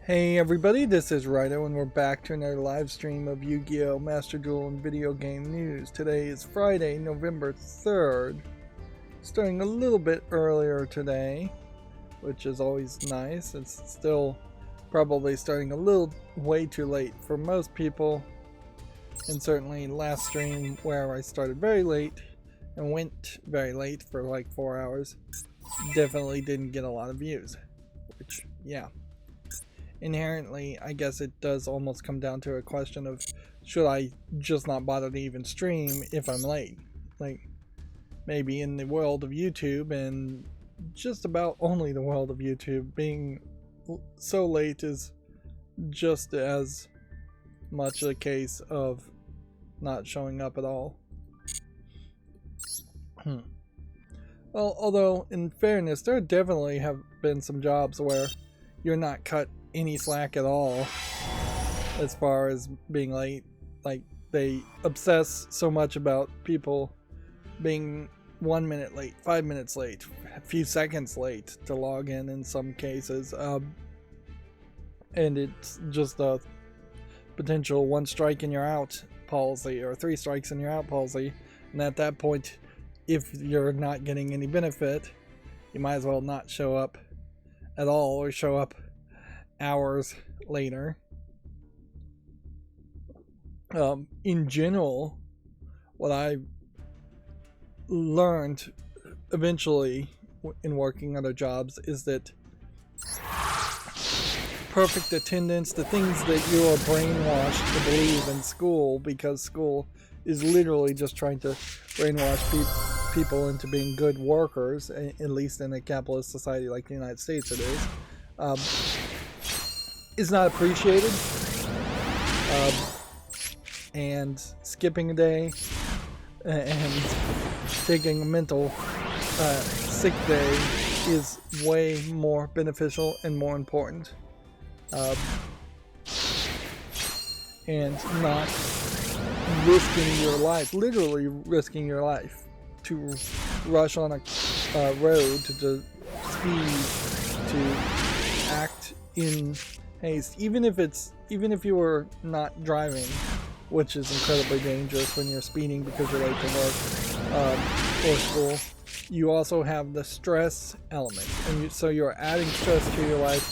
Hey everybody, this is Rydo and we're back to another live stream of Yu-Gi-Oh! Master Duel and video game news. Today is Friday, November 3rd. Starting a little bit earlier today, which is always nice. It's still probably starting a little way too late for most people. And certainly last stream where I started very late and went very late for like 4 hours definitely didn't get a lot of views. Which, yeah. Inherently, I guess it does almost come down to a question of should I just not bother to even stream if I'm late? Like, maybe in the world of YouTube, and just about only the world of YouTube, being so late is just as much a case of not showing up at all. Well, although in fairness, there definitely have been some jobs where you're not cut any slack at all as far as being late. Like, they obsess so much about people being 1 minute late, 5 minutes late, a few seconds late to log in some cases, and it's just a potential 1 strike and you're out policy, or 3 strikes and you're out policy. And at that point, if you're not getting any benefit, you might as well not show up at all, or show up hours later. In general, what I learned eventually in working other jobs is that perfect attendance, the things that you are brainwashed to believe in school, because school is literally just trying to brainwash people into being good workers, at least in a capitalist society like the United States it is not appreciated, and skipping a day and taking a mental sick day is way more beneficial and more important, and not risking your life, literally risking your life, to rush on a road, to speed, to act in haste, even if you were not driving, which is incredibly dangerous when you're speeding because you're late to work or school. You also have the stress element, and so you're adding stress to your life.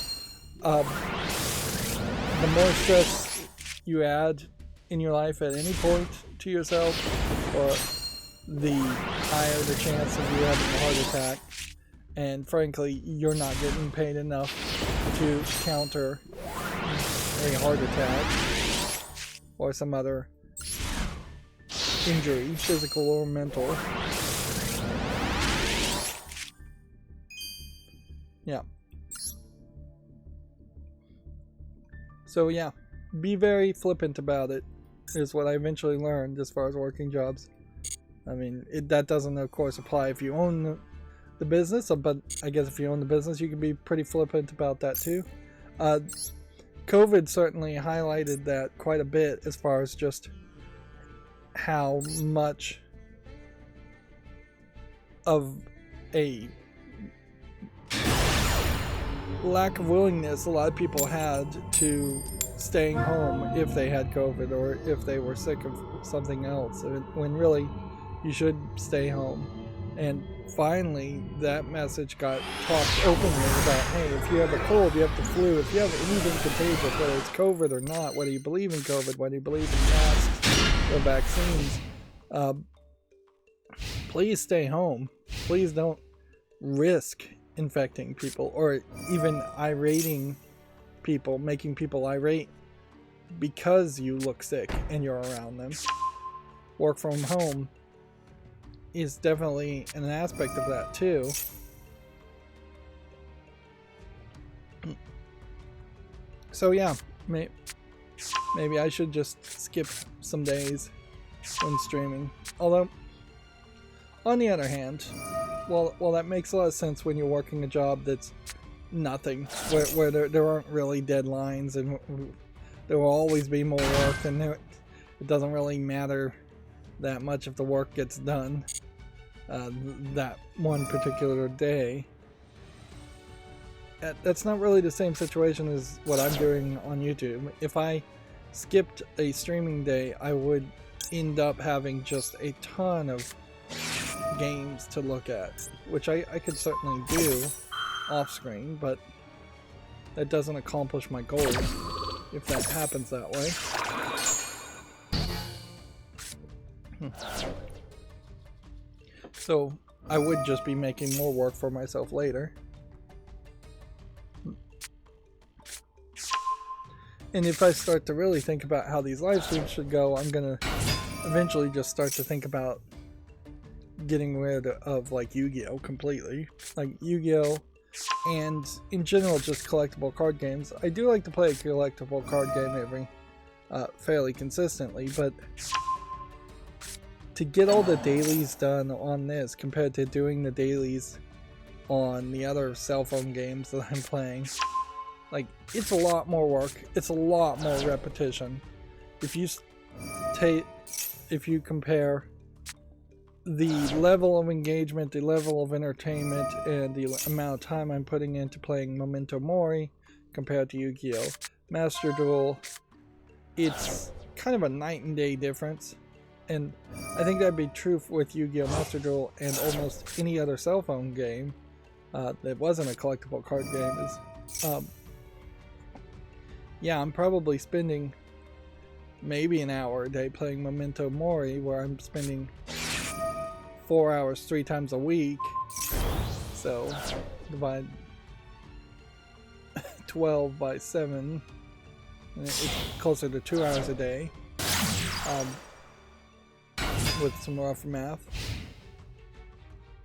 The more stress you add in your life at any point to yourself, or the higher the chance of you having a heart attack. And frankly, you're not getting paid enough to counter a heart attack or some other injury, physical or mental. Yeah. So yeah, be very flippant about it, is what I eventually learned as far as working jobs. I mean, that doesn't, of course, apply if you own the business, but I guess if you own the business, you can be pretty flippant about that too. COVID certainly highlighted that quite a bit, as far as just how much of a lack of willingness a lot of people had to staying home if they had COVID, or if they were sick of something else, when really you should stay home. And finally, that message got talked openly about, hey, if you have a cold, you have the flu, if you have anything contagious, whether it's COVID or not, whether you believe in COVID, whether you believe in masks or vaccines, please stay home. Please don't risk infecting people, or even irating people, making people irate because you look sick and you're around them. Work from home is definitely an aspect of that too. So yeah, maybe I should just skip some days when streaming. Although, on the other hand, well, that makes a lot of sense when you're working a job that's nothing, where there aren't really deadlines, and there will always be more work, and it doesn't really matter that much if the work gets done that one particular day. that's not really the same situation as what I'm doing on YouTube. If I skipped a streaming day, I would end up having just a ton of games to look at, which I could certainly do off screen, but that doesn't accomplish my goals if that happens that way. So I would just be making more work for myself later. And if I start to really think about how these live streams should go, I'm gonna eventually just start to think about getting rid of like Yu-Gi-Oh completely. Like Yu-Gi-Oh and in general just collectible card games. I do like to play a collectible card game fairly consistently, but to get all the dailies done on this compared to doing the dailies on the other cell phone games that I'm playing, like, it's a lot more work, it's a lot more repetition. If you compare the level of engagement, the level of entertainment, and the amount of time I'm putting into playing Memento Mori compared to Yu-Gi-Oh! Master Duel, it's kind of a night and day difference. And I think that'd be true with Yu-Gi-Oh! Master Duel and almost any other cell phone game that wasn't a collectible card game. Yeah, I'm probably spending maybe an hour a day playing Memento Mori, where I'm spending 4 hours 3 times a week. So divide 12 by 7, and it's closer to 2 hours a day. With some rough math.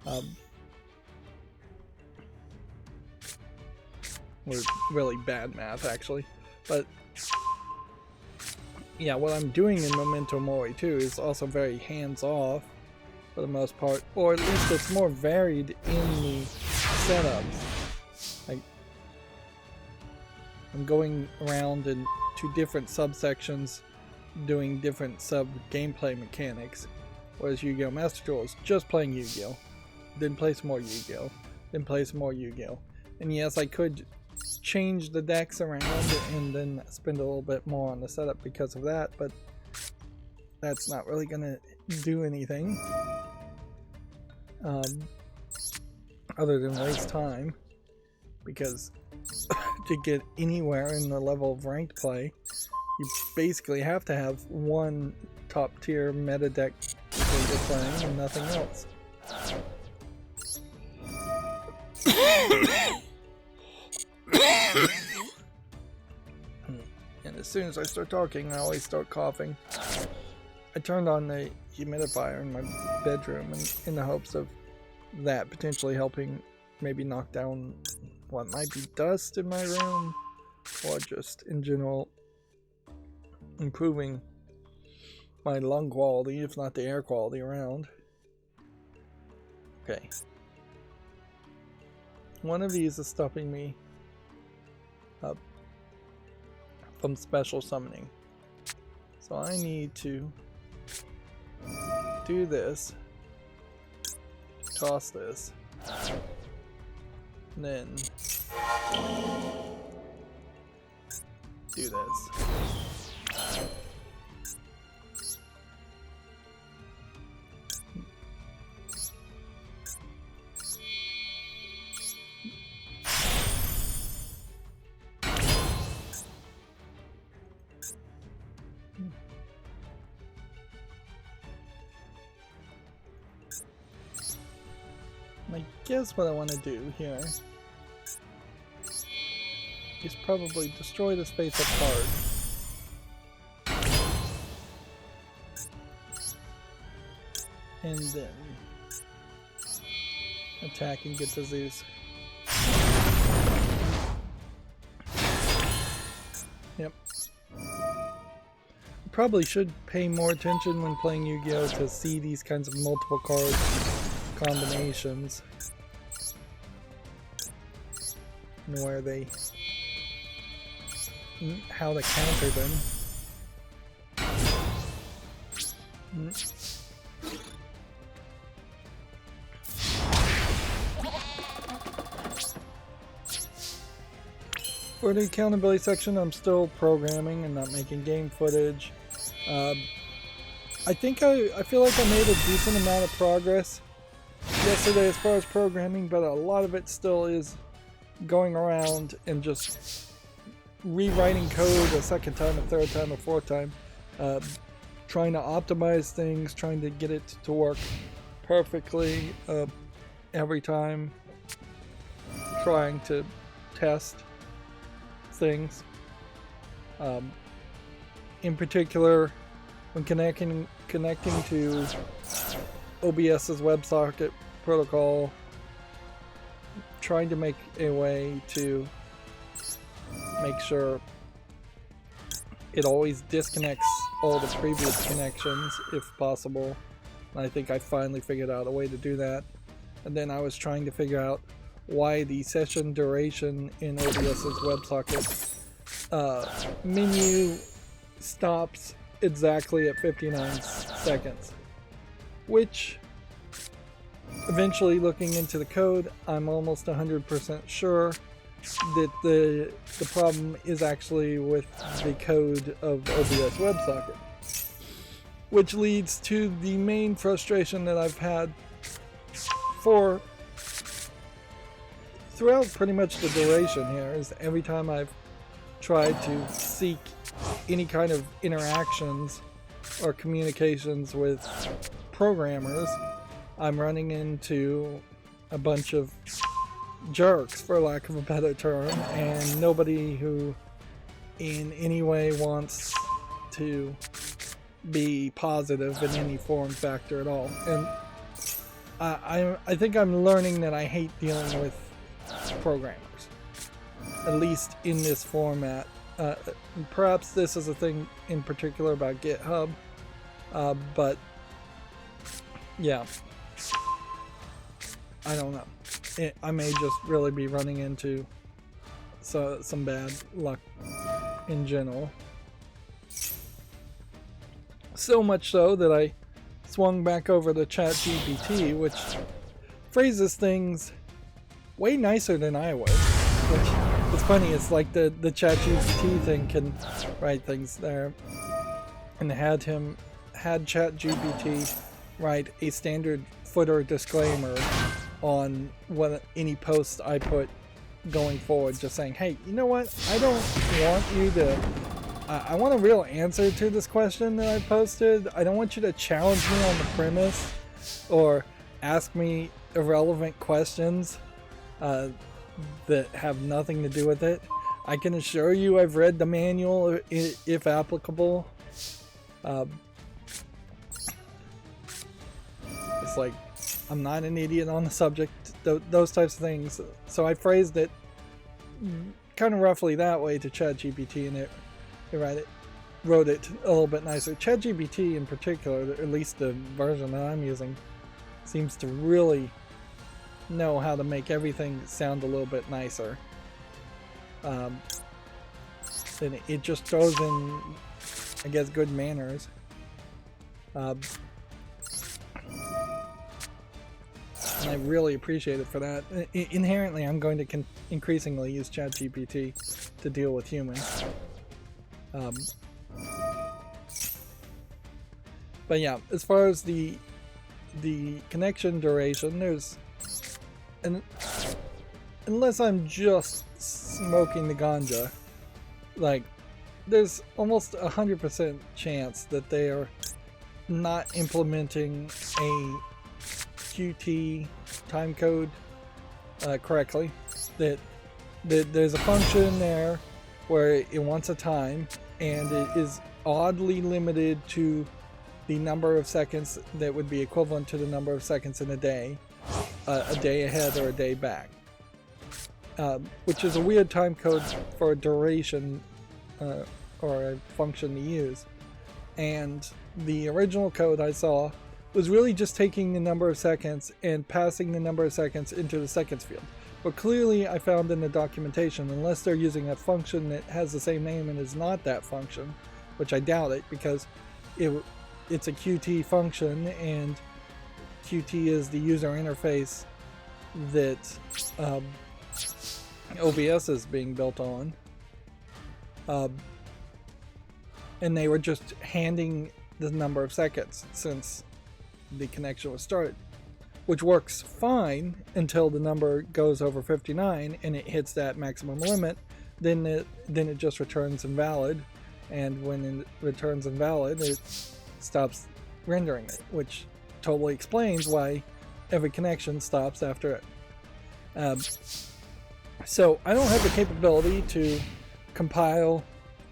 Or really bad math, actually. But yeah, what I'm doing in Memento Mori too is also very hands-off for the most part, or at least it's more varied in the setups. Like, I'm going around into different subsections doing different sub-gameplay mechanics, whereas Yu-Gi-Oh! Master Duel is just playing Yu-Gi-Oh! Then play some more Yu-Gi-Oh! Then play some more Yu-Gi-Oh! And yes, I could change the decks around and then spend a little bit more on the setup because of that, but that's not really gonna do anything other than waste time, because to get anywhere in the level of ranked play, you basically have to have one top tier meta deck that you're playing and nothing else. And as soon as I start talking, I always start coughing. I turned on the humidifier in my bedroom in the hopes of that potentially helping maybe knock down what might be dust in my room, or just in general improving my lung quality, if not the air quality around. Okay. One of these is stopping me from special summoning. So I need to do this, toss this, and then do this. I guess what I want to do here is probably destroy this face-up card, and then attack and get to Zeus. Yep. Probably should pay more attention when playing Yu-Gi-Oh! To see these kinds of multiple card combinations and where they, how to counter them. For the accountability section, I'm still programming and not making game footage. I feel like I made a decent amount of progress yesterday as far as programming, but a lot of it still is going around and just rewriting code a second time, a third time, a fourth time, trying to optimize things, trying to get it to work perfectly every time, trying to test things. In particular, when connecting to OBS's WebSocket protocol, trying to make a way to make sure it always disconnects all the previous connections if possible. And I think I finally figured out a way to do that. And then I was trying to figure out why the session duration in OBS's WebSocket menu stops exactly at 59 seconds, which eventually, looking into the code, I'm almost 100% sure that the problem is actually with the code of OBS WebSocket, which leads to the main frustration that I've had throughout pretty much the duration here. Is every time I've tried to seek any kind of interactions or communications with programmers, I'm running into a bunch of jerks, for lack of a better term, and nobody who in any way wants to be positive in any form factor at all. And I think I'm learning that I hate dealing with programmers, at least in this format. Perhaps this is a thing in particular about GitHub, but yeah, I don't know. I may just really be running into some bad luck in general. So much so that I swung back over to ChatGPT, which phrases things way nicer than I would. Which, it's funny, it's like the ChatGPT thing can write things there, and had ChatGPT write a standard footer disclaimer on any post I put going forward, just saying, hey, you know what, I don't want you to I want a real answer to this question that I posted. I don't want you to challenge me on the premise or ask me irrelevant questions that have nothing to do with it. I can assure you I've read the manual if applicable. It's like, I'm not an idiot on the subject, those types of things. So I phrased it kind of roughly that way to ChatGPT, and it wrote it a little bit nicer. ChatGPT in particular, at least the version that I'm using, seems to really know how to make everything sound a little bit nicer. And it just throws in, I guess, good manners. And I really appreciate it for that. Inherently, I'm going to increasingly use ChatGPT to deal with humans. But yeah, as far as the connection duration, unless I'm just smoking the ganja, like, there's almost 100% chance that they are not implementing a Qt timecode correctly. That there's a function there where it wants a time, and it is oddly limited to the number of seconds that would be equivalent to the number of seconds in a day ahead or a day back, which is a weird time code for a duration or a function to use. And the original code I saw was really just taking the number of seconds and passing the number of seconds into the seconds field. But clearly I found in the documentation, unless they're using a function that has the same name and is not that function, which I doubt it, because it's a Qt function, and Qt is the user interface that OBS is being built on. And they were just handing the number of seconds since the connection was started, which works fine until the number goes over 59 and it hits that maximum limit. Then it just returns invalid, and when it returns invalid, it stops rendering it, which totally explains why every connection stops after it. So I don't have the capability to compile.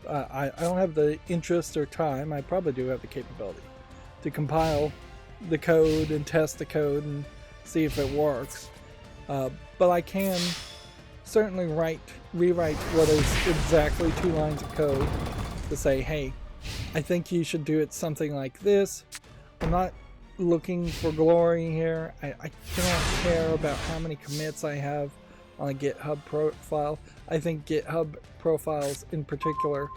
I don't have the interest or time. I probably do have the capability to compile the code and test the code and see if it works. But I can certainly rewrite what is exactly 2 lines of code to say, hey, I think you should do it something like this. I'm not looking for glory here. I don't care about how many commits I have on a GitHub profile. I think GitHub profiles in particular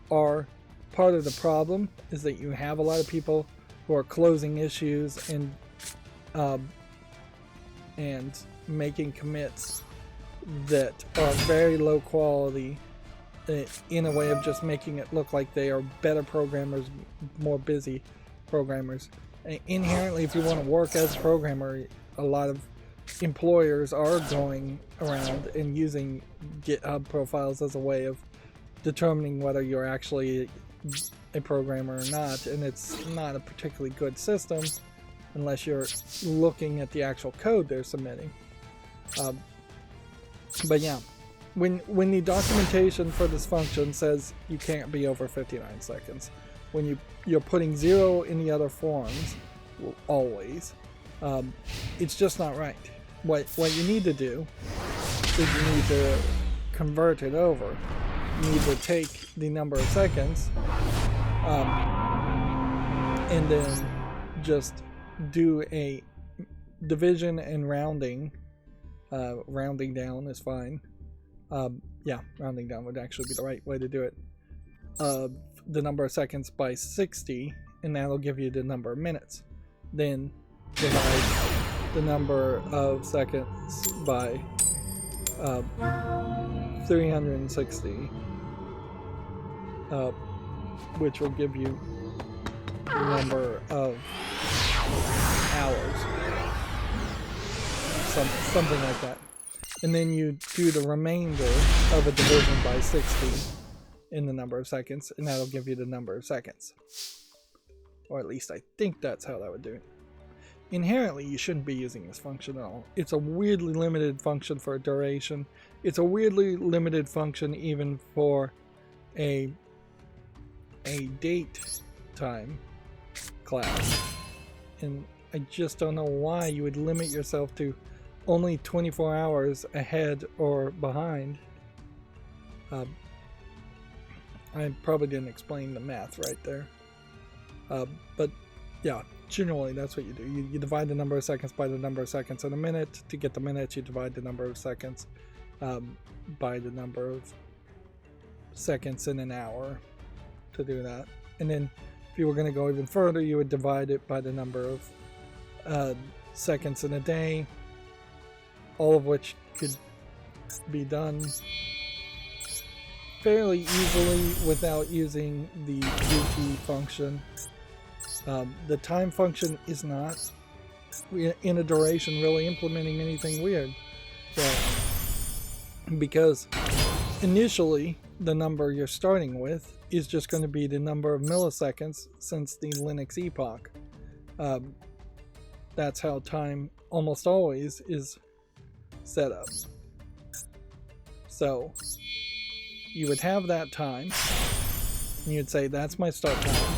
are part of the problem, is that you have a lot of people who are closing issues and making commits that are very low quality in a way of just making it look like they are better programmers, more busy programmers. Inherently, if you want to work as a programmer, a lot of employers are going around and using GitHub profiles as a way of determining whether you're actually a programmer or not, and it's not a particularly good system unless you're looking at the actual code they're submitting. But yeah, when the documentation for this function says you can't be over 59 seconds, when you're putting 0 in the other forms, always, it's just not right. What you need to do is you need to convert it over. You need to take the number of seconds and then just do a division and rounding. Rounding down is fine. Yeah, rounding down would actually be the right way to do it. The number of seconds by 60, and that'll give you the number of minutes. Then divide the number of seconds by 360, which will give you the number of hours, something like that. And then you do the remainder of a division by 60 in the number of seconds, and that'll give you the number of seconds. Or at least I think that's how that would do it. Inherently, you shouldn't be using this function at all. It's a weirdly limited function for duration. It's a weirdly limited function even for a date time class. And I just don't know why you would limit yourself to only 24 hours ahead or behind. I probably didn't explain the math right there. But yeah, generally that's what you do. You divide the number of seconds by the number of seconds in a minute. To get the minutes, you divide the number of seconds by the number of seconds in an hour to do that. And then if you were going to go even further, you would divide it by the number of seconds in a day, all of which could be done fairly easily without using the UT function. The time function is not, in a duration, really implementing anything weird. Because initially, the number you're starting with is just going to be the number of milliseconds since the Linux epoch. That's how time almost always is set up. So you would have that time, and you'd say that's my start time.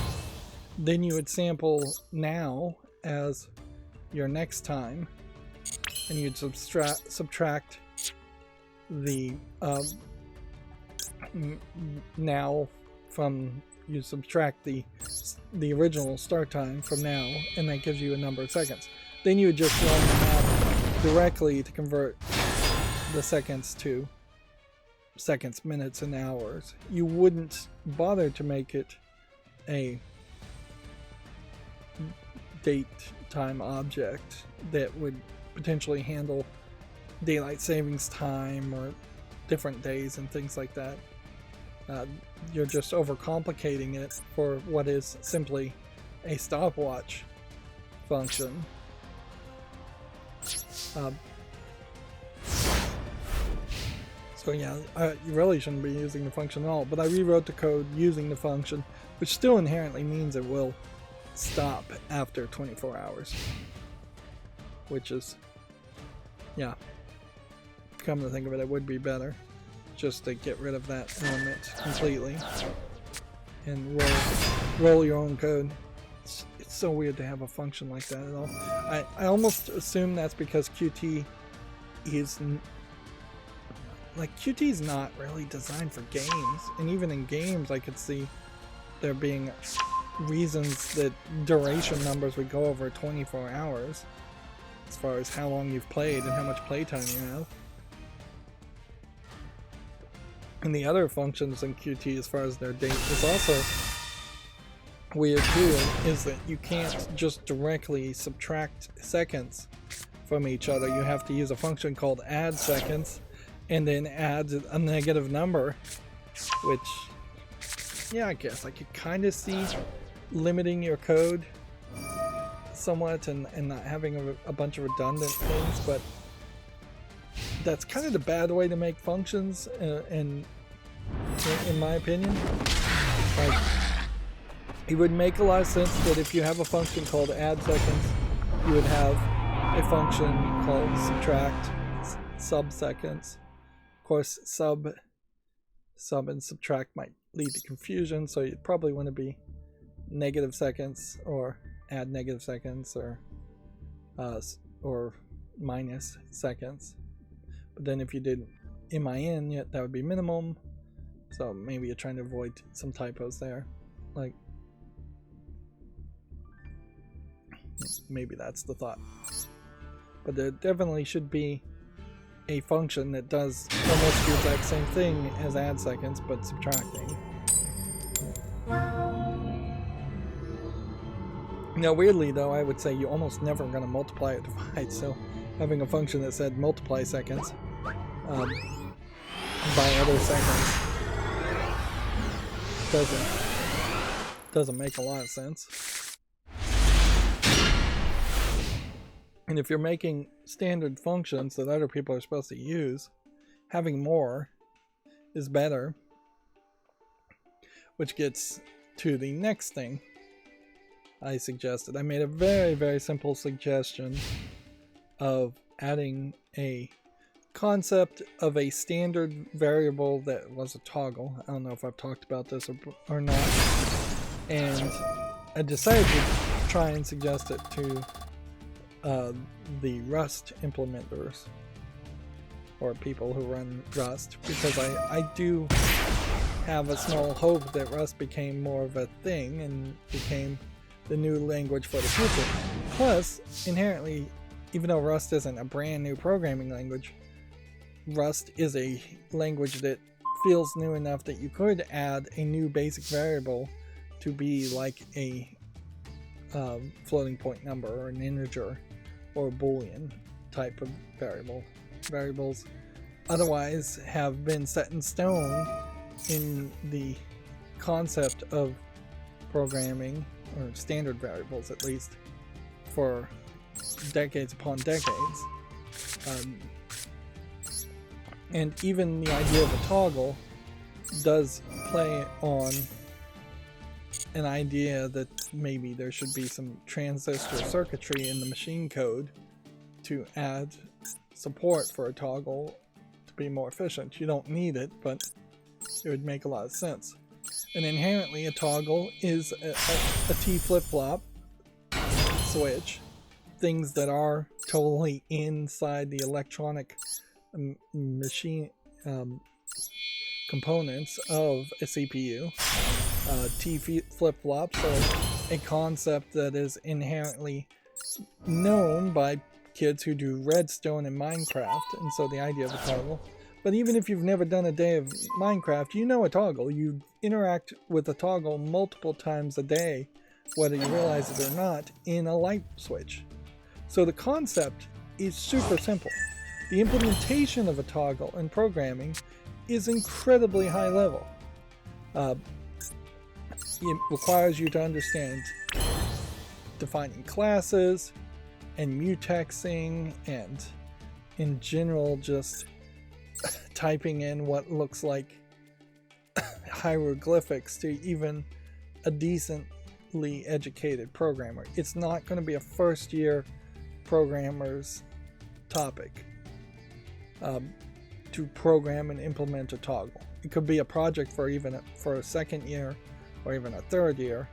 Then you would sample now as your next time, and you'd subtract the now from, you subtract the original start time from now, and that gives you a number of seconds. Then you would just run the math directly to convert the seconds to seconds, minutes, and hours. You wouldn't bother to make it a date time object that would potentially handle daylight savings time or different days and things like that. You're just overcomplicating it for what is simply a stopwatch function. So yeah, you really shouldn't be using the function at all, but I rewrote the code using the function, which still inherently means it will stop after 24 hours. Which is, yeah, come to think of it, it would be better just to get rid of that element completely and roll your own code. It's so weird to have a function like that at all. I almost assume that's because Qt is Qt is not really designed for games, and even in games I could see there being reasons that duration numbers would go over 24 hours as far as how long you've played and how much playtime you have. And the other functions in Qt as far as their date is also weird too, is that you can't just directly subtract seconds from each other. You have to use a function called add seconds and then add a negative number, which, yeah, I guess I could kind of see limiting your code somewhat and not having a bunch of redundant things, but that's kind of the bad way to make functions, in my opinion. Like, it would make a lot of sense that if you have a function called add seconds, you would have a function called subtract sub-seconds. Of course, sub and subtract might lead to confusion, so you'd probably want to be negative seconds or add negative seconds or minus seconds. But then if you did min, that would be minimum. So maybe you're trying to avoid some typos there. Like, maybe that's the thought. But there definitely should be a function that does almost the exact same thing as add seconds, but subtracting. Now, weirdly though, I would say you almost never going to multiply or divide, so having a function that said multiply seconds by other seconds doesn't make a lot of sense. And if you're making standard functions that other people are supposed to use, having more is better, which gets to the next thing I suggested. I made a very, very simple suggestion of adding a concept of a standard variable that was a toggle. I don't know if I've talked about this or not. And I decided to try and suggest it to the Rust implementers or people who run Rust, because I do have a small hope that Rust became more of a thing and became the new language for the future. Plus, inherently, even though Rust isn't a brand new programming language, Rust is a language that feels new enough that you could add a new basic variable to be like a floating point number or an integer or a boolean type of variable. Variables otherwise have been set in stone in the concept of programming, or standard variables at least, for decades upon decades. And even the idea of a toggle does play on an idea that maybe there should be some transistor circuitry in the machine code to add support for a toggle to be more efficient. You don't need it, but it would make a lot of sense. And inherently a toggle is a T flip-flop switch, things that are totally inside the electronic machine components of a CPU. T flip-flops are a concept that is inherently known by kids who do Redstone and Minecraft, and so the idea of a toggle. But even if you've never done a day of Minecraft, you know a toggle. You interact with a toggle multiple times a day, whether you realize it or not, in a light switch. So the concept is super simple. The implementation of a toggle in programming is incredibly high level. Uh, it requires you to understand defining classes and mutexing and in general just typing in what looks like hieroglyphics to even a decently educated programmer. It's not going to be a first year programmer's topic to program and implement a toggle. It could be a project for a second year or even a third year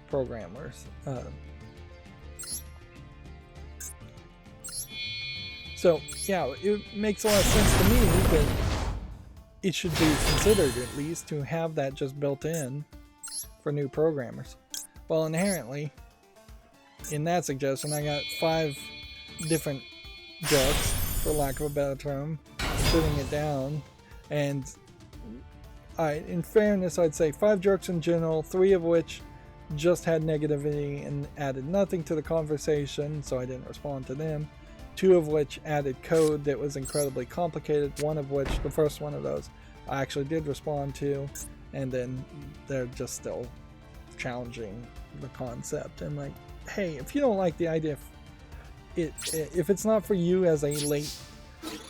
programmers. So yeah, it makes a lot of sense to me that it should be considered at least to have that just built in for new programmers. Well, inherently, in that suggestion, I got 5 different jokes, for lack of a better term, putting it down. And in fairness, I'd say 5 jerks in general, 3 of which just had negativity and added nothing to the conversation, so I didn't respond to them. 2 of which added code that was incredibly complicated, 1 of which, the first one of those, I actually did respond to, and then they're just still challenging the concept. And like, hey, if you don't like the idea, if it's not for you as a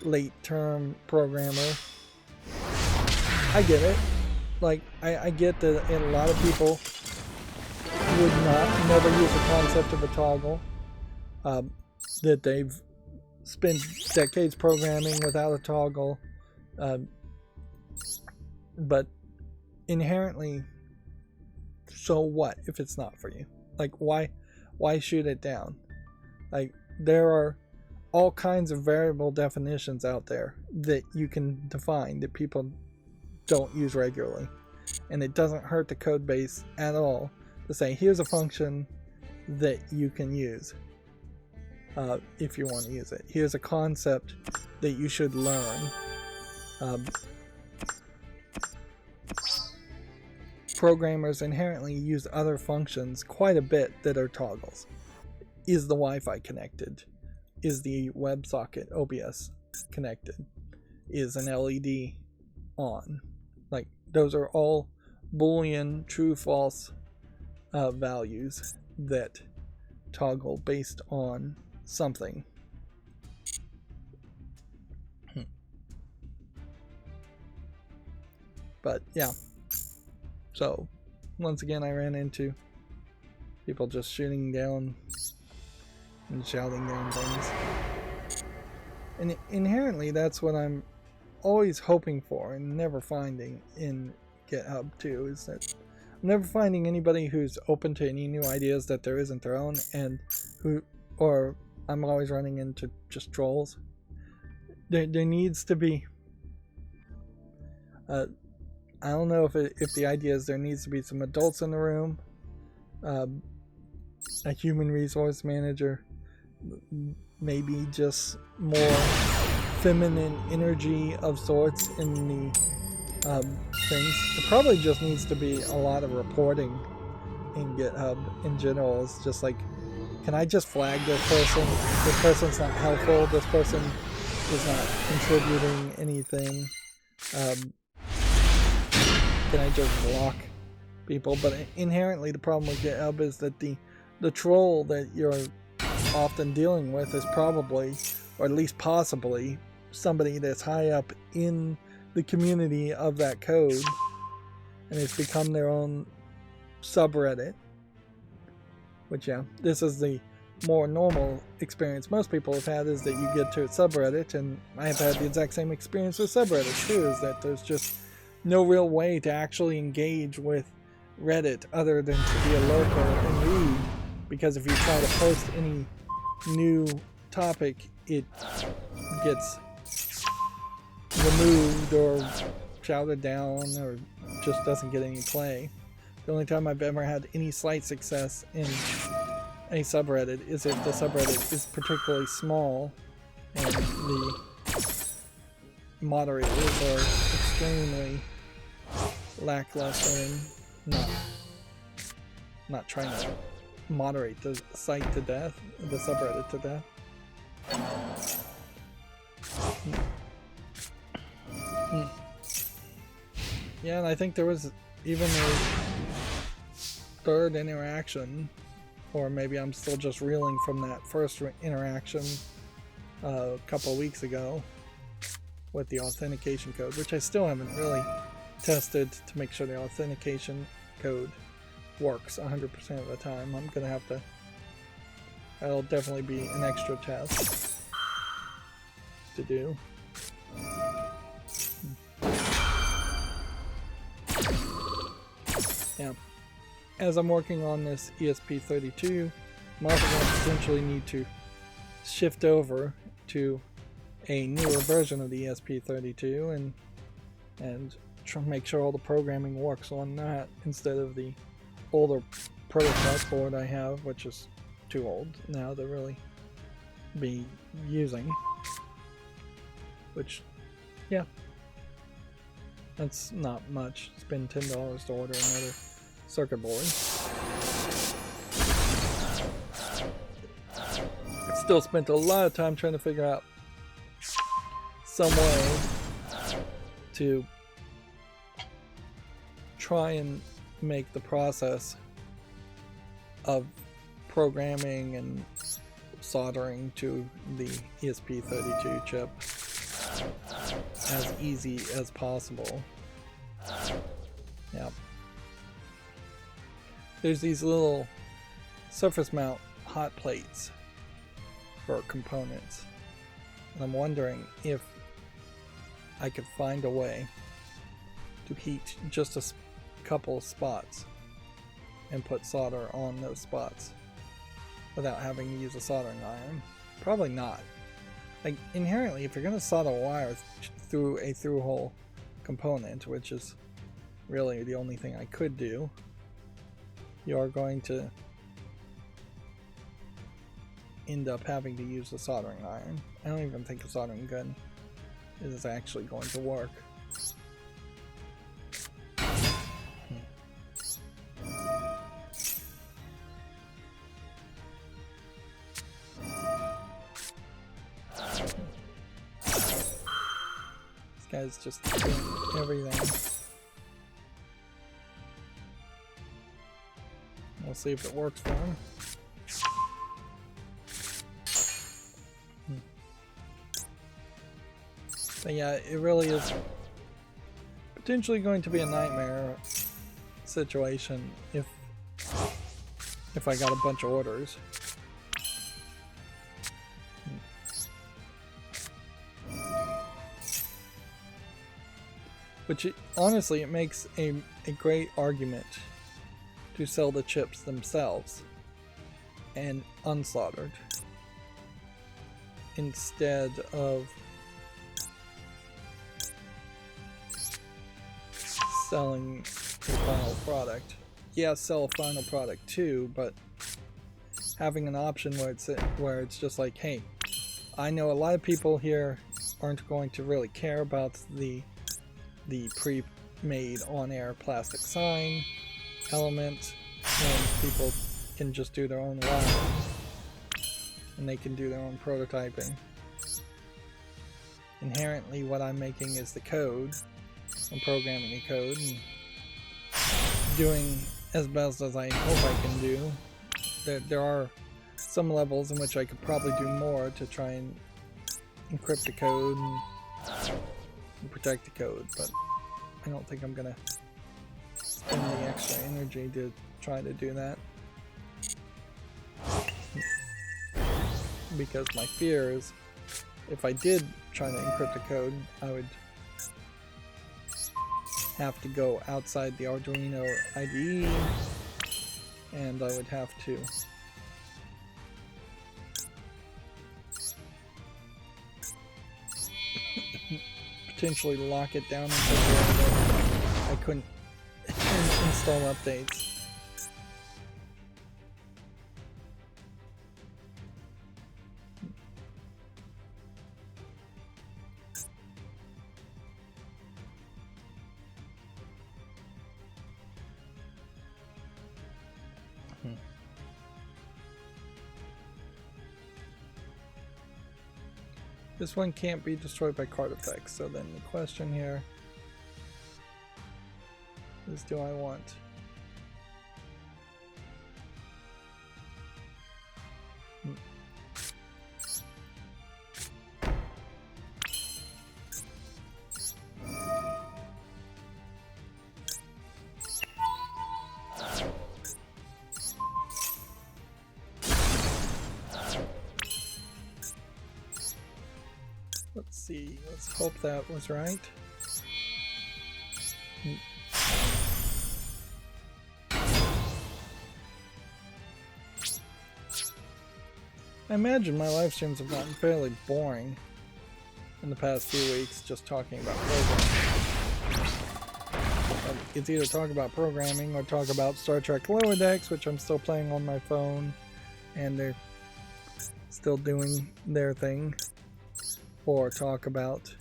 late term programmer, I get it. Like, I get that a lot of people would never use the concept of a toggle, that they've spent decades programming without a toggle, but inherently, so what if it's not for you? Like, why shoot it down? Like, there are all kinds of variable definitions out there that you can define that people don't use regularly, and it doesn't hurt the code base at all to say, here's a function that you can use if you want to use it. Here's a concept that you should learn. Programmers inherently use other functions quite a bit that are toggles. Is the Wi-Fi connected? Is the WebSocket OBS connected? Is an LED on? Like, those are all Boolean true false values that toggle based on something. But yeah, so once again I ran into people just shooting down and shouting down things, and inherently that's what I'm always hoping for and never finding in GitHub too, is that I'm never finding anybody who's open to any new ideas that there isn't their own, and or I'm always running into just trolls. There needs to be I don't know if the idea is there needs to be some adults in the room, a human resource manager, maybe just more feminine energy of sorts in the things. It probably just needs to be a lot of reporting in GitHub in general. It's just like, can I just flag this person? This person's not helpful. This person is not contributing anything. Can I just block people? But inherently the problem with GitHub is that the troll that you're often dealing with is probably, or at least possibly, somebody that's high up in the community of that code, and it's become their own subreddit. Which, yeah, this is the more normal experience most people have had, is that you get to a subreddit, and I have had the exact same experience with subreddits too, is that there's just no real way to actually engage with Reddit other than to be a lurker and read, because if you try to post any new topic, it gets removed or shouted down or just doesn't get any play. The only time I've ever had any slight success in a subreddit is if the subreddit is particularly small and the moderators are extremely lackluster and not trying to moderate the site to death, the subreddit to death. Yeah, and I think there was even a third interaction, or maybe I'm still just reeling from that first interaction a couple of weeks ago with the authentication code, which I still haven't really tested to make sure the authentication code works 100% of the time. I'm gonna have to, that'll definitely be an extra test to do. Yeah, as I'm working on this ESP32, I'm also going to potentially need to shift over to a newer version of the ESP32 and try to make sure all the programming works on that instead of the older prototype board I have, which is too old now to really be using. Which, yeah, that's not much. It's been $10 to order another circuit board. I've still spent a lot of time trying to figure out some way to try and make the process of programming and soldering to the ESP32 chip as easy as possible. Yep. There's these little surface mount hot plates for components, and I'm wondering if I could find a way to heat just a couple spots and put solder on those spots without having to use a soldering iron. Probably not. Like, inherently, if you're going to solder wire through a through-hole component, which is really the only thing I could do, you are going to end up having to use a soldering iron. I don't even think a soldering gun is actually going to work. This guy's just doing everything. We'll see if it works for him. But yeah, it really is potentially going to be a nightmare situation if I got a bunch of orders. Which honestly, it makes a great argument to sell the chips themselves and unsoldered instead of selling the final product. Yeah, sell a final product too, but having an option where it's just like, hey, I know a lot of people here aren't going to really care about the pre-made on-air plastic sign element, and people can just do their own wiring and they can do their own prototyping. Inherently, what I'm making is the code. I'm programming the code and doing as best as I hope I can do. There are some levels in which I could probably do more to try and encrypt the code and protect the code, but I don't think I'm gonna spend the extra energy to try to do that. Because my fear is, if I did try to encrypt the code, I would have to go outside the Arduino IDE, and I would have to potentially lock it down in such a way that I couldn't install updates. This one can't be destroyed by card effects, so then the question here This do I want? Let's see, let's hope that was right. I imagine my live streams have gotten fairly boring in the past few weeks, just talking about programming. It's either talk about programming or talk about Star Trek Lower Decks, which I'm still playing on my phone, and they're still doing their thing, or talk about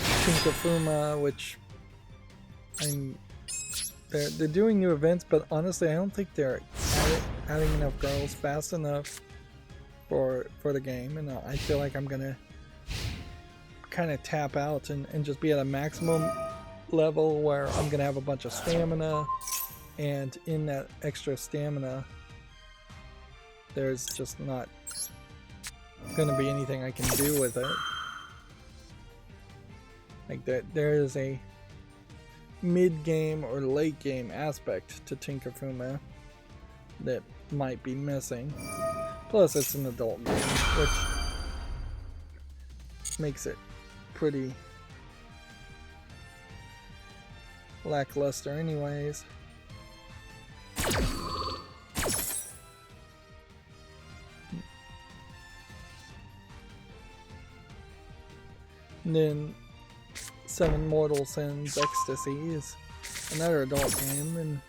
Tinkafuma, which they're doing new events, but honestly I don't think they're adding enough girls fast enough for the game, and I feel like I'm gonna kind of tap out and just be at a maximum level where I'm gonna have a bunch of stamina, and in that extra stamina there's just not gonna be anything I can do with it. Like there is a mid-game or late-game aspect to Tinkafuma that might be missing. Plus it's an adult game, which makes it pretty lackluster anyways. And then Seven Mortal Sins Ecstasy is another adult game, and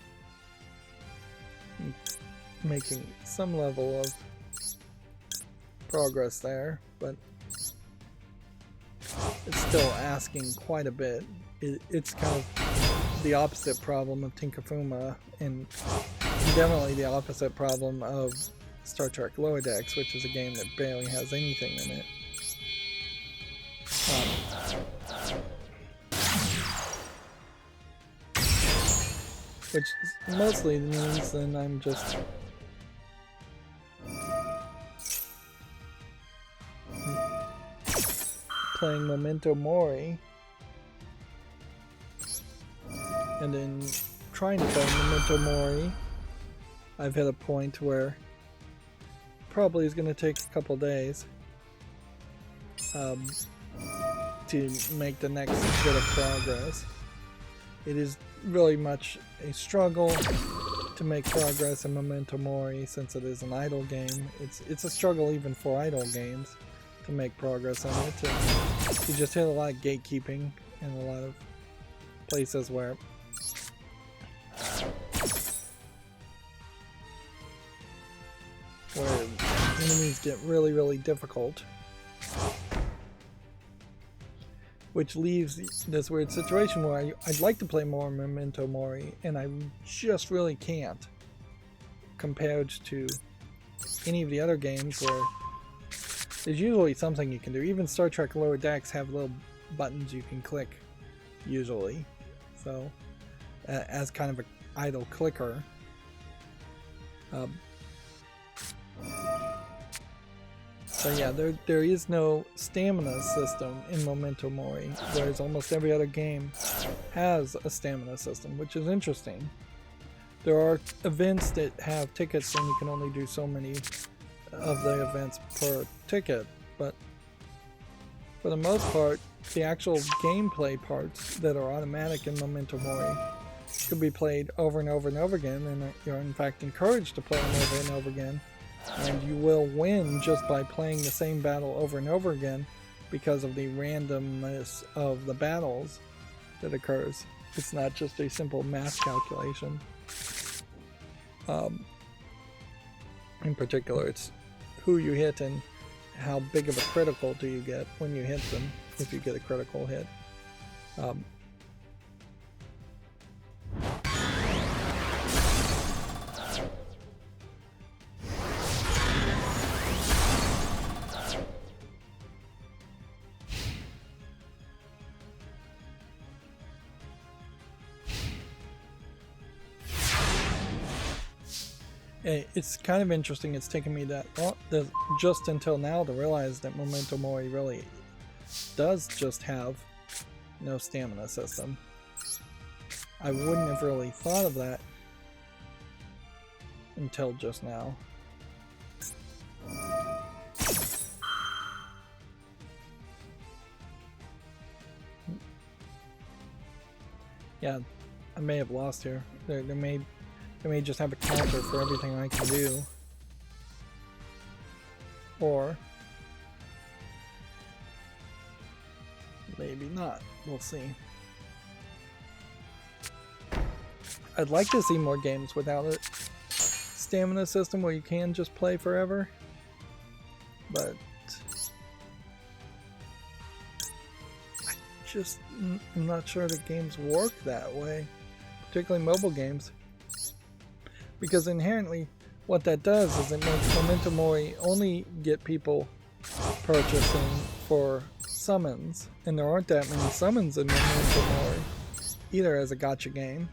making some level of progress there, but it's still asking quite a bit. It's kind of the opposite problem of Tinkafuma, and definitely the opposite problem of Star Trek Lower Decks, which is a game that barely has anything in it. Which mostly means then I'm just playing Memento Mori and then trying to play Memento Mori. I've hit a point where probably is going to take a couple days to make the next bit of progress. It is really much a struggle to make progress in Memento Mori since it is an idle game. It's a struggle even for idle games to make progress in it. You just hit a lot of gatekeeping in a lot of places where enemies get really, really difficult. Which leaves this weird situation where I'd like to play more Memento Mori, and I just really can't, compared to any of the other games where there's usually something you can do. Even Star Trek Lower Decks have little buttons you can click, usually, so as kind of an idle clicker. So yeah, there is no stamina system in Memento Mori, whereas almost every other game has a stamina system, which is interesting. There are events that have tickets and you can only do so many of the events per ticket, but for the most part, the actual gameplay parts that are automatic in Memento Mori could be played over and over and over again, and you're in fact encouraged to play them over and over again. And you will win just by playing the same battle over and over again because of the randomness of the battles that occurs. It's not just a simple math calculation. In particular, it's who you hit and how big of a critical do you get when you hit them, if you get a critical hit. It's kind of interesting. It's taken me just until now to realize that Memento Mori really does just have no stamina system. I wouldn't have really thought of that until just now. Yeah, I may have lost here. They may just have a counter for everything I can do. Or maybe not. We'll see. I'd like to see more games without a stamina system where you can just play forever. But I'm not sure that games work that way, particularly mobile games, because inherently what that does is it makes Memento Mori only get people purchasing for summons, and there aren't that many summons in Memento Mori either as a gacha game,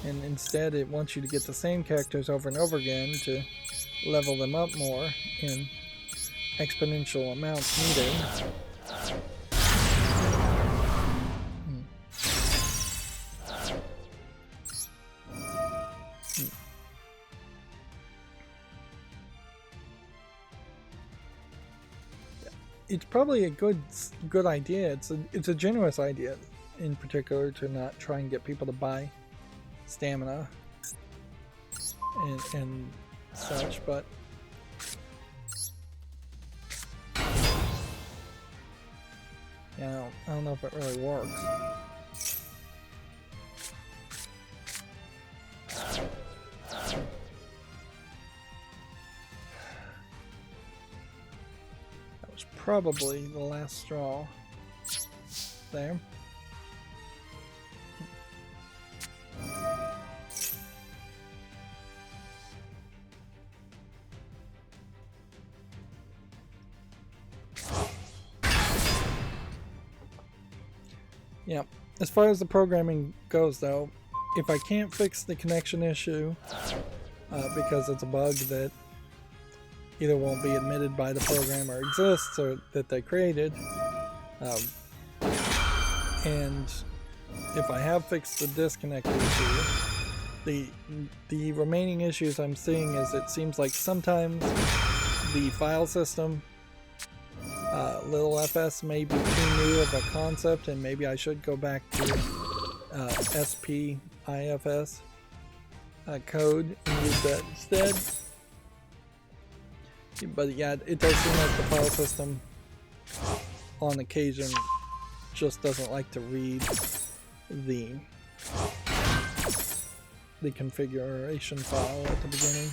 and instead it wants you to get the same characters over and over again to level them up more in exponential amounts needed. It's probably a good idea. It's a generous idea, in particular, to not try and get people to buy stamina and such, but yeah, I don't know if it really works. Probably the last straw there. Yeah, as far as the programming goes though, if I can't fix the connection issue because it's a bug that either won't be admitted by the program or exists or that they created, and if I have fixed the disconnect issue, the remaining issues I'm seeing is it seems like sometimes the file system, little fs may be too new of a concept, and maybe I should go back to SPIFS code and use that instead. But yeah, it does seem like the file system on occasion just doesn't like to read the configuration file at the beginning.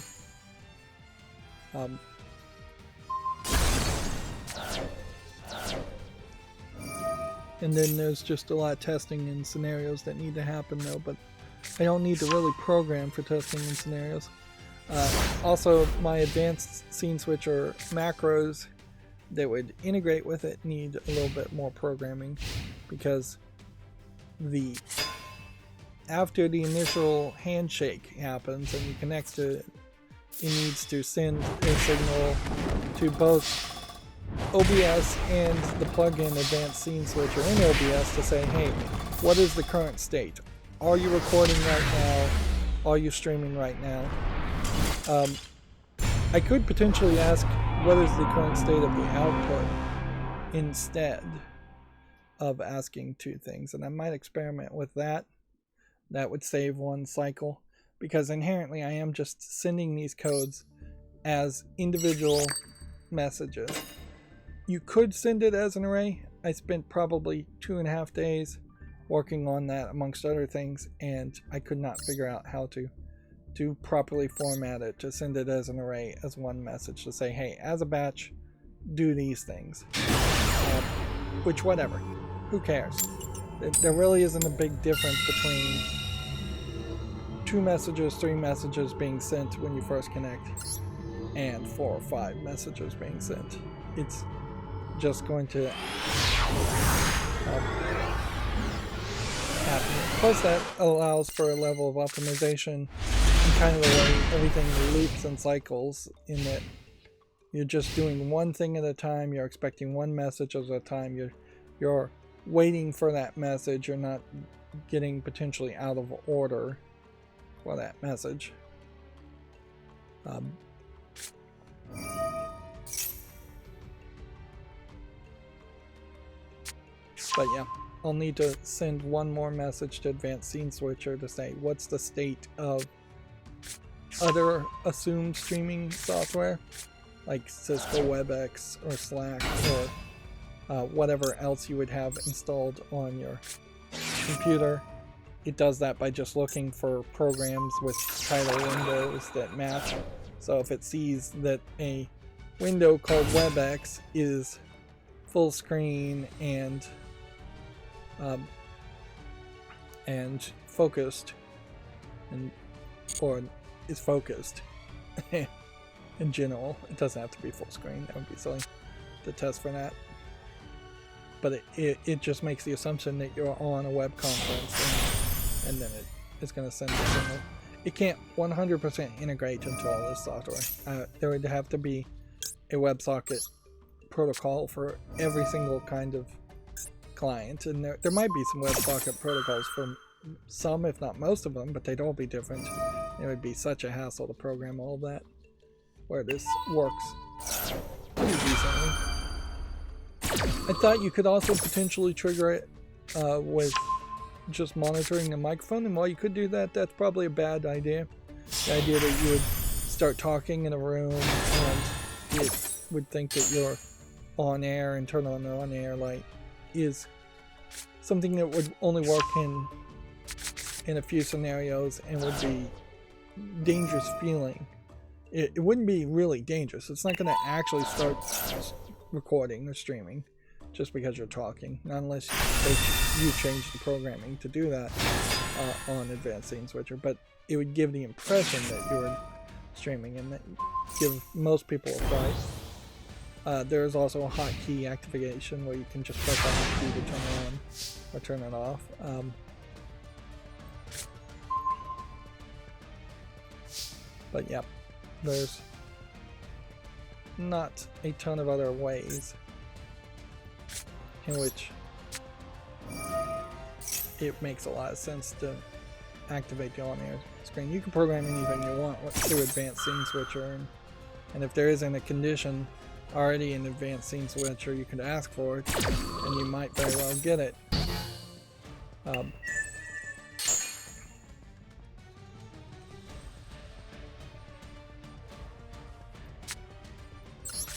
And then there's just a lot of testing and scenarios that need to happen though, but I don't need to really program for testing and scenarios. Also, my advanced scene switcher macros that would integrate with it need a little bit more programming, because after the initial handshake happens and you connect to it, it needs to send a signal to both OBS and the plugin advanced scene switcher in OBS to say, hey, what is the current state? Are you recording right now? Are you streaming right now? I could potentially ask what is the current state of the output instead of asking two things, and I might experiment with that. That would save one cycle, because inherently I am just sending these codes as individual messages. You could send it as an array. I spent probably 2.5 days working on that amongst other things, and I could not figure out how to properly format it to send it as an array, as one message to say, hey, as a batch, do these things. Which, whatever, who cares? There really isn't a big difference between 2 messages, 3 messages being sent when you first connect, and 4 or 5 messages being sent. It's just going to happen. Plus, that allows for a level of optimization kind of the way everything loops and cycles, in that you're just doing one thing at a time, you're expecting one message at a time, you're waiting for that message, you're not getting potentially out of order for that message. But yeah, I'll need to send one more message to Advanced Scene Switcher to say what's the state of other assumed streaming software, like Cisco WebEx or Slack or whatever else you would have installed on your computer. It does that by just looking for programs with title windows that match. So if it sees that a window called WebEx is full screen and focused, or is focused in general, it doesn't have to be full screen. That would be silly to test for that. But it just makes the assumption that you're on a web conference, and then it's going to send a signal. It can't 100% integrate into all this software. There would have to be a WebSocket protocol for every single kind of client, and there might be some WebSocket protocols for some, if not most of them, but they'd all be different. It would be such a hassle to program all of that, where this works pretty decently. I thought you could also potentially trigger it with just monitoring the microphone, and while you could do that, that's probably a bad idea. The idea that you would start talking in a room and it would think that you're on air and turn on the on air light is something that would only work in a few scenarios and would be dangerous feeling. It wouldn't be really dangerous. It's not going to actually start recording or streaming just because you're talking, not unless you change the programming to do that on Advanced Scene Switcher. But it would give the impression that you were streaming, and that give most people a fright. There is also a hotkey activation where you can just press a hotkey to turn it on or turn it off. But yeah, there's not a ton of other ways in which it makes a lot of sense to activate the on-air screen. You can program anything you want through Advanced Scene Switcher, and if there isn't a condition already in Advanced Scene Switcher, you could ask for it, and you might very well get it.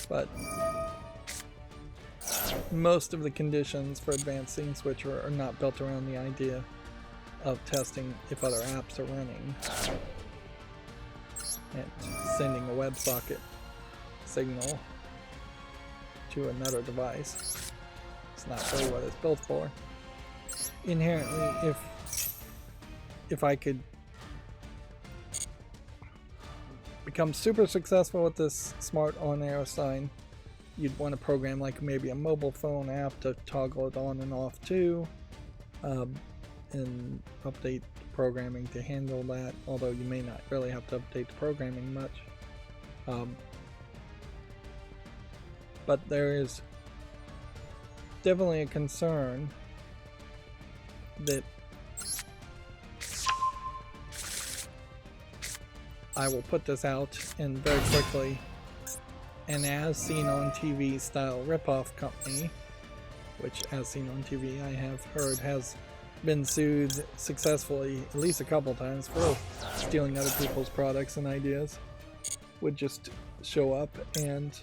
But most of the conditions for Advanced Scene Switcher are not built around the idea of testing if other apps are running and sending a WebSocket signal to another device. It's not really what it's built for. Inherently, if I could become super successful with this smart on-air sign, you'd want to program like maybe a mobile phone app to toggle it on and off too, and update the programming to handle that, although you may not really have to update the programming much. But there is definitely a concern that I will put this out, and very quickly, an As Seen on TV style ripoff company, which As Seen on TV I have heard has been sued successfully at least a couple times for stealing other people's products and ideas, would just show up and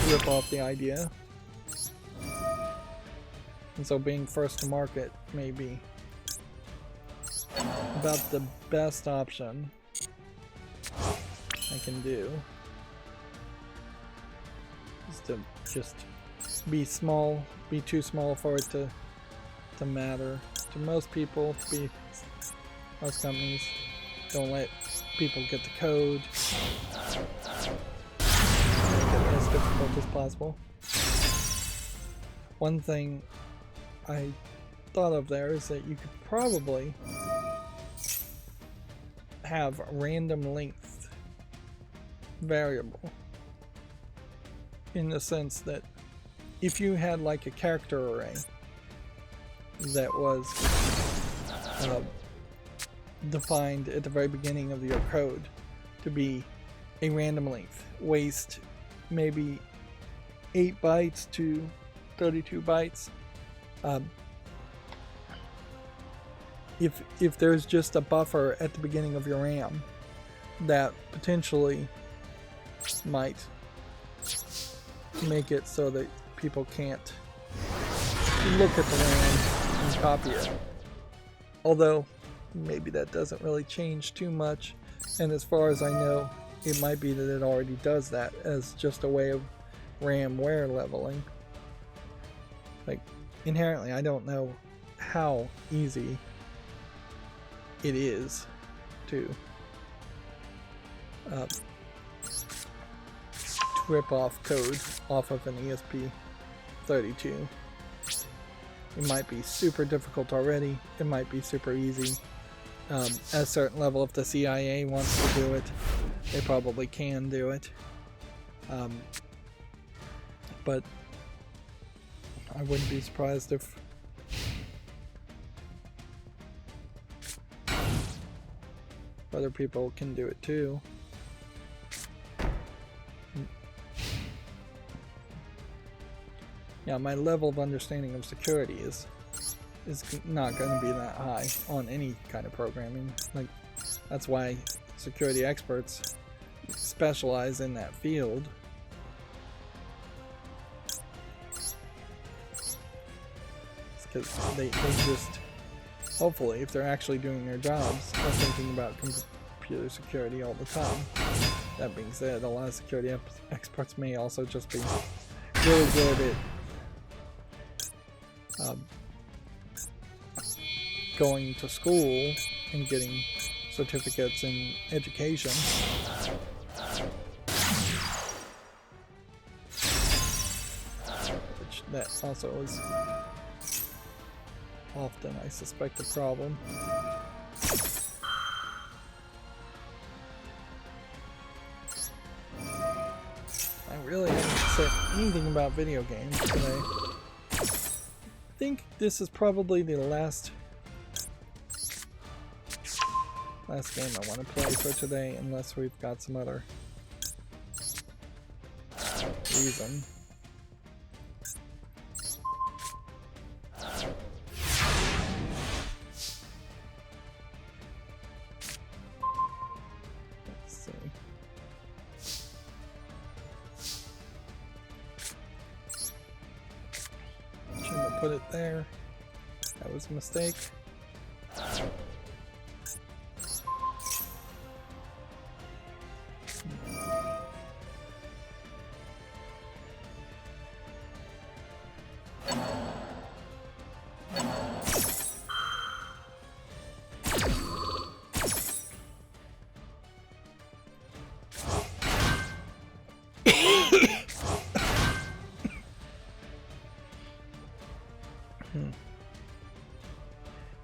rip off the idea. And so being first to market may be about the best option I can do, is to just be small, be too small for it to matter to most people, most companies. Don't let people get the code, make it as difficult as possible. One thing I thought of there is that you could probably have a random length variable, in the sense that if you had like a character array that was defined at the very beginning of your code to be a random length, waste maybe 8 bytes to 32 bytes. If there's just a buffer at the beginning of your RAM, that potentially might make it so that people can't look at the RAM and copy it. Although maybe that doesn't really change too much, and as far as I know, it might be that it already does that as just a way of RAM wear leveling. Like, inherently, I don't know how easy it is to rip off code off of an ESP32. It might be super difficult already. It might be super easy. At a certain level, if the CIA wants to do it, they probably can do it. But I wouldn't be surprised if other people can do it too. Yeah, my level of understanding of security is not going to be that high on any kind of programming. Like, that's why security experts specialize in that field. Because they just, hopefully, if they're actually doing their jobs, are thinking about computer security all the time. That being said, a lot of security experts may also just be really good at going to school and getting certificates in education. Which that also is often, I suspect, a problem. I really haven't said anything about video games today. I think this is probably the last game I want to play for today, unless we've got some other reason. Let's see. Shouldn't have put it there. That was a mistake.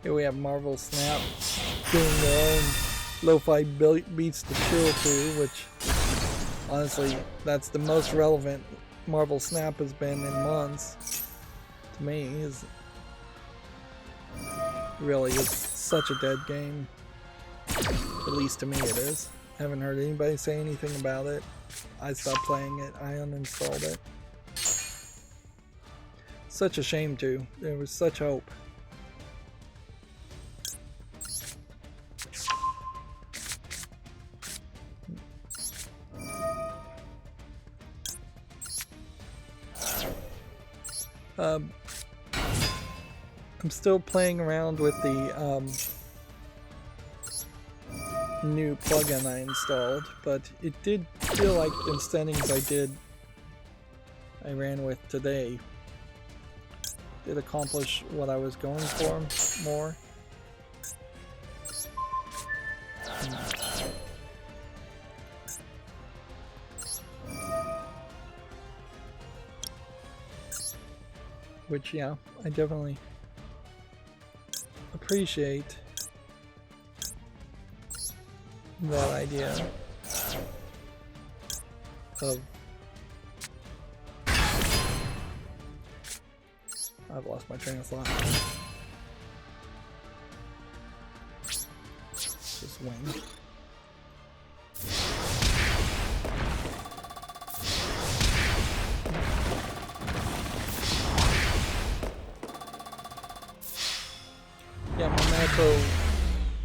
Here we have Marvel Snap doing their own lo-fi beats to chill to, which honestly, that's the most relevant Marvel Snap has been in months. To me, is really is such a dead game. At least to me it is. I haven't heard anybody say anything about it. I stopped playing it. I uninstalled it. Such a shame too. There was such hope. I'm still playing around with the new plugin I installed, but it did feel like the settings I ran with today did accomplish what I was going for more. Which, yeah, I definitely appreciate. that idea of I've lost my train of thought. Just wing. Yeah, my macro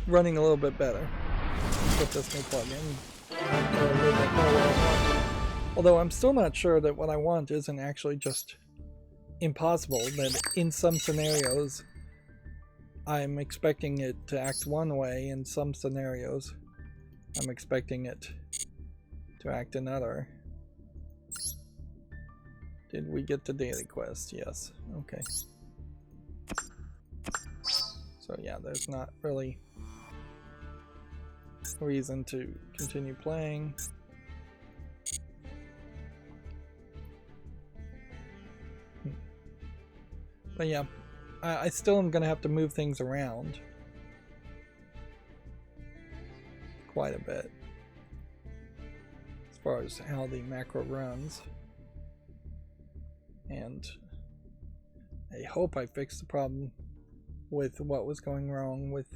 running a little bit better with this new plugin. Although I'm still not sure that what I want isn't actually just impossible, that in some scenarios I'm expecting it to act one way, in some scenarios I'm expecting it to act another. Did we get the daily quest? Yes. Okay. So yeah, there's not really a reason to continue playing. But yeah, I still am going to have to move things around quite a bit as far as how the macro runs. And I hope I fixed the problem with what was going wrong with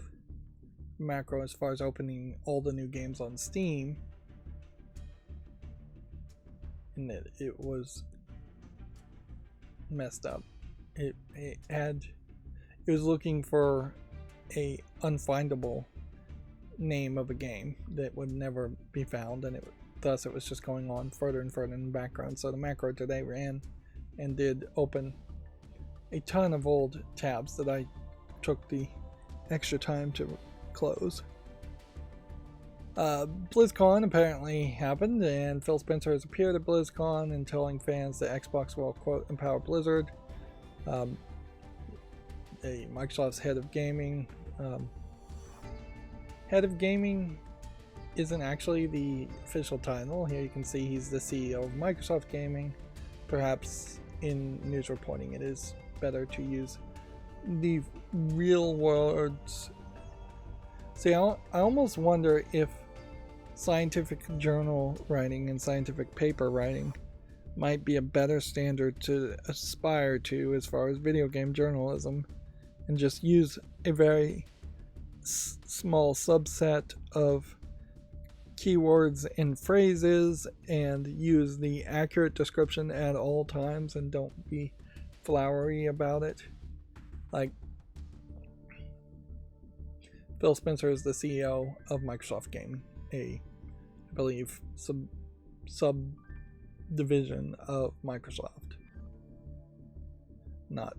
macro as far as opening all the new games on Steam, and that it was messed up. It was looking for a unfindable name of a game that would never be found, and thus it was just going on further and further in the background. So the macro today ran and did open a ton of old tabs that I took the extra time to close. BlizzCon apparently happened, and Phil Spencer has appeared at BlizzCon and telling fans that Xbox will, quote, empower Blizzard. Microsoft's head of gaming. Head of gaming isn't actually the official title. Here you can see he's the CEO of Microsoft Gaming. Perhaps in news reporting it is better to use the real words. See, I almost wonder if scientific journal writing and scientific paper writing might be a better standard to aspire to as far as video game journalism, and just use a very small subset of keywords and phrases and use the accurate description at all times and don't be flowery about it. Like, Phil Spencer is the CEO of Microsoft Gaming, I believe, subdivision of Microsoft. Not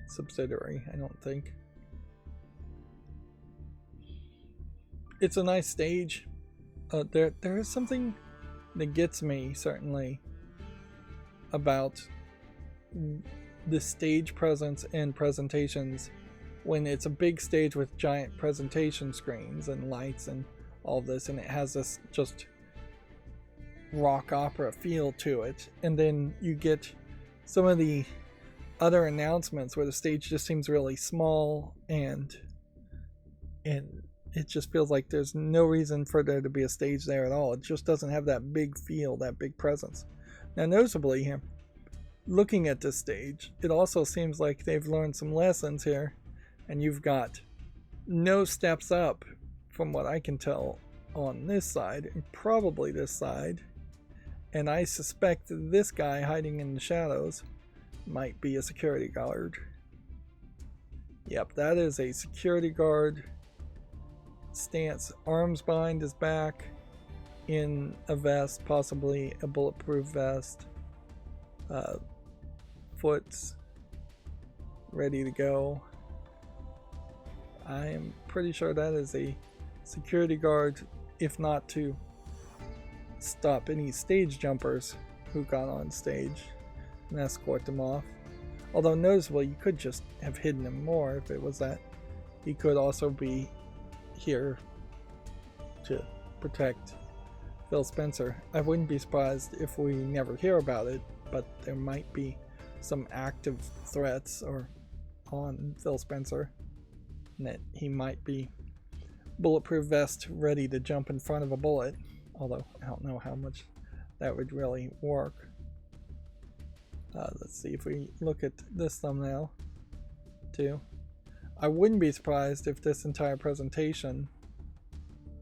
subsidiary, I don't think. It's a nice stage. There is something that gets me, certainly, about the stage presence and presentations when it's a big stage with giant presentation screens and lights and all this, and it has this just rock opera feel to it, and then you get some of the other announcements where the stage just seems really small, and it just feels like there's no reason for there to be a stage there at all. It just doesn't have that big feel, that big presence. Now, noticeably here, looking at this stage, it also seems like they've learned some lessons here, and you've got no steps up from what I can tell on this side, and probably this side, and I suspect this guy hiding in the shadows might be a security guard. Yep, that is a security guard stance. Arms bind is back in a vest, possibly a bulletproof vest. Foot's ready to go. I am pretty sure that is a security guard, if not to stop any stage jumpers who got on stage and escort them off. Although noticeably, you could just have hidden him more if it was that. He could also be here to protect Phil Spencer. I wouldn't be surprised if we never hear about it, but there might be some active threats or on Phil Spencer, and that he might be bulletproof vest ready to jump in front of a bullet, although I don't know how much that would really work. Let's see if we look at this thumbnail too. I wouldn't be surprised if this entire presentation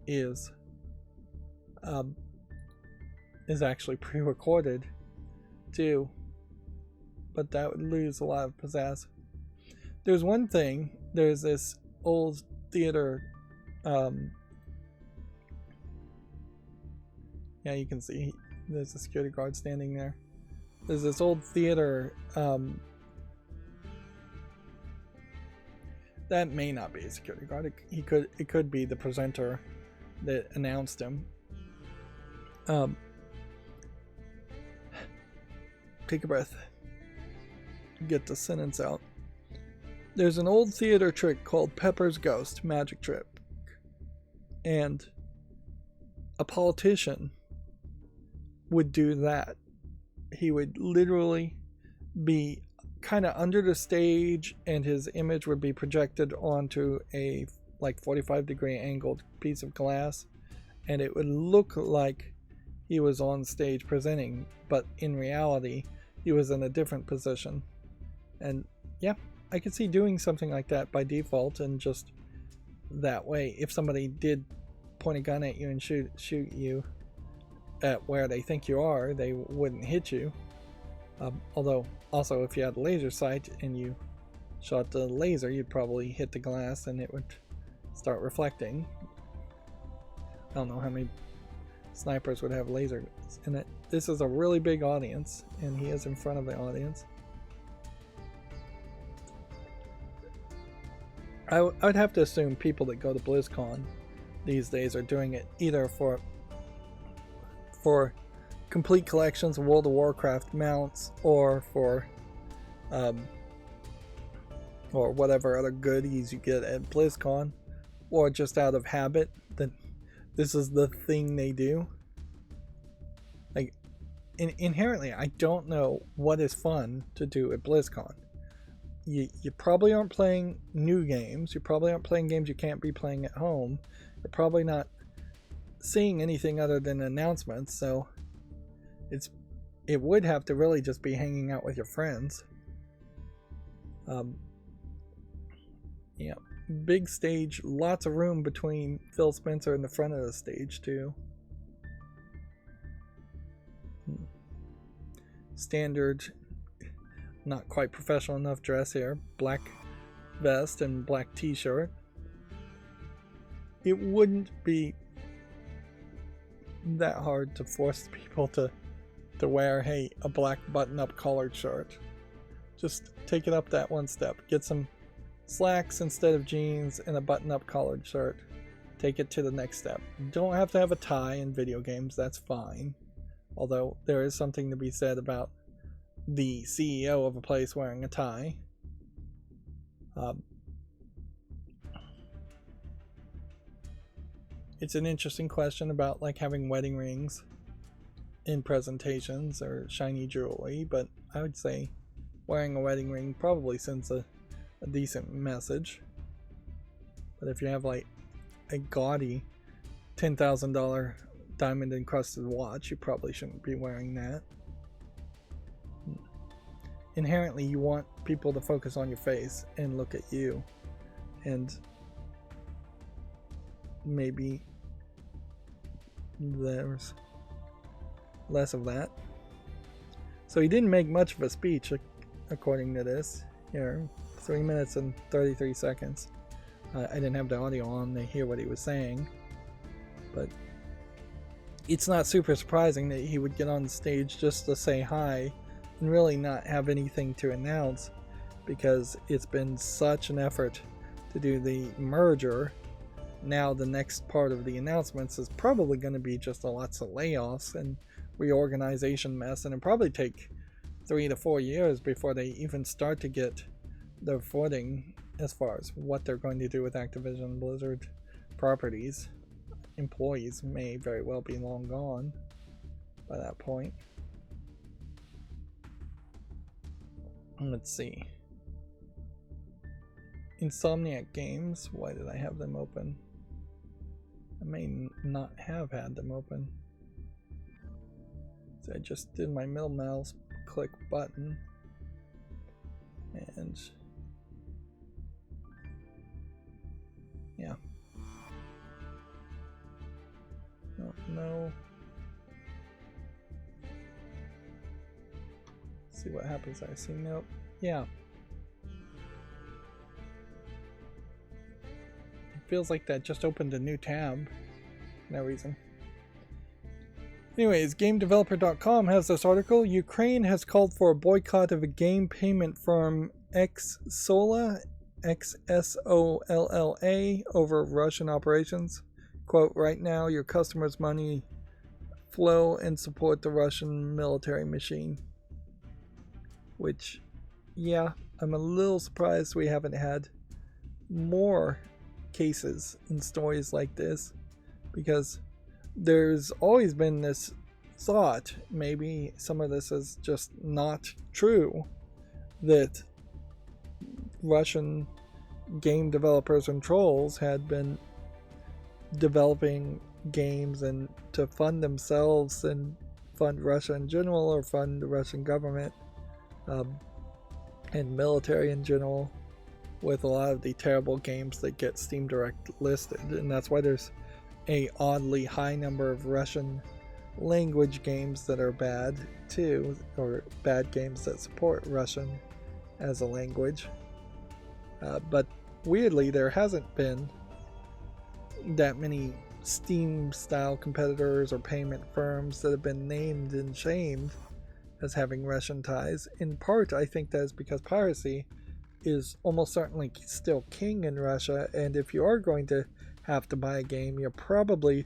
is actually pre-recorded too, but that would lose a lot of pizzazz. There's one thing, there's this old theater, yeah, you can see there's a security guard standing there. There's this old theater, that may not be a security guard. It could be the presenter that announced him. Take a breath. Get the sentence out. There's an old theater trick called Pepper's Ghost Magic Trick. And a politician would do that. He would literally be kind of under the stage, and his image would be projected onto a like 45-degree angled piece of glass, and it would look like he was on stage presenting, but in reality he was in a different position. And yeah, I could see doing something like that by default, and just that way, if somebody did point a gun at you and shoot you at where they think you are, they wouldn't hit you. Although also, if you had a laser sight and you shot the laser, you'd probably hit the glass and it would start reflecting. I don't know how many snipers would have lasers in it. This is a really big audience, and he is in front of the audience. I would have to assume people that go to BlizzCon these days are doing it either for complete collections of World of Warcraft mounts, or for or whatever other goodies you get at BlizzCon, or just out of habit that this is the thing they do. Like, inherently, I don't know what is fun to do at BlizzCon. You probably aren't playing new games. You probably aren't playing games you can't be playing at home. You're probably not seeing anything other than announcements, so it would have to really just be hanging out with your friends. Yeah, big stage, lots of room between Phil Spencer and the front of the stage too. Standard, not quite professional enough dress here. Black vest and black t-shirt. It wouldn't be that hard to force people to wear, hey, a black button-up collared shirt. Just take it up that one step. Get some slacks instead of jeans and a button-up collared shirt. Take it to the next step. You don't have to have a tie in video games, that's fine. Although there is something to be said about the CEO of a place wearing a tie. It's an interesting question about like having wedding rings in presentations or shiny jewelry, but I would say wearing a wedding ring probably sends a decent message. But if you have like a gaudy $10,000 diamond encrusted watch, you probably shouldn't be wearing that. Inherently, you want people to focus on your face and look at you, and maybe there's less of that. So he didn't make much of a speech, according to this. Here, 3 minutes and 33 seconds. I didn't have the audio on to hear what he was saying, but it's not super surprising that he would get on the stage just to say hi and really not have anything to announce, because it's been such an effort to do the merger. Now the next part of the announcements is probably going to be just lots of layoffs and reorganization mess, and it'll probably take 3 to 4 years before they even start to get their footing as far as what they're going to do with Activision Blizzard properties. Employees may very well be long gone by that point. Let's see. Insomniac Games, why did I have them open? I may not have had them open. So I just did my middle mouse click button and yeah. No. Let's see what happens. I see nope. Yeah. It feels like that just opened a new tab. No reason. Anyways, GameDeveloper.com has this article. Ukraine has called for a boycott of a game payment firm Xsolla, Xsolla, over Russian operations. Quote, right now your customers' money flow and support the Russian military machine. Which, yeah, I'm a little surprised we haven't had more cases and stories like this, because there's always been this thought, maybe some of this is just not true, that Russian game developers and trolls had been developing games and to fund themselves and fund Russia in general, or fund the Russian government and military in general, with a lot of the terrible games that get Steam Direct listed. And that's why there's a oddly high number of Russian language games that are bad too, or bad games that support Russian as a language. But weirdly, there hasn't been that many Steam style competitors or payment firms that have been named and shamed as having Russian ties. In part, I think that is because piracy is almost certainly still king in Russia, and if you are going to have to buy a game, you're probably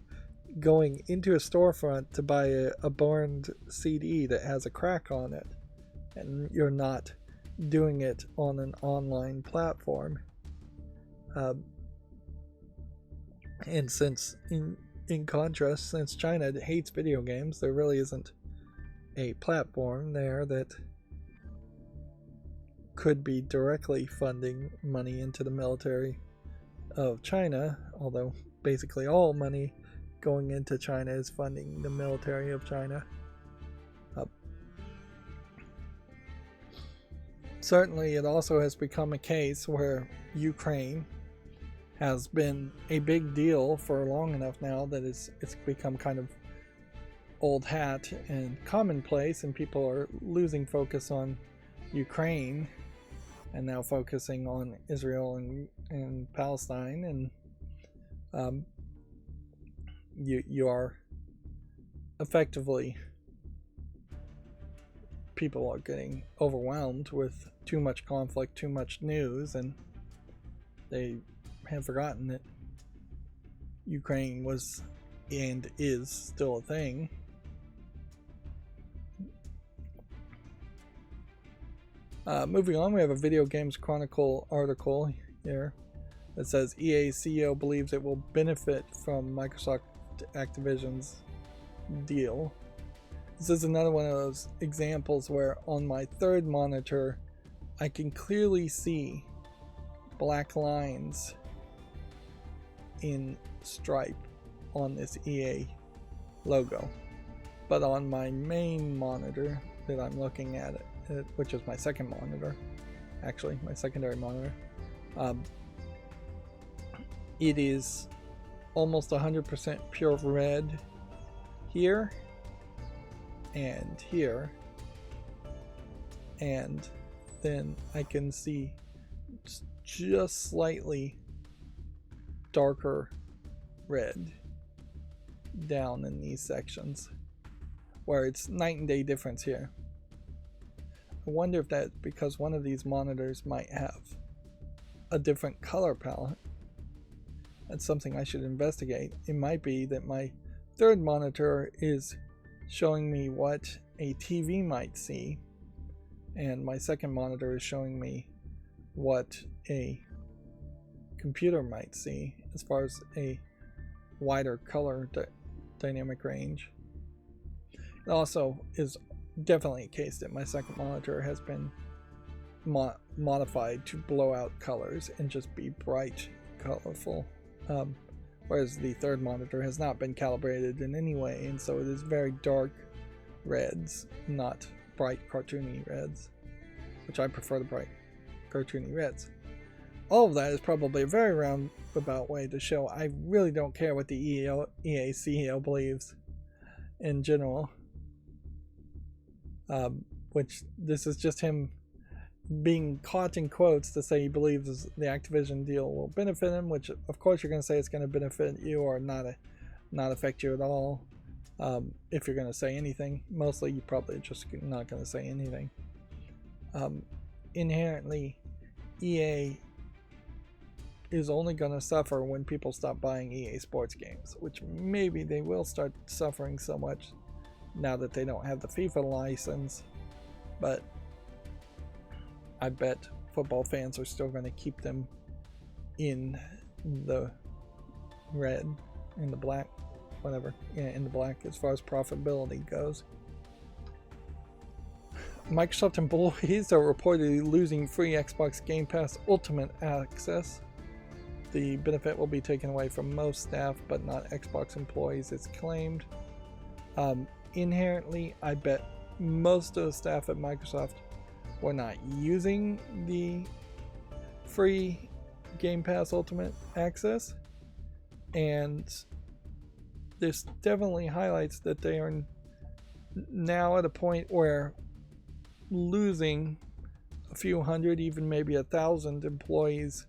going into a storefront to buy a burned CD that has a crack on it, and you're not doing it on an online platform. And since in contrast, since China hates video games, there really isn't a platform there that could be directly funding money into the military of China, although basically all money going into China is funding the military of China. Certainly it also has become a case where Ukraine has been a big deal for long enough now that it's become kind of old hat and commonplace, and people are losing focus on Ukraine and now focusing on Israel and Palestine, and you are effectively, people are getting overwhelmed with too much conflict, too much news, and they have forgotten that Ukraine was and is still a thing. Moving on, we have a Video Games Chronicle article here that says EA CEO believes it will benefit from Microsoft Activision's deal. This is another one of those examples where on my third monitor I can clearly see black lines in stripe on this EA logo, but on my main monitor that I'm looking at it, which is my second monitor, actually my secondary monitor, it is almost 100% pure red here and here, and then I can see just slightly darker red down in these sections, where it's night and day difference here. I wonder if that's because one of these monitors might have a different color palette. That's something I should investigate. It might be that my third monitor is showing me what a TV might see, and my second monitor is showing me what a computer might see as far as a wider color dynamic range. It also is definitely a case that my second monitor has been modified to blow out colors and just be bright, colorful, whereas the third monitor has not been calibrated in any way, and so it is very dark reds, not bright cartoony reds, which I prefer the bright cartoony reds. All of that is probably a very roundabout way to show I really don't care what the EA CEO believes in general, which this is just him being caught in quotes to say he believes the Activision deal will benefit him, which of course you're going to say it's going to benefit you or not affect you at all. If you're going to say anything, mostly you probably just not going to say anything. Inherently, EA is only going to suffer when people stop buying EA Sports games, which maybe they will start suffering so much now that they don't have the FIFA license, but I bet football fans are still going to keep them in the red, in the black, whatever, yeah, in the black as far as profitability goes. Microsoft employees are reportedly losing free Xbox Game Pass Ultimate access. The benefit will be taken away from most staff, but not Xbox employees, it's claimed. Inherently, I bet most of the staff at Microsoft were not using the free Game Pass Ultimate access, and this definitely highlights that they are now at a point where losing a few hundred, even maybe 1,000 employees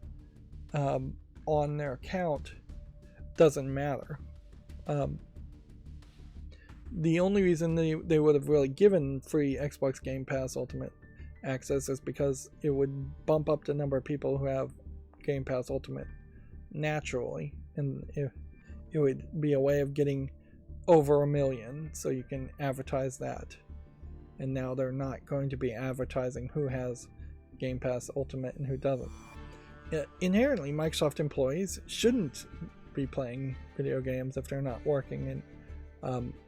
on their account doesn't matter. The only reason they would have really given free Xbox Game Pass Ultimate access is because it would bump up the number of people who have Game Pass Ultimate naturally, and it would be a way of getting over 1 million, so you can advertise that. And now they're not going to be advertising who has Game Pass Ultimate and who doesn't. Inherently, Microsoft employees shouldn't be playing video games if they're not working in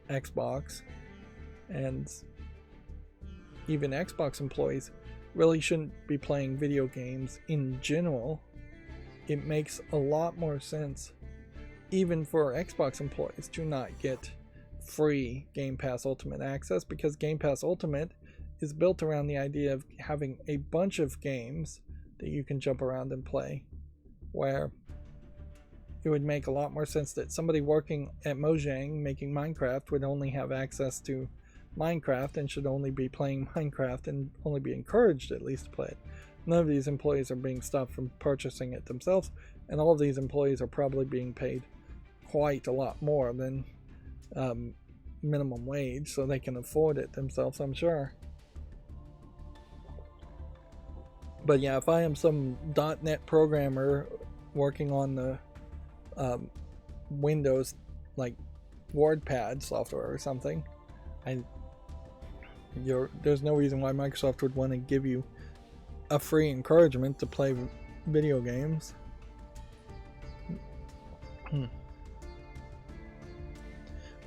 Xbox, and even Xbox employees really shouldn't be playing video games in general. It makes a lot more sense, even for Xbox employees, to not get free Game Pass Ultimate access, because Game Pass Ultimate is built around the idea of having a bunch of games that you can jump around and play, where it would make a lot more sense that somebody working at Mojang making Minecraft would only have access to Minecraft and should only be playing Minecraft and only be encouraged at least to play it. None of these employees are being stopped from purchasing it themselves, and all of these employees are probably being paid quite a lot more than minimum wage, so they can afford it themselves, I'm sure. But yeah, if I am some .NET programmer working on the Windows, like WordPad software or something, there's no reason why Microsoft would want to give you a free encouragement to play video games.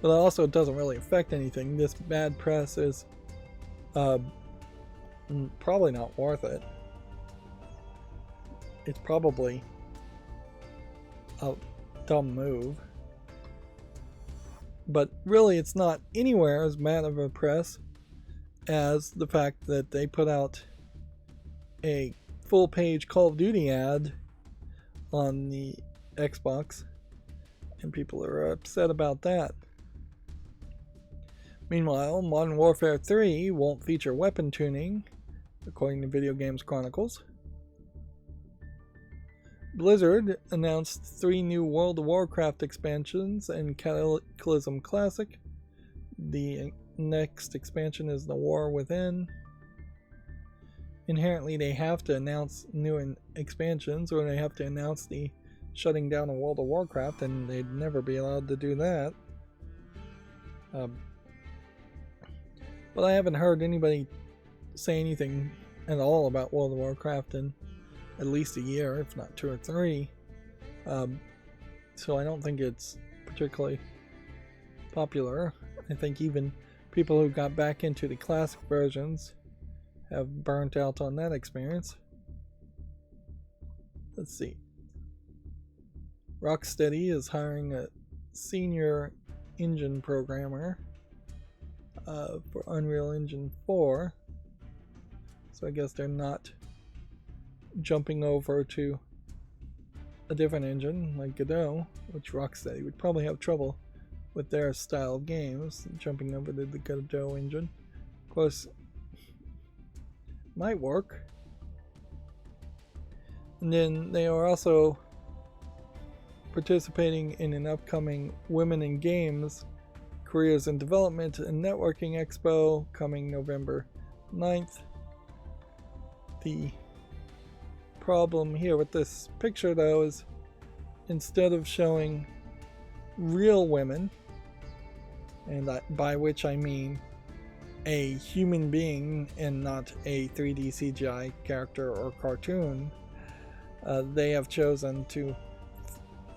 But also, it doesn't really affect anything. This bad press is probably not worth it. It's probably a dumb move. But really, it's not anywhere as bad of a press as the fact that they put out a full-page Call of Duty ad on the Xbox, and people are upset about that. Meanwhile, Modern Warfare 3 won't feature weapon tuning, according to Video Games Chronicles. Blizzard announced 3 new World of Warcraft expansions and Cataclysm Classic. The next expansion is The War Within. Inherently, they have to announce new expansions, or they have to announce the shutting down of World of Warcraft, and they'd never be allowed to do that. But I haven't heard anybody say anything at all about World of Warcraft in at least a year, if not 2 or 3. So I don't think it's particularly popular. I think even people who got back into the classic versions have burnt out on that experience. Let's see. Rocksteady is hiring a senior engine programmer for Unreal Engine 4. So I guess they're not jumping over to a different engine like Godot, which Rocksteady would probably have trouble with their style of games, jumping over to the Godot engine. Of course, might work. And then they are also participating in an upcoming Women in Games Careers in Development and Networking Expo coming November 9th. The problem here with this picture, though, is instead of showing real women, and by which I mean a human being and not a 3D CGI character or cartoon, they have chosen to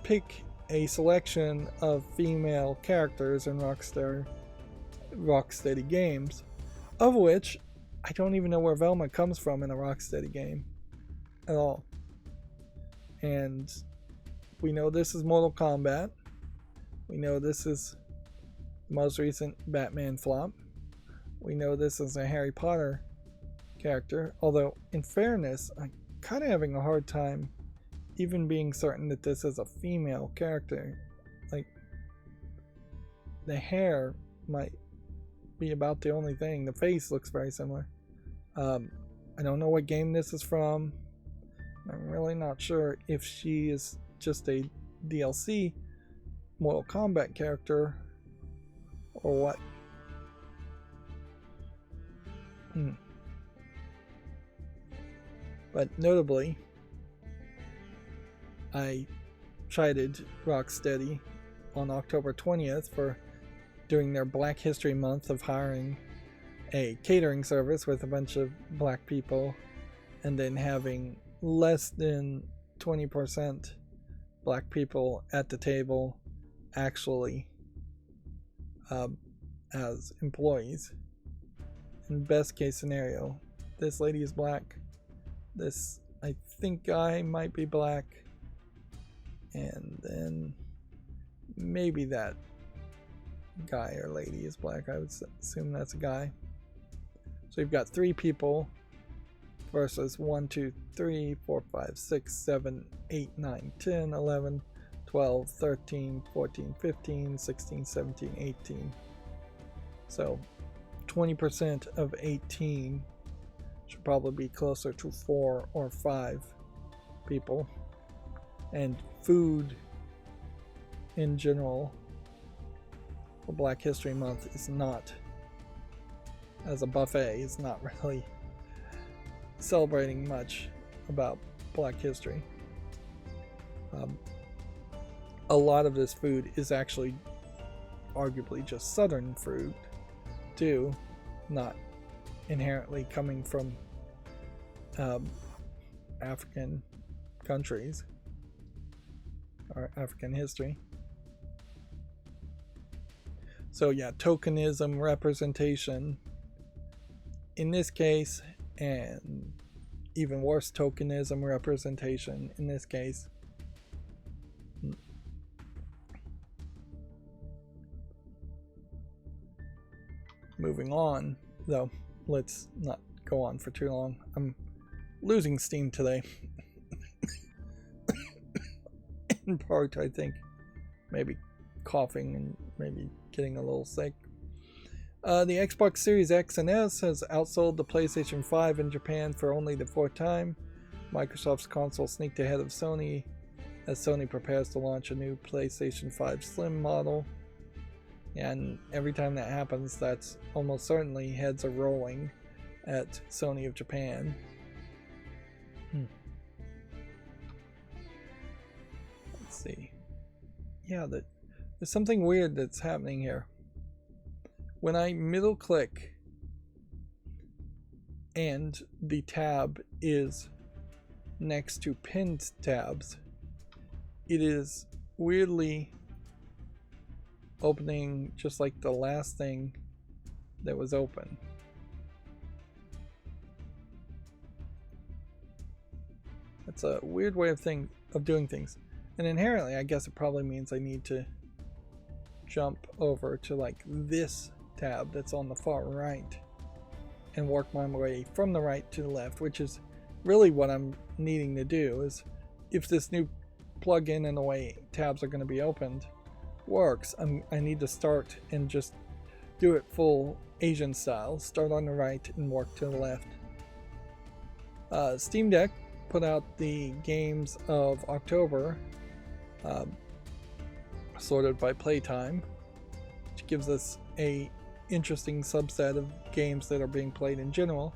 pick a selection of female characters in Rocksteady games, of which I don't even know where Velma comes from in a Rocksteady game at all. And we know this is Mortal Kombat. We know this is the most recent Batman flop. We know this is a Harry Potter character, although in fairness, I'm kind of having a hard time even being certain that this is a female character. Like, the hair might be about the only thing. The face looks very similar. I don't know what game this is from. I'm really not sure if she is just a DLC Mortal Kombat character or what. But notably, I chided Rocksteady on October 20th for doing their Black History Month of hiring a catering service with a bunch of black people and then having less than 20% black people at the table actually as employees. In best case scenario, this lady is black, this I think guy might be black, and then maybe that guy or lady is black. I would assume that's a guy. So you've got 3 people versus 1, 2, 3, 4, 5, 6, 7, 8, 9, 10, 11, 12, 13, 14, 15, 16, 17, 18. So 20% of 18 should probably be closer to 4 or 5 people. And food in general for Black History Month is not, as a buffet, is not really celebrating much about Black history. A lot of this food is actually arguably just Southern food too, not inherently coming from African countries or African history. So yeah, tokenism, representation in this case, and even worse, tokenism, representation in this case. Moving on, though, let's not go on for too long. I'm losing steam today. In part, I think, maybe coughing and maybe getting a little sick. The Xbox Series X and S has outsold the PlayStation 5 in Japan for only the 4th time. Microsoft's console sneaked ahead of Sony as Sony prepares to launch a new PlayStation 5 Slim model. And every time that happens, that's almost certainly heads are rolling at Sony of Japan. Let's see. Yeah, there's something weird that's happening here. When I middle click and the tab is next to pinned tabs, it is weirdly opening just like the last thing that was open. That's a weird way of doing things. And inherently, I guess it probably means I need to jump over to like this tab that's on the far right and work my way from the right to the left, which is really what I'm needing to do. Is if this new plugin and the way tabs are going to be opened works, I need to start and just do it full Asian style. Start on the right and work to the left. Steam Deck put out the games of October, sorted by playtime, which gives us a interesting subset of games that are being played in general.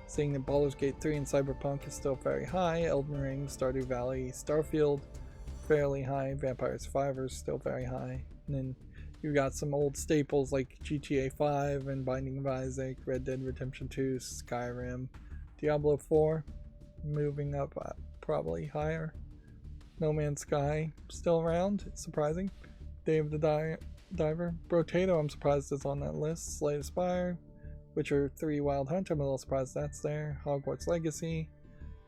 Seeing that Baldur's Gate 3 and Cyberpunk is still very high, Elden Ring, Stardew Valley, Starfield fairly high, Vampire Survivors still very high, and then you've got some old staples like GTA 5 and Binding of Isaac, Red Dead Redemption 2, Skyrim, Diablo 4 moving up probably higher, No Man's Sky still around, it's surprising, Day of the Diver, Brotato I'm surprised is on that list, Slay the Spire, Witcher 3 Wild Hunt I'm a little surprised that's there, Hogwarts Legacy,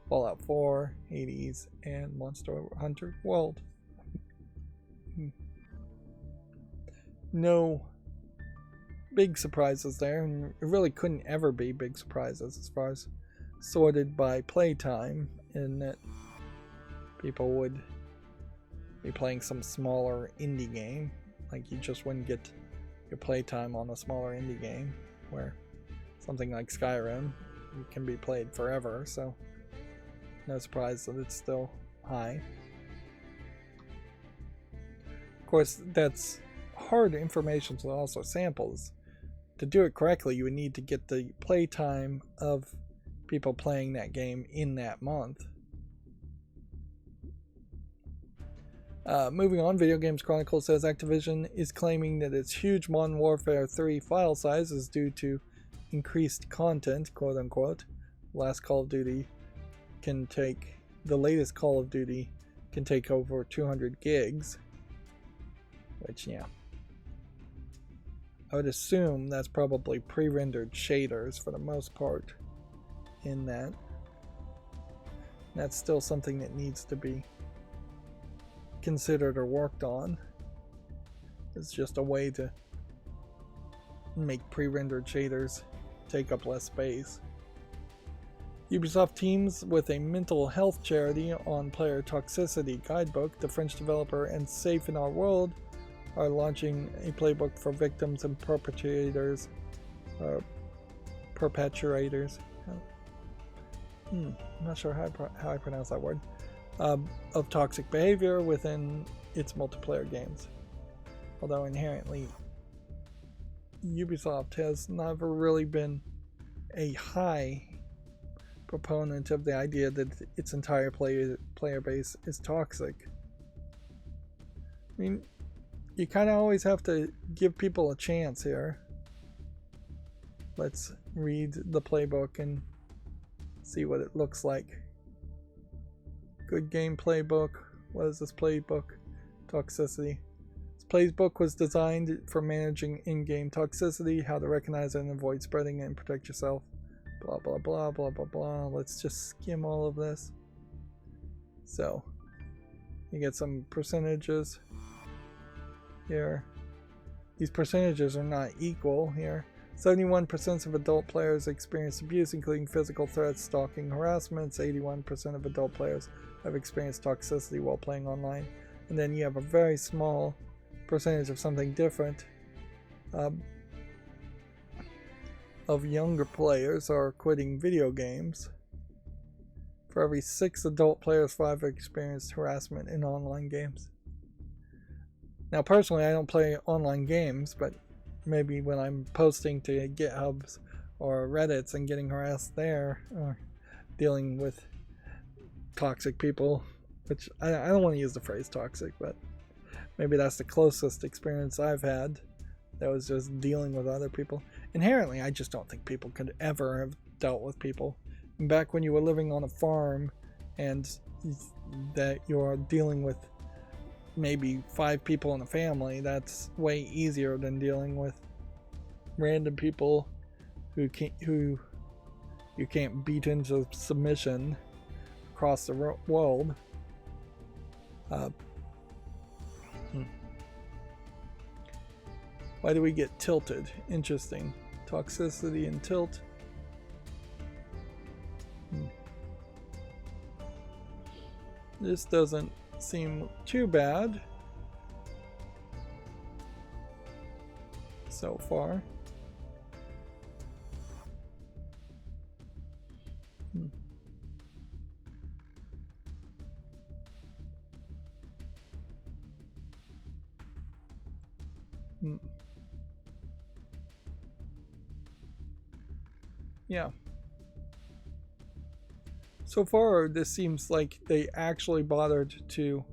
Fallout 4, Hades, and Monster Hunter World. No big surprises there, and it really couldn't ever be big surprises as far as sorted by playtime, in that people would be playing some smaller indie game. Like you just wouldn't get your playtime on a smaller indie game, where something like Skyrim can be played forever, so no surprise that it's still high. Of course, that's hard information to also samples. To do it correctly, you would need to get the playtime of people playing that game in that month. Moving on, Video Games Chronicle says Activision is claiming that its huge Modern Warfare 3 file size is due to increased content, quote unquote. Last Call of Duty can take, the latest Call of Duty can take over 200 gigs, which, yeah, I would assume that's probably pre-rendered shaders for the most part in that. That's still something that needs to be considered or worked on. It's just a way to make pre-rendered shaders take up less space. Ubisoft teams with a mental health charity on player toxicity guidebook. The French developer and Safe in Our World are launching a playbook for victims and perpetrators. I'm not sure how I pronounce that word. Of toxic behavior within its multiplayer games. Although inherently, Ubisoft has never really been a high proponent of the idea that its entire player base is toxic. I mean, you kind of always have to give people a chance here. Let's read the playbook and see what it looks like. Good game playbook. What is this playbook? Toxicity. This playbook was designed for managing in-game toxicity, how to recognize it and avoid spreading it and protect yourself. Blah blah blah blah blah blah. Let's just skim all of this. So you get some percentages here. These percentages are not equal here. 71% of adult players experience abuse, including physical threats, stalking, harassments. 81% of adult players have experienced toxicity while playing online. And then you have a very small percentage of something different. Of younger players are quitting video games. For every 6 adult players, 5 have experienced harassment in online games. Now, personally, I don't play online games, but maybe when I'm posting to GitHubs or Reddits and getting harassed there, or dealing with toxic people, which I don't want to use the phrase toxic, but maybe that's the closest experience I've had. That was just dealing with other people. Inherently, I just don't think people could ever have dealt with people. Back when you were living on a farm and that you're dealing with maybe 5 people in a family, that's way easier than dealing with random people who you can't beat into submission across the world. Why do we get tilted? Interesting. Toxicity and tilt. This doesn't seem too bad so far. Yeah. So far, this seems like they actually bothered to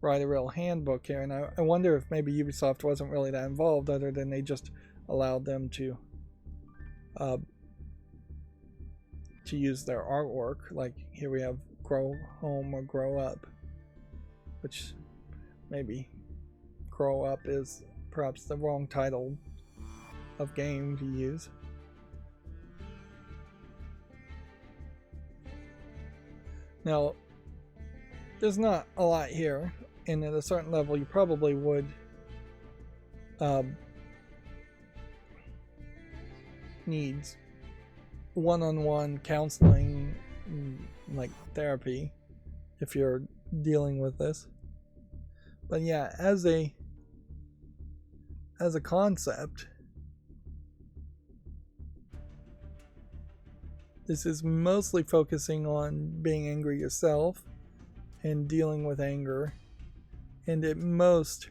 write a real handbook here, and I wonder if maybe Ubisoft wasn't really that involved, other than they just allowed them to use their artwork. Like here we have Grow Home or Grow Up, which maybe Grow Up is perhaps the wrong title of game to use. Now, there's not a lot here, and at a certain level you probably would need one-on-one counseling, like therapy, if you're dealing with this. But yeah, as a concept, this is mostly focusing on being angry yourself and dealing with anger. And at most,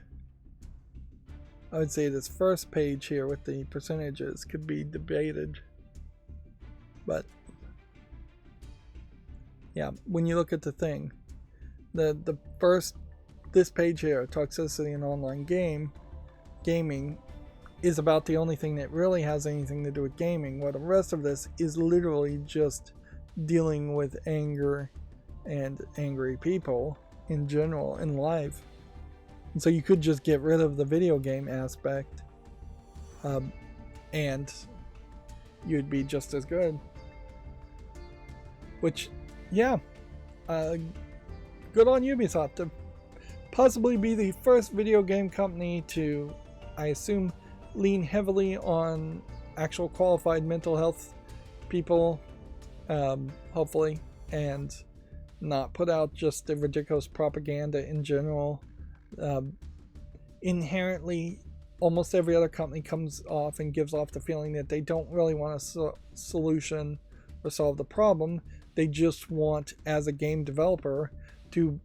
I would say this first page here with the percentages could be debated. But yeah, when you look at the thing, the first, this page here, toxicity in online gaming, is about the only thing that really has anything to do with gaming, while the rest of this is literally just dealing with anger and angry people in general in life. And so you could just get rid of the video game aspect, and you'd be just as good. Which, yeah, good on Ubisoft to possibly be the first video game company to, I assume, lean heavily on actual qualified mental health people, hopefully, and not put out just the ridiculous propaganda in general. Inherently, almost every other company comes off and gives off the feeling that they don't really want a solution or solve the problem. They just want, as a game developer, to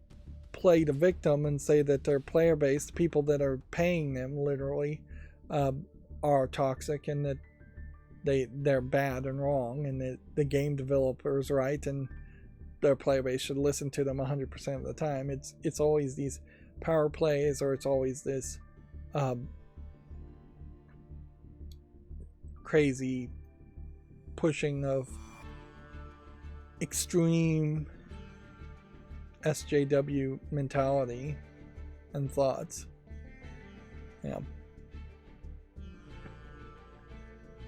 play the victim and say that their player base, people that are paying them literally, are toxic, and that they're bad and wrong, and that the game developer's right, and their player base should listen to them 100% of the time. It's always these power plays, or it's always this crazy pushing of extreme SJW mentality and thoughts. Yeah.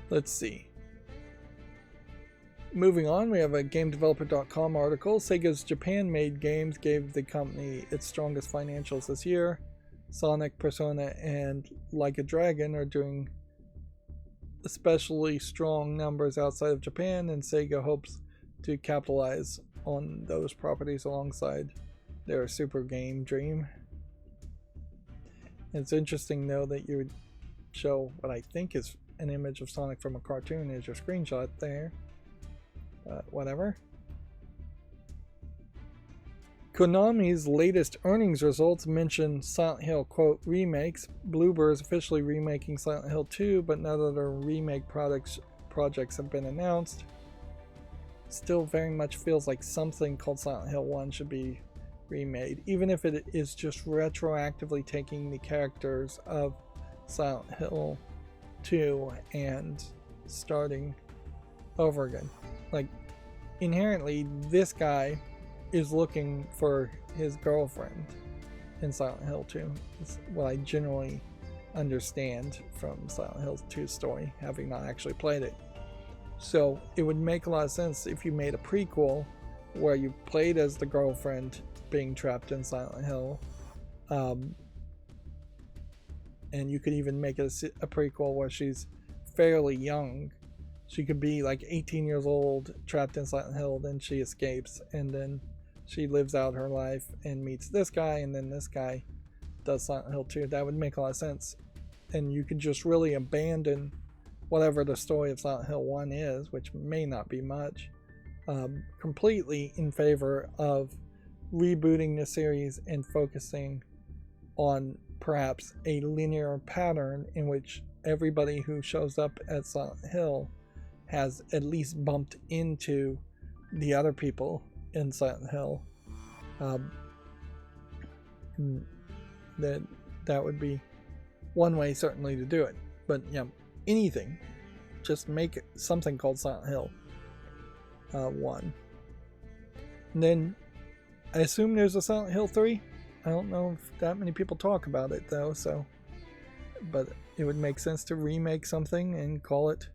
Let's see. Moving on, we have a GameDeveloper.com article. Sega's Japan-made games gave the company its strongest financials this year. Sonic, Persona, and Like a Dragon are doing especially strong numbers outside of Japan, and Sega hopes to capitalize on those properties alongside their super game dream. It's interesting, though, that you would show what I think is an image of Sonic from a cartoon as your screenshot there. Whatever. Konami's latest earnings results mention Silent Hill, quote, remakes. Bloober is officially remaking Silent Hill 2, but none other remake projects have been announced. Still very much feels like something called Silent Hill 1 should be remade, even if it is just retroactively taking the characters of Silent Hill 2 and starting over again. Like, inherently, this guy is looking for his girlfriend in Silent Hill 2. It's what I generally understand from Silent Hill 2's story, having not actually played it. So it would make a lot of sense if you made a prequel where you played as the girlfriend being trapped in Silent Hill, and you could even make it a prequel where she's fairly young. She could be like 18 years old, trapped in Silent Hill, then she escapes, and then she lives out her life and meets this guy, and then this guy does Silent Hill 2. That would make a lot of sense. And you could just really abandon whatever the story of Silent Hill 1 is, which may not be much, completely in favor of rebooting the series and focusing on perhaps a linear pattern in which everybody who shows up at Silent Hill has at least bumped into the other people in Silent Hill. That would be one way certainly to do it. But yeah, anything, just make something called Silent Hill 1. And then I assume there's a Silent Hill 3. I don't know if that many people talk about it though, so but it would make sense to remake something and call it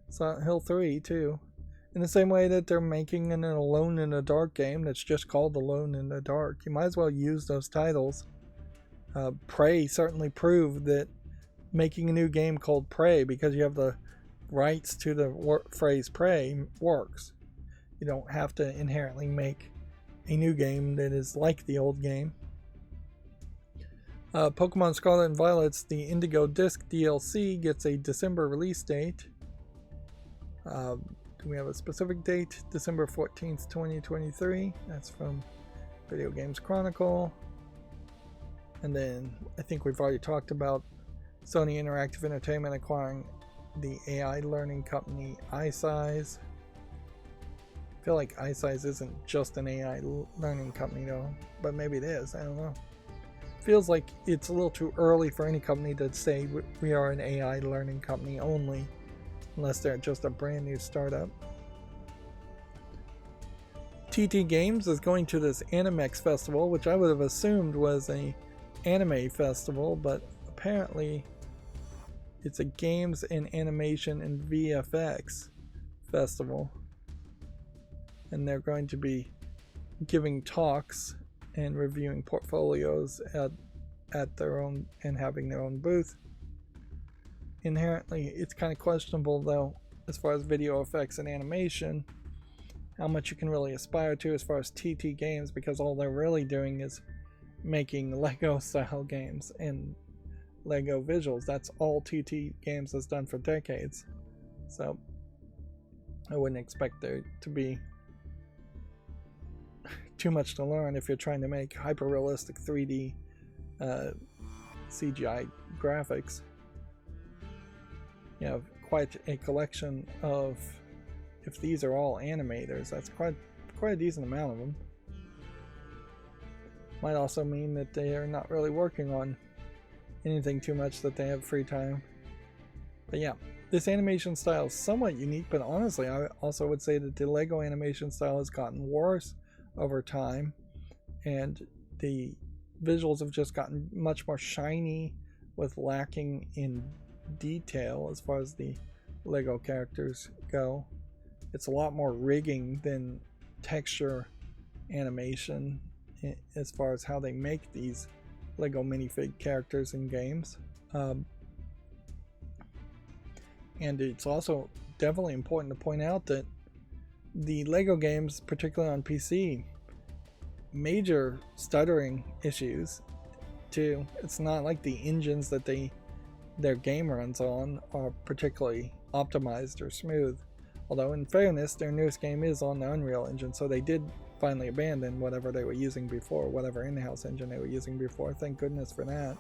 Silent Hill 3 too. In the same way that they're making an Alone in the Dark game that's just called Alone in the Dark. You might as well use those titles. Prey certainly proved that making a new game called Prey, because you have the rights to the phrase Prey, works. You don't have to inherently make a new game that is like the old game. Pokemon Scarlet and Violet's The Indigo Disc DLC gets a December release date. Do we have a specific date? December 14th, 2023. That's from Video Games Chronicle. And then I think we've already talked about Sony Interactive Entertainment acquiring the AI learning company iSize. I feel like iSize isn't just an AI learning company though, but maybe it is, I don't know. Feels like it's a little too early for any company to say we are an AI learning company only, unless they're just a brand new startup. TT Games is going to this Animex festival, which I would have assumed was a anime festival, but apparently it's a games and animation and VFX festival. And they're going to be giving talks and reviewing portfolios at their own and having their own booth. Inherently, it's kind of questionable though, as far as video effects and animation, how much you can really aspire to as far as TT Games, because all they're really doing is making Lego style games and Lego visuals. That's all TT Games has done for decades. So I wouldn't expect there to be too much to learn if you're trying to make hyper-realistic 3D CGI graphics. You have quite a collection of, if these are all animators, that's quite a decent amount of them. Might also mean that they are not really working on anything too much, that they have free time. But yeah, this animation style is somewhat unique, but honestly I also would say that the Lego animation style has gotten worse over time, and the visuals have just gotten much more shiny with lacking in detail as far as the Lego characters go. It's a lot more rigging than texture animation as far as how they make these Lego minifig characters in games. And it's also definitely important to point out that the Lego games, particularly on PC, major stuttering issues too. It's not like the engines that their game runs on are particularly optimized or smooth. Although in fairness, their newest game is on the Unreal Engine, so they did finally abandon whatever they were using before, whatever in-house engine they were using before. Thank goodness for that.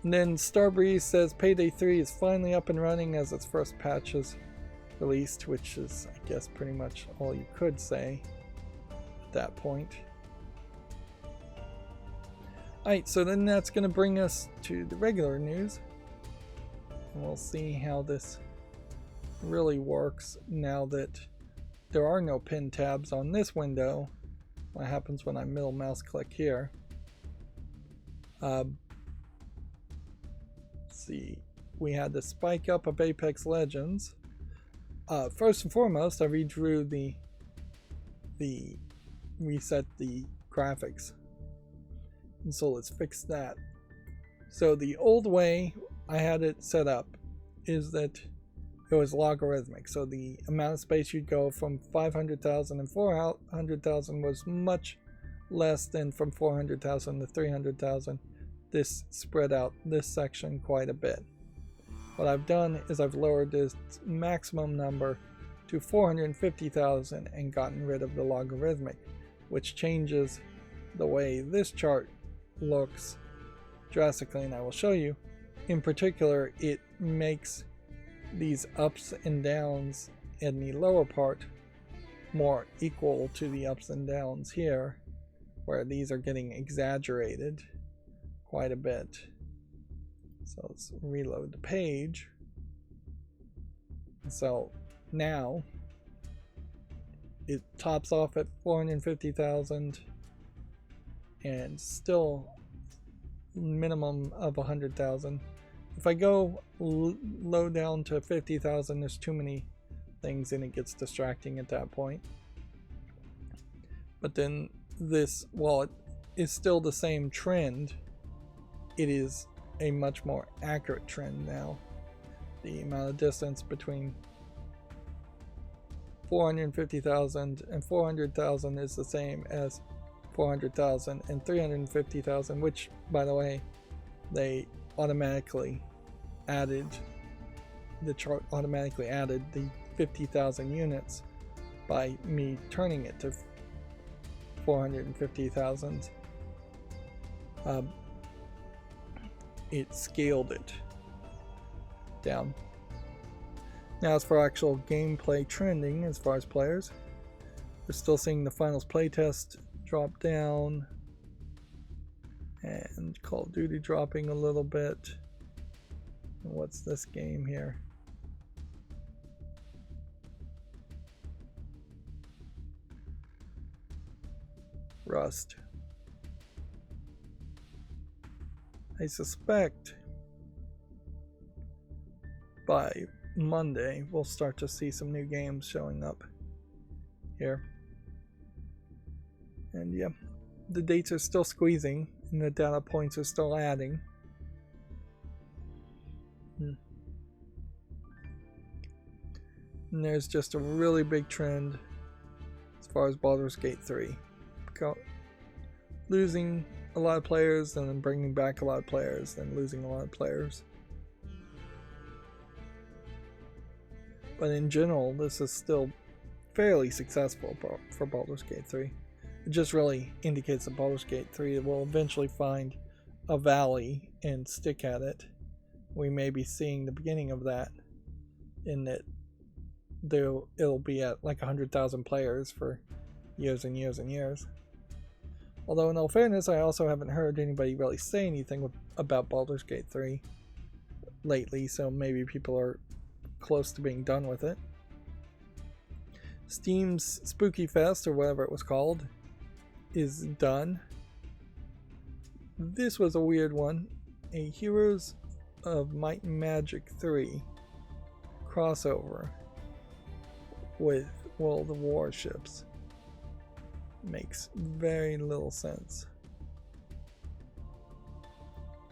And then Starbreeze says Payday 3 is finally up and running as its first patch is released, which is, I guess, pretty much all you could say at that point. Alright, so then that's going to bring us to the regular news. And we'll see how this really works now that there are no pin tabs on this window. What happens when I middle mouse click here? Let's see. We had the spike up of Apex Legends. First and foremost, I redrew reset the graphics. And so let's fix that. So the old way I had it set up is that it was logarithmic. So the amount of space you'd go from 500,000 and 400,000 was much less than from 400,000 to 300,000. This spread out this section quite a bit. What I've done is I've lowered this maximum number to 450,000 and gotten rid of the logarithmic, which changes the way this chart looks drastically, and I will show you. In particular, it makes these ups and downs in the lower part more equal to the ups and downs here, where these are getting exaggerated quite a bit. So let's reload the page. So now it tops off at 450,000 and still minimum of 100,000. If I go low down to 50,000, there's too many things and it gets distracting at that point. But then this, while it is still the same trend, it is a much more accurate trend now. The amount of distance between 450,000 and 400,000 is the same as 400,000 and 350,000, which, by the way, they automatically added, the chart automatically added the 50,000 units by me turning it to 450,000. It scaled it down. Now, as for actual gameplay trending, as far as players, we're still seeing the finals playtest drop down, and Call of Duty dropping a little bit. And what's this game here? Rust. I suspect by Monday we'll start to see some new games showing up here. And yeah, the dates are still squeezing and the data points are still adding. And there's just a really big trend as far as Baldur's Gate 3. Losing a lot of players and then bringing back a lot of players, then losing a lot of players. But in general, this is still fairly successful for Baldur's Gate 3. It just really indicates that Baldur's Gate 3 will eventually find a valley and stick at it. We may be seeing the beginning of that, in that it'll be at like 100,000 players for years and years and years. Although in all fairness, I also haven't heard anybody really say anything about Baldur's Gate 3 lately, so maybe people are close to being done with it. Steam's Spooky Fest, or whatever it was called, is done. This was a weird one. A Heroes of Might and Magic 3 crossover with World of Warships. Makes very little sense.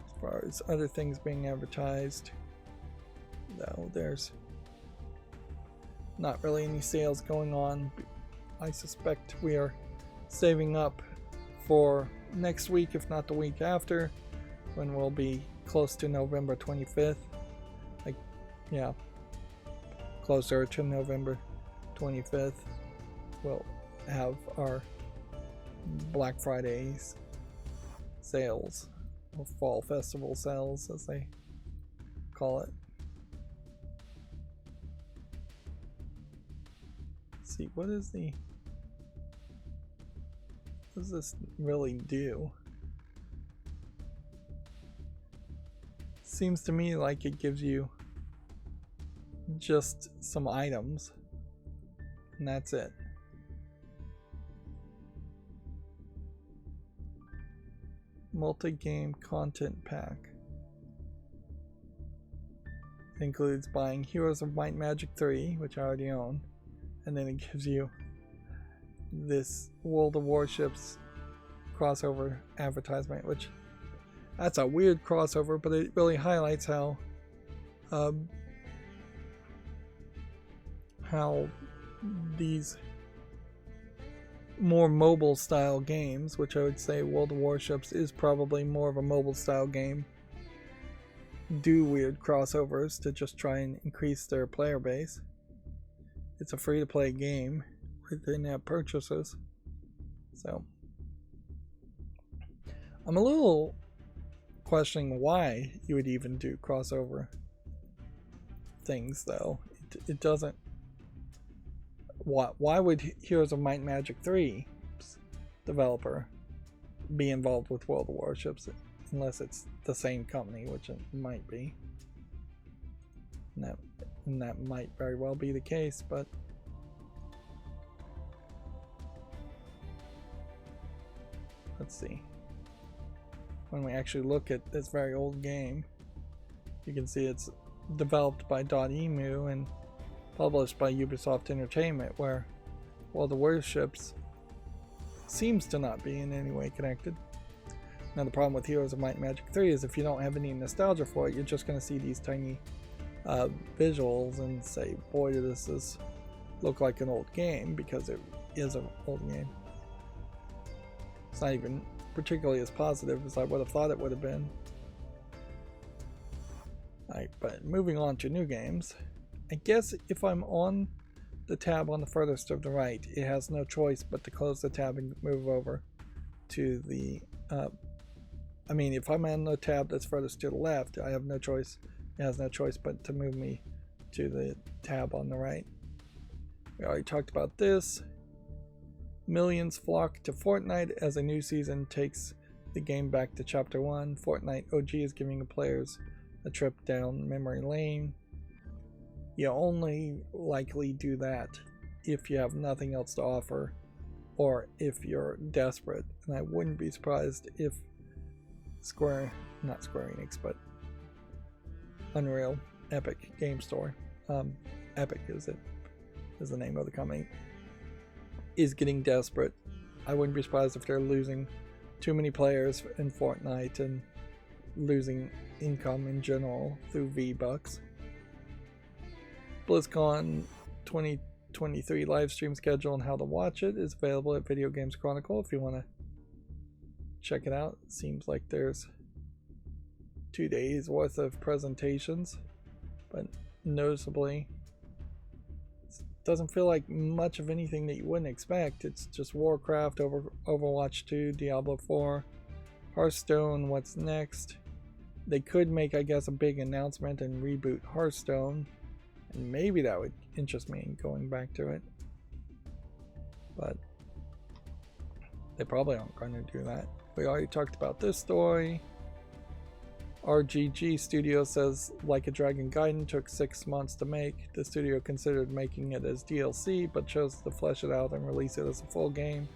As far as other things being advertised, though, there's not really any sales going on. I suspect we are saving up for next week, if not the week after, when we'll be close to November 25th. Like, yeah, closer to November 25th. We'll have our Black Friday's sales, or Fall Festival sales, as they call it. Let's see, what does this really do? Seems to me like it gives you just some items, and that's it. Multi-game content pack. It includes buying Heroes of Might and Magic 3, which I already own, and then it gives you this World of Warships crossover advertisement, which That's a weird crossover, but it really highlights how these more mobile style games, which I would say World of Warships is probably more of a mobile style game, do weird crossovers to just try and increase their player base. It's a free-to-play game with in-app purchases, so I'm a little questioning why you would even do crossover things, though. It doesn't. Why would Heroes of Might and Magic 3 developer be involved with World of Warships unless it's the same company, which it might be. And that might very well be the case, but let's see. When we actually look at this very old game, you can see it's developed by .emu and published by Ubisoft Entertainment, where World of Warships seems to not be in any way connected. Now the problem with Heroes of Might and Magic 3 is if you don't have any nostalgia for it, you're just going to see these tiny visuals and say, boy, does this look like an old game, because it is an old game. It's not even particularly as positive as I would have thought it would have been. Alright, but moving on to new games. I guess if I'm on the tab on the furthest to the right, it has no choice but to close the tab and move over to the I mean, if I'm on the tab that's furthest to the left, I have no choice. It has no choice but to move me to the tab on the right. We already talked about this. Millions flock to Fortnite as a new season takes the game back to Chapter 1. Fortnite OG is giving the players a trip down memory lane. You only likely do that if you have nothing else to offer, or if you're desperate. And I wouldn't be surprised if not Square Enix, but Unreal Epic Game Store, Epic is the name of the company, is getting desperate. I wouldn't be surprised if they're losing too many players in Fortnite and losing income in general through V-Bucks. BlizzCon 2023 live stream schedule and how to watch it is available at Video Games Chronicle if you want to check it out. It seems like there's 2 days worth of presentations, but noticeably it doesn't feel like much of anything that you wouldn't expect. It's just Warcraft, Overwatch 2, Diablo 4, Hearthstone, what's next. They could make, I guess, a big announcement and reboot Hearthstone, and maybe that would interest me in going back to it, but they probably aren't going to do that. We already talked about this story. RGG Studio says Like a Dragon Gaiden took 6 months to make. The studio considered making it as DLC, but chose to flesh it out and release it as a full game.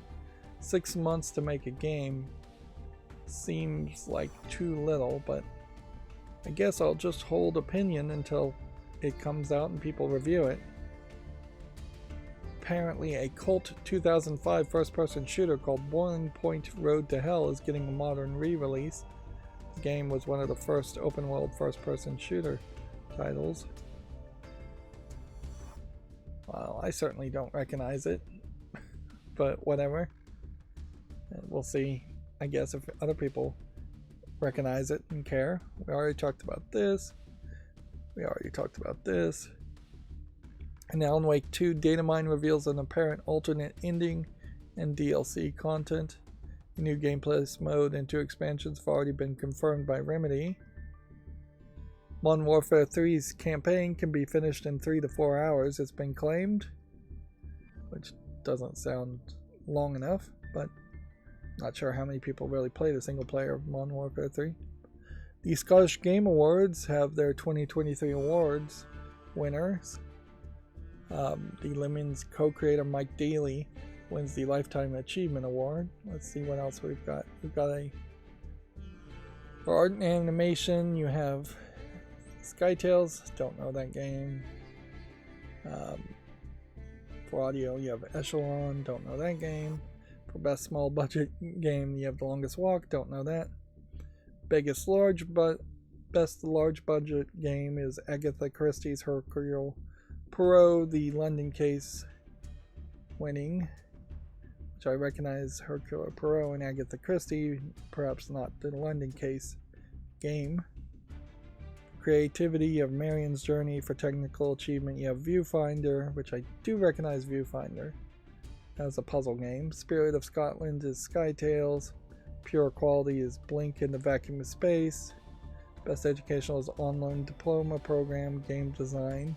6 months to make a game seems like too little, but I guess I'll just hold opinion until it comes out and people review it. Apparently a cult 2005 first-person shooter called Boiling Point Road to Hell is getting a modern re-release. The game was one of the first open-world first-person shooter titles. Well, I certainly don't recognize it, but whatever. And we'll see, I guess, if other people recognize it and care. We already talked about this. And Alan Wake 2 Datamine reveals an apparent alternate ending and DLC content. A new gameplay mode and 2 expansions have already been confirmed by Remedy. Modern Warfare 3's campaign can be finished in 3 to 4 hours, it's been claimed. Which doesn't sound long enough, but not sure how many people really play the single player of Modern Warfare 3. The Scottish Game Awards have their 2023 awards winners. The Lemons co-creator Mike Daly wins the Lifetime Achievement Award. Let's see what else we've got. For art and animation, you have Skytales, don't know that game. For audio, you have Echelon, don't know that game. For best small budget game, you have The Longest Walk, don't know that. Best large budget game is Agatha Christie's Hercule Poirot, the London case winning, which I recognize Hercule Poirot and Agatha Christie, perhaps not the London case game. Creativity, you have Marion's Journey. For technical achievement, you have Viewfinder, which I do recognize Viewfinder as a puzzle game. Spirit of Scotland is Skytales. Pure quality is Blink in the Vacuum of Space. Best educational is Online Diploma Program, Game Design,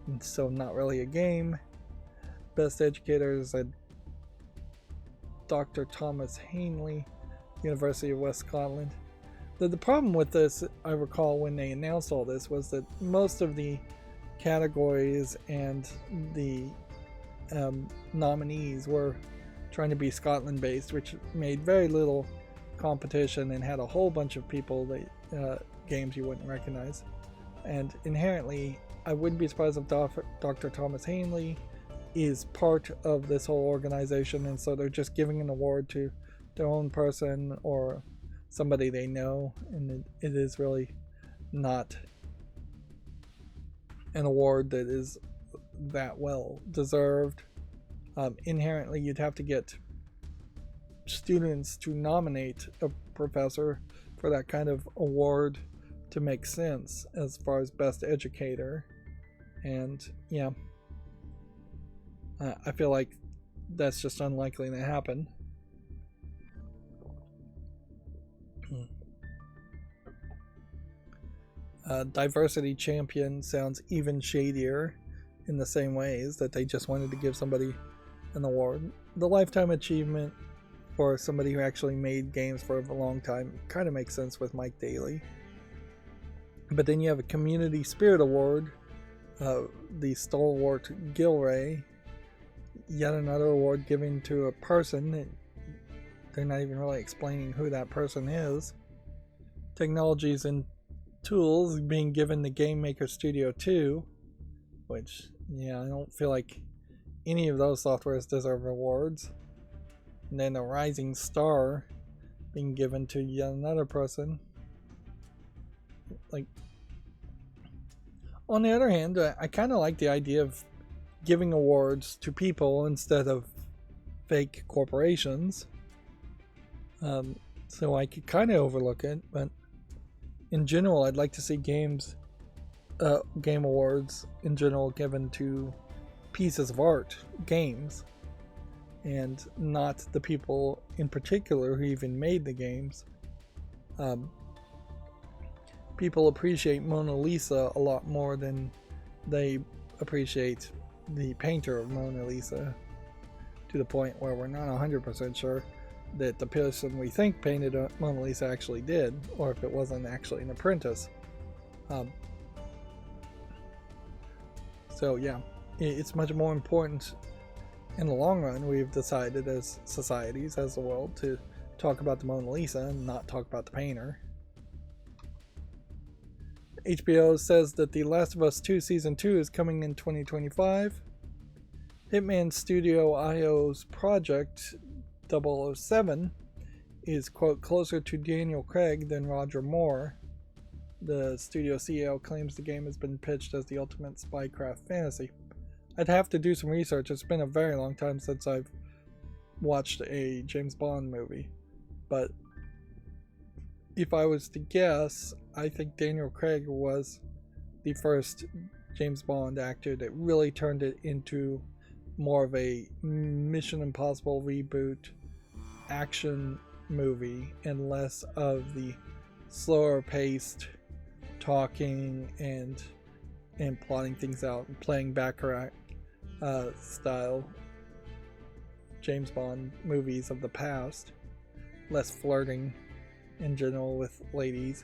and so not really a game. Best educator is a Dr. Thomas Hanley, University of West Scotland. The problem with this, I recall when they announced all this, was that most of the categories and the nominees were trying to be Scotland based, which made very little competition and had a whole bunch of people that games you wouldn't recognize. And inherently, I wouldn't be surprised if Dr. Thomas Hanley is part of this whole organization, and so they're just giving an award to their own person or somebody they know, and it is really not an award that is that well deserved. Inherently, you'd have to get students to nominate a professor for that kind of award to make sense as far as best educator. And yeah, I feel like that's just unlikely to happen. Diversity Champion sounds even shadier in the same ways that they just wanted to give somebody an award. The Lifetime Achievement for somebody who actually made games for a long time kind of makes sense with Mike Daly. But then you have a Community Spirit Award, the Stalwart Gilray, yet another award given to a person. They're not even really explaining who that person is. Technologies and Tools being given the Game Maker Studio 2, which, yeah, I don't feel like any of those softwares deserve awards. And then a Rising Star being given to yet another person. Like, on the other hand, I kind of like the idea of giving awards to people instead of fake corporations. So I could kind of overlook it, but in general, I'd like to see game awards in general given to pieces of art, games, and not the people in particular who even made the games. People appreciate Mona Lisa a lot more than they appreciate the painter of Mona Lisa, to the point where we're not 100% sure that the person we think painted Mona Lisa actually did, or if it wasn't actually an apprentice. So yeah, it's much more important in the long run, we've decided as societies, as the world, to talk about the Mona Lisa and not talk about the painter. HBO says that The Last of Us 2 Season 2 is coming in 2025. Hitman Studio IO's project 007 is, quote, closer to Daniel Craig than Roger Moore. The studio CEO claims the game has been pitched as the ultimate spycraft fantasy. I'd have to do some research. It's been a very long time since I've watched a James Bond movie. But if I was to guess, I think Daniel Craig was the first James Bond actor that really turned it into more of a Mission Impossible reboot action movie and less of the slower paced talking and plotting things out and playing Baccarat style James Bond movies of the past. Less flirting in general with ladies.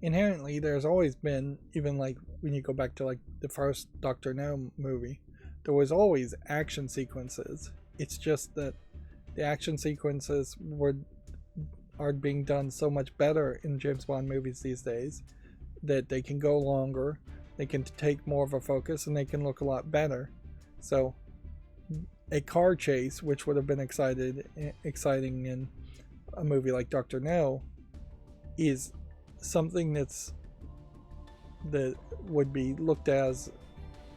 Inherently, there's always been, even like when you go back to like the first Doctor No movie, there was always action sequences. It's just that the action sequences are being done so much better in James Bond movies these days that they can go longer, they can take more of a focus, and they can look a lot better. So a car chase, which would have been exciting in a movie like Dr. No, is something that would be looked as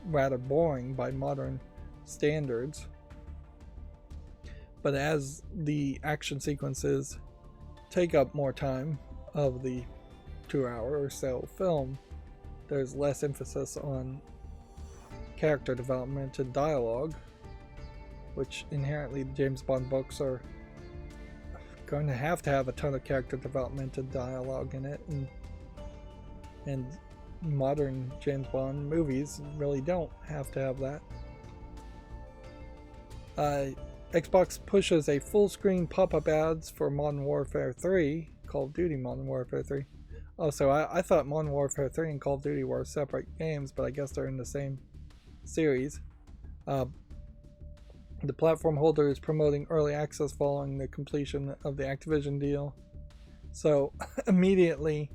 rather boring by modern standards. But as the action sequences take up more time of the 2 hour or so film, there's less emphasis on character development and dialogue, which inherently the James Bond books are going to have a ton of character development and dialogue in it, and modern James Bond movies really don't have to have that. Xbox pushes a full screen pop-up ads for Modern Warfare 3, Call of Duty Modern Warfare 3. Also, I thought Modern Warfare 3 and Call of Duty were separate games, but I guess they're in the same series. The platform holder is promoting early access following the completion of the Activision deal. So immediately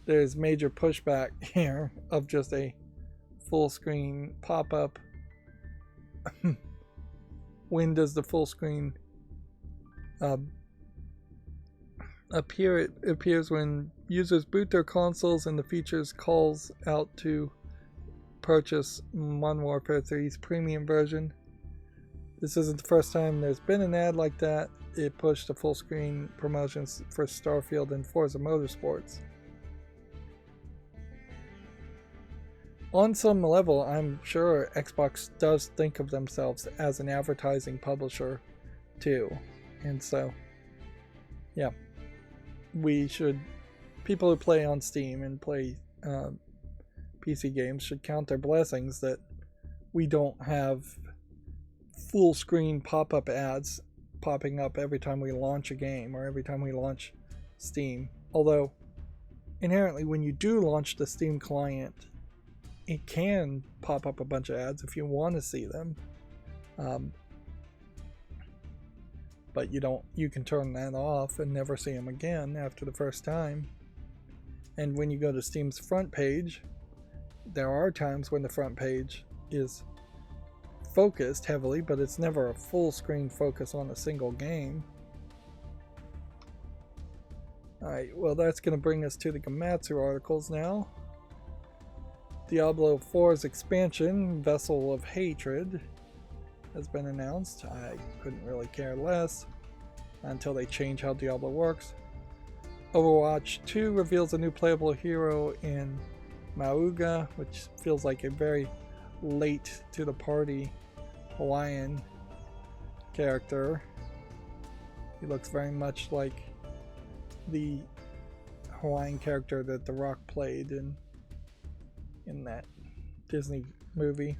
there's major pushback here of just a full screen pop-up. When does the full screen appear? It appears when users boot their consoles and the features calls out to purchase Modern Warfare 3's premium version. This isn't the first time there's been an ad like that. It pushed the full screen promotions for Starfield and Forza Motorsports. On some level, I'm sure Xbox does think of themselves as an advertising publisher too. And so, yeah, people who play on Steam and play PC games should count their blessings that we don't have full screen pop-up ads popping up every time we launch a game or every time we launch Steam. Although, inherently, when you do launch the Steam client, it can pop up a bunch of ads if you want to see them, but you can turn that off and never see them again after the first time. And when you go to Steam's front page, there are times when the front page is focused heavily, but it's never a full screen focus on a single game. Alright, well, that's going to bring us to the Gamatsu articles now. Diablo 4's expansion, Vessel of Hatred, has been announced. I couldn't really care less until they change how Diablo works. Overwatch 2 reveals a new playable hero in Mauga, which feels like a very late to the party Hawaiian character. He looks very much like the Hawaiian character that The Rock played in that Disney movie.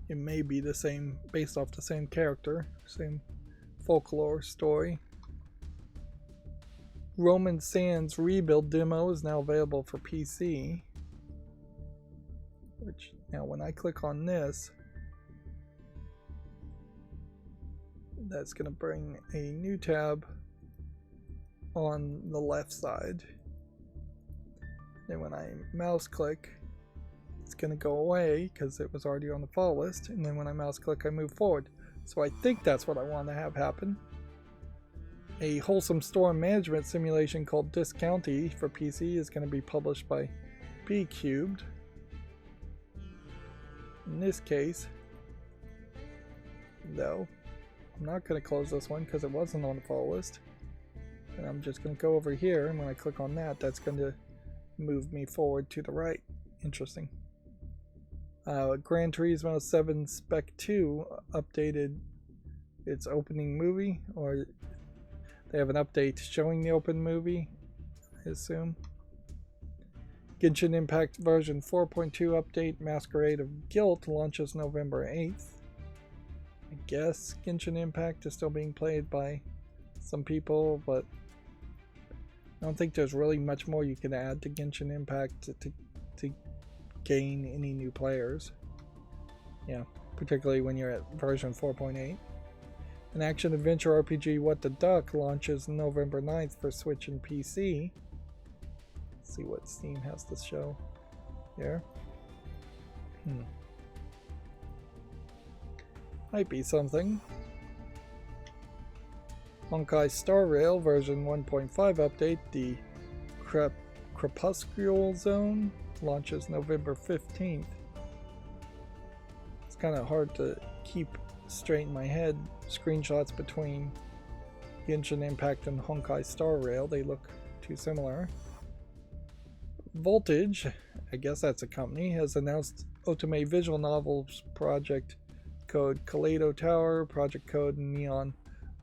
It may be the same, based off the same character, same folklore story. Roman Sands Rebuild demo is now available for PC. Which, now when I click on this, that's going to bring a new tab on the left side. Then when I mouse click, it's going to go away because it was already on the follow list. And then when I mouse click, I move forward. So I think that's what I want to have happen. A wholesome store management simulation called Discounty for PC is going to be published by B-Cubed. In this case, though, I'm not going to close this one because it wasn't on the follow list. And I'm just going to go over here, and when I click on that, that's going to move me forward to the right. Interesting. Gran Turismo 7 Spec 2 updated its opening movie, or they have an update showing the open movie, I assume. Genshin Impact version 4.2 update Masquerade of Guilt launches November 8th. I guess Genshin Impact is still being played by some people, but I don't think there's really much more you can add to Genshin Impact to gain any new players. Yeah, particularly when you're at version 4.8. An action-adventure RPG What the Duck launches November 9th for Switch and PC. Let's see what Steam has to show here. Might be something. Honkai Star Rail version 1.5 update, the Crepuscular Zone, launches November 15th. It's kind of hard to keep straight in my head screenshots between Genshin Impact and Honkai Star Rail. They look too similar. Voltage, I guess that's a company, has announced Otome visual novels project code Kaleido Tower, project code Neon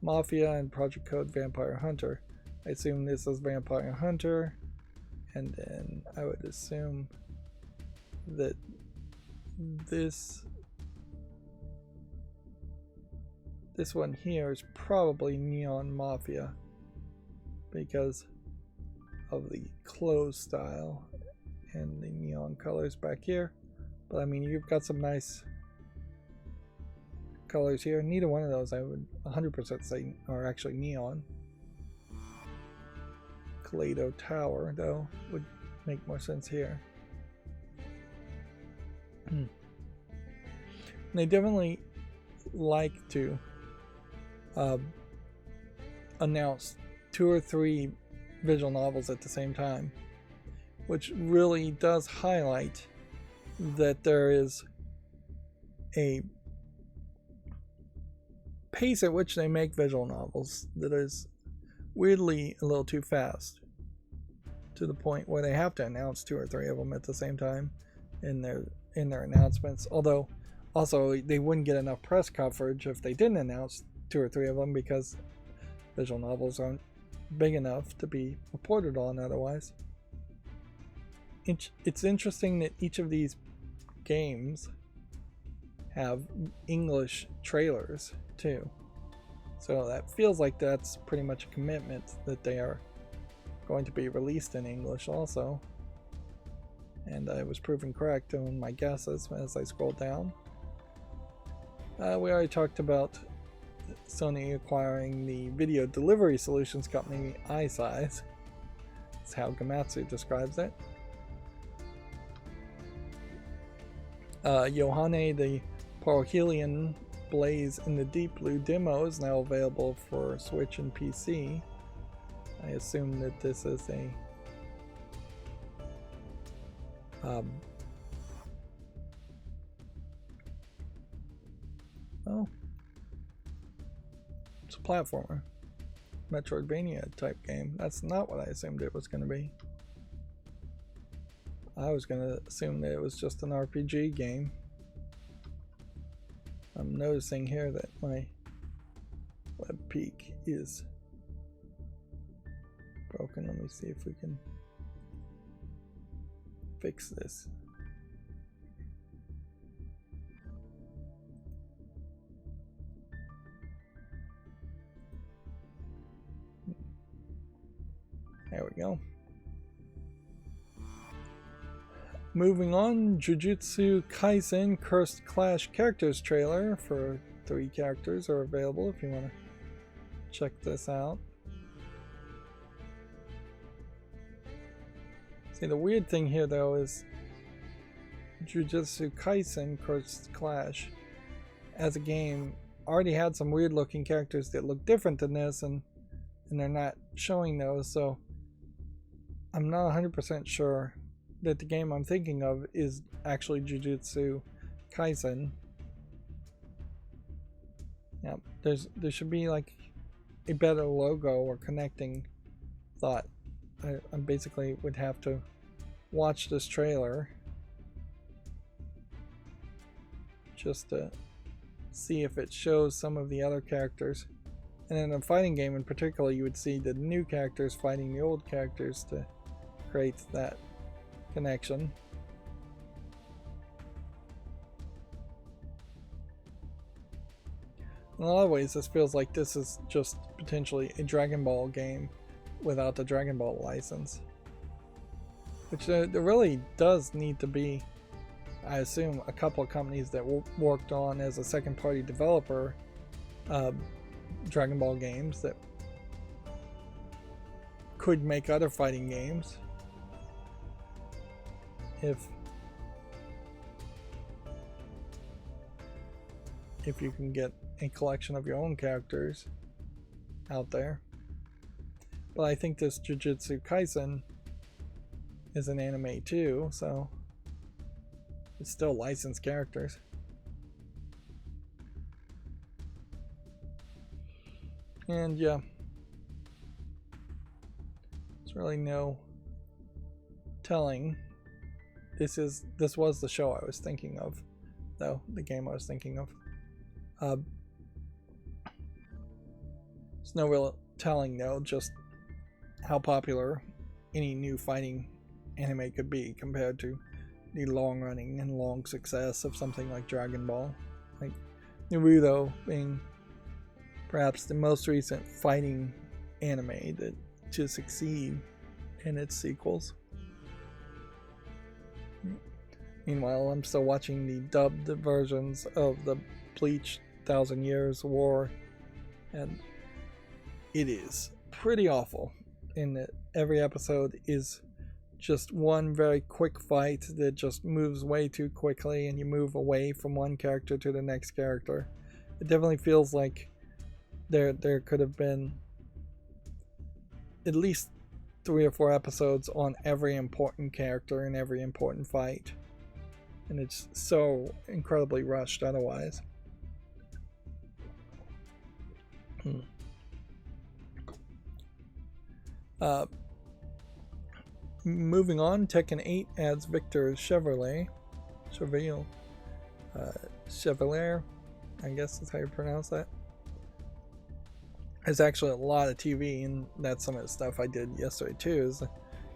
Mafia, and project code Vampire Hunter. I assume this is Vampire Hunter, and then I would assume that this one here is probably Neon Mafia because of the clothes style and the neon colors back here. But I mean, you've got some nice colors here. Neither one of those I would 100% say are actually neon. Kaleido Tower, though, would make more sense here. They definitely like to announce 2 or 3 visual novels at the same time, which really does highlight that there is a pace at which they make visual novels that is weirdly a little too fast, to the point where they have to announce 2 or 3 of them at the same time in their announcements. Although also they wouldn't get enough press coverage if they didn't announce 2 or 3 of them, because visual novels aren't big enough to be reported on otherwise. It's interesting that each of these games have English trailers too, so that feels like that's pretty much a commitment that they are going to be released in English also, and I was proven correct on my guesses as I scrolled down. We already talked about Sony acquiring the video delivery solutions company iSize. That's how Gamatsu describes it. Yohane, the Parhelion Blaze in the Deep Blue demo, is now available for Switch and PC. I assume that this is a it's a platformer, Metroidvania type game. That's not what I assumed it was going to be. I was going to assume that it was just an RPG game. I'm noticing here that my web peak is broken. Let me see if we can fix this. There we go. Moving on, Jujutsu Kaisen Cursed Clash characters trailer for 3 characters are available if you want to check this out. See, the weird thing here though is Jujutsu Kaisen Cursed Clash as a game already had some weird looking characters that look different than this, and they're not showing those, so I'm not 100% sure that the game I'm thinking of is actually Jujutsu Kaisen. Yeah, there should be like a better logo or connecting thought. I basically would have to watch this trailer just to see if it shows some of the other characters. And in a fighting game in particular, you would see the new characters fighting the old characters to create that connection. In a lot of ways, this feels like this is just potentially a Dragon Ball game without the Dragon Ball license, which there really does need to be, I assume, a couple of companies that worked on as a second party developer Dragon Ball games that could make other fighting games if you can get a collection of your own characters out there. But I think this Jujutsu Kaisen is an anime too, so it's still licensed characters. And yeah, there's really no telling. This was the show I was thinking of, though, the game I was thinking of. There's no real telling, though, just how popular any new fighting anime could be compared to the long-running and long success of something like Dragon Ball. Like Rydo being perhaps the most recent fighting anime to succeed in its sequels. Meanwhile, I'm still watching the dubbed versions of the Bleach 1000 Years War, and it is pretty awful in that every episode is just one very quick fight that just moves way too quickly, and you move away from one character to the next character. It definitely feels like there could have been at least 3 or 4 episodes on every important character in every important fight, and it's so incredibly rushed otherwise. Moving on, Tekken 8 adds Victor Chevalier, I guess that's how you pronounce that. There's actually a lot of TV, and that's some of the stuff I did yesterday too. Is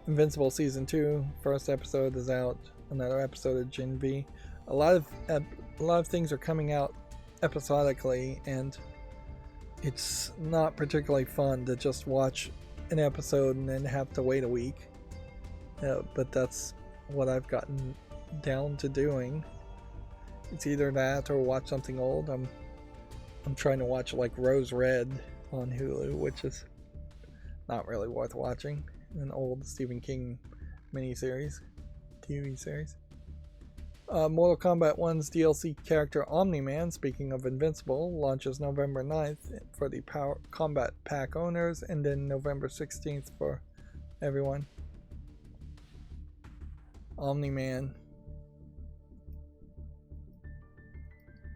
Invincible Season 2, first episode is out, another episode of Gen V. A lot of things are coming out episodically, and it's not particularly fun to just watch an episode and then have to wait a week. But that's what I've gotten down to doing. It's either that or watch something old. I'm trying to watch like Rose Red on Hulu, which is not really worth watching. An old Stephen King miniseries, TV series. Mortal Kombat 1's DLC character Omni-Man, speaking of Invincible, launches November 9th for the Power Combat Pack owners, and then November 16th for everyone. Omni-Man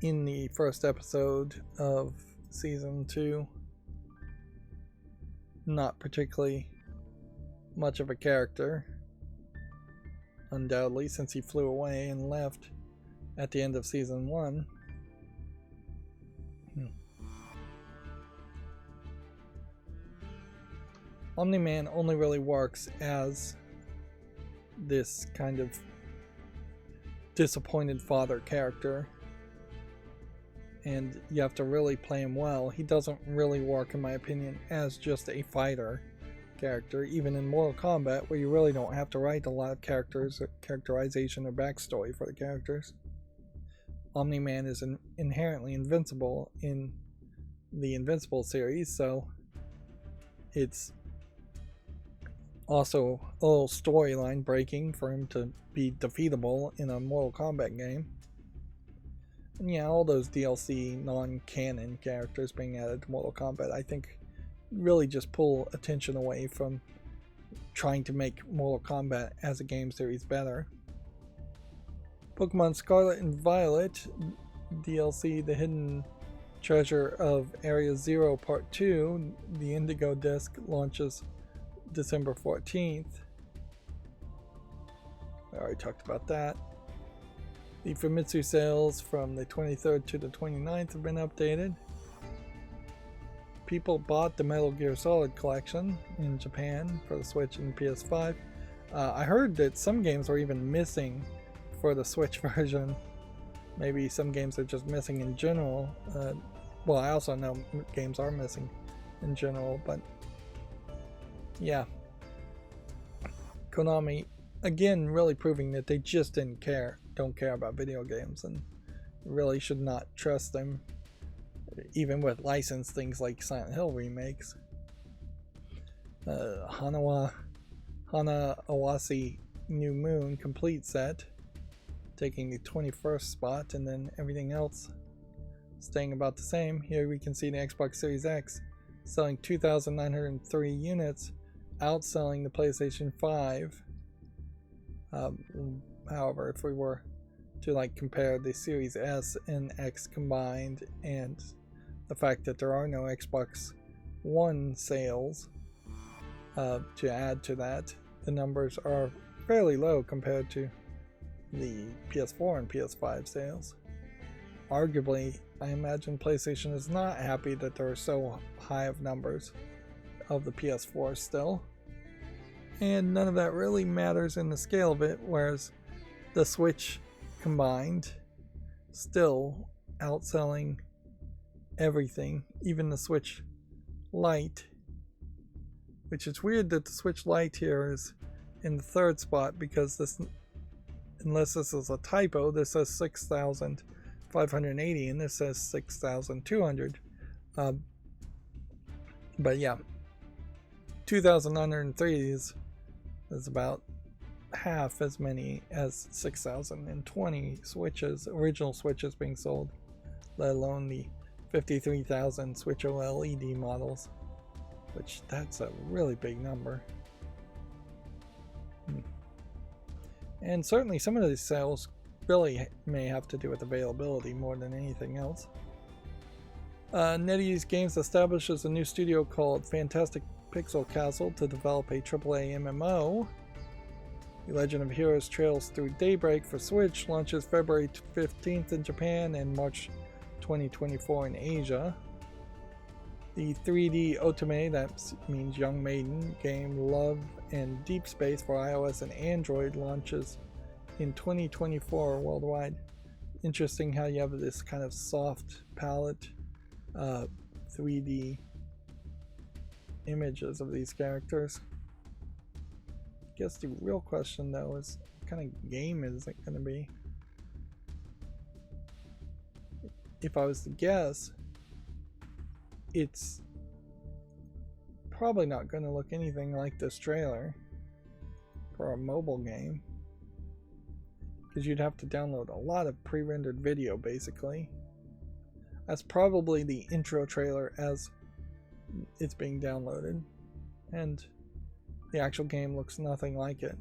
in the first episode of Season 2. Not particularly much of a character, undoubtedly, since he flew away and left at the end of Season 1. Omni-Man only really works as this kind of disappointed father character, and you have to really play him well. He doesn't really work, in my opinion, as just a fighter character, even in Mortal Kombat, where you really don't have to write a lot of characterization or backstory for the characters. Omni-Man is inherently invincible in the Invincible series, so it's also a little storyline breaking for him to be defeatable in a Mortal Kombat game. And yeah, all those DLC non-canon characters being added to Mortal Kombat, I think, really just pull attention away from trying to make Mortal Kombat as a game series better. Pokemon Scarlet and Violet DLC, The Hidden Treasure of Area Zero Part 2, the Indigo disc, launches December 14th. I already talked about that. The Famitsu sales from the 23rd to the 29th have been updated. People bought the Metal Gear Solid collection in Japan for the Switch and PS5. I heard that some games are even missing for the Switch version. Maybe some games are just missing in general. Well, I also know games are missing in general, but yeah. Konami, again, really proving that they just don't care about video games, and really should not trust them, even with licensed things like Silent Hill remakes. Hana Awasi New Moon complete set, taking the 21st spot, and then everything else staying about the same. Here we can see the Xbox Series X selling 2,903 units, outselling the PlayStation 5. However, if we were to like compare the Series S and X combined, and the fact that there are no Xbox One sales to add to that, the numbers are fairly low compared to the PS4 and PS5 sales. Arguably, I imagine PlayStation is not happy that there are so high of numbers of the PS4 still. And none of that really matters in the scale of it, whereas the Switch combined still outselling everything, even the Switch Lite, which is weird that the Switch Lite here is in the third spot, because this, unless this is a typo, this says 6,580 and this says 6,200. But yeah, 2,903 is about half as many as 6,020 Switches, original Switches being sold, let alone the 53,000 Switch OLED models, which that's a really big number. And certainly some of these sales really may have to do with availability more than anything else. NetEase Games establishes a new studio called Fantastic Pixel Castle to develop a AAA MMO. The Legend of Heroes Trails Through Daybreak for Switch launches February 15th in Japan and March 2024 in Asia. The 3D Otome, that means Young Maiden, game Love and Deep Space for iOS and Android launches in 2024 worldwide. Interesting how you have this kind of soft palette 3D images of these characters. I guess the real question though is, what kind of game is it going to be? If I was to guess, it's probably not going to look anything like this trailer for a mobile game, because you'd have to download a lot of pre-rendered video basically. That's probably the intro trailer as it's being downloaded, and the actual game looks nothing like it.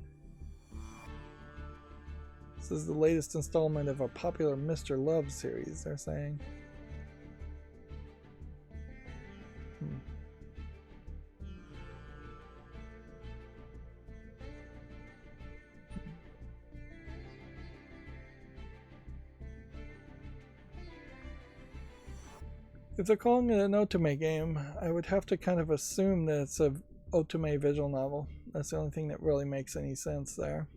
This is the latest installment of a popular Mr. Love series, they're saying. If they're calling it an Otome game, I would have to kind of assume that it's a Otome visual novel. That's the only thing that really makes any sense there.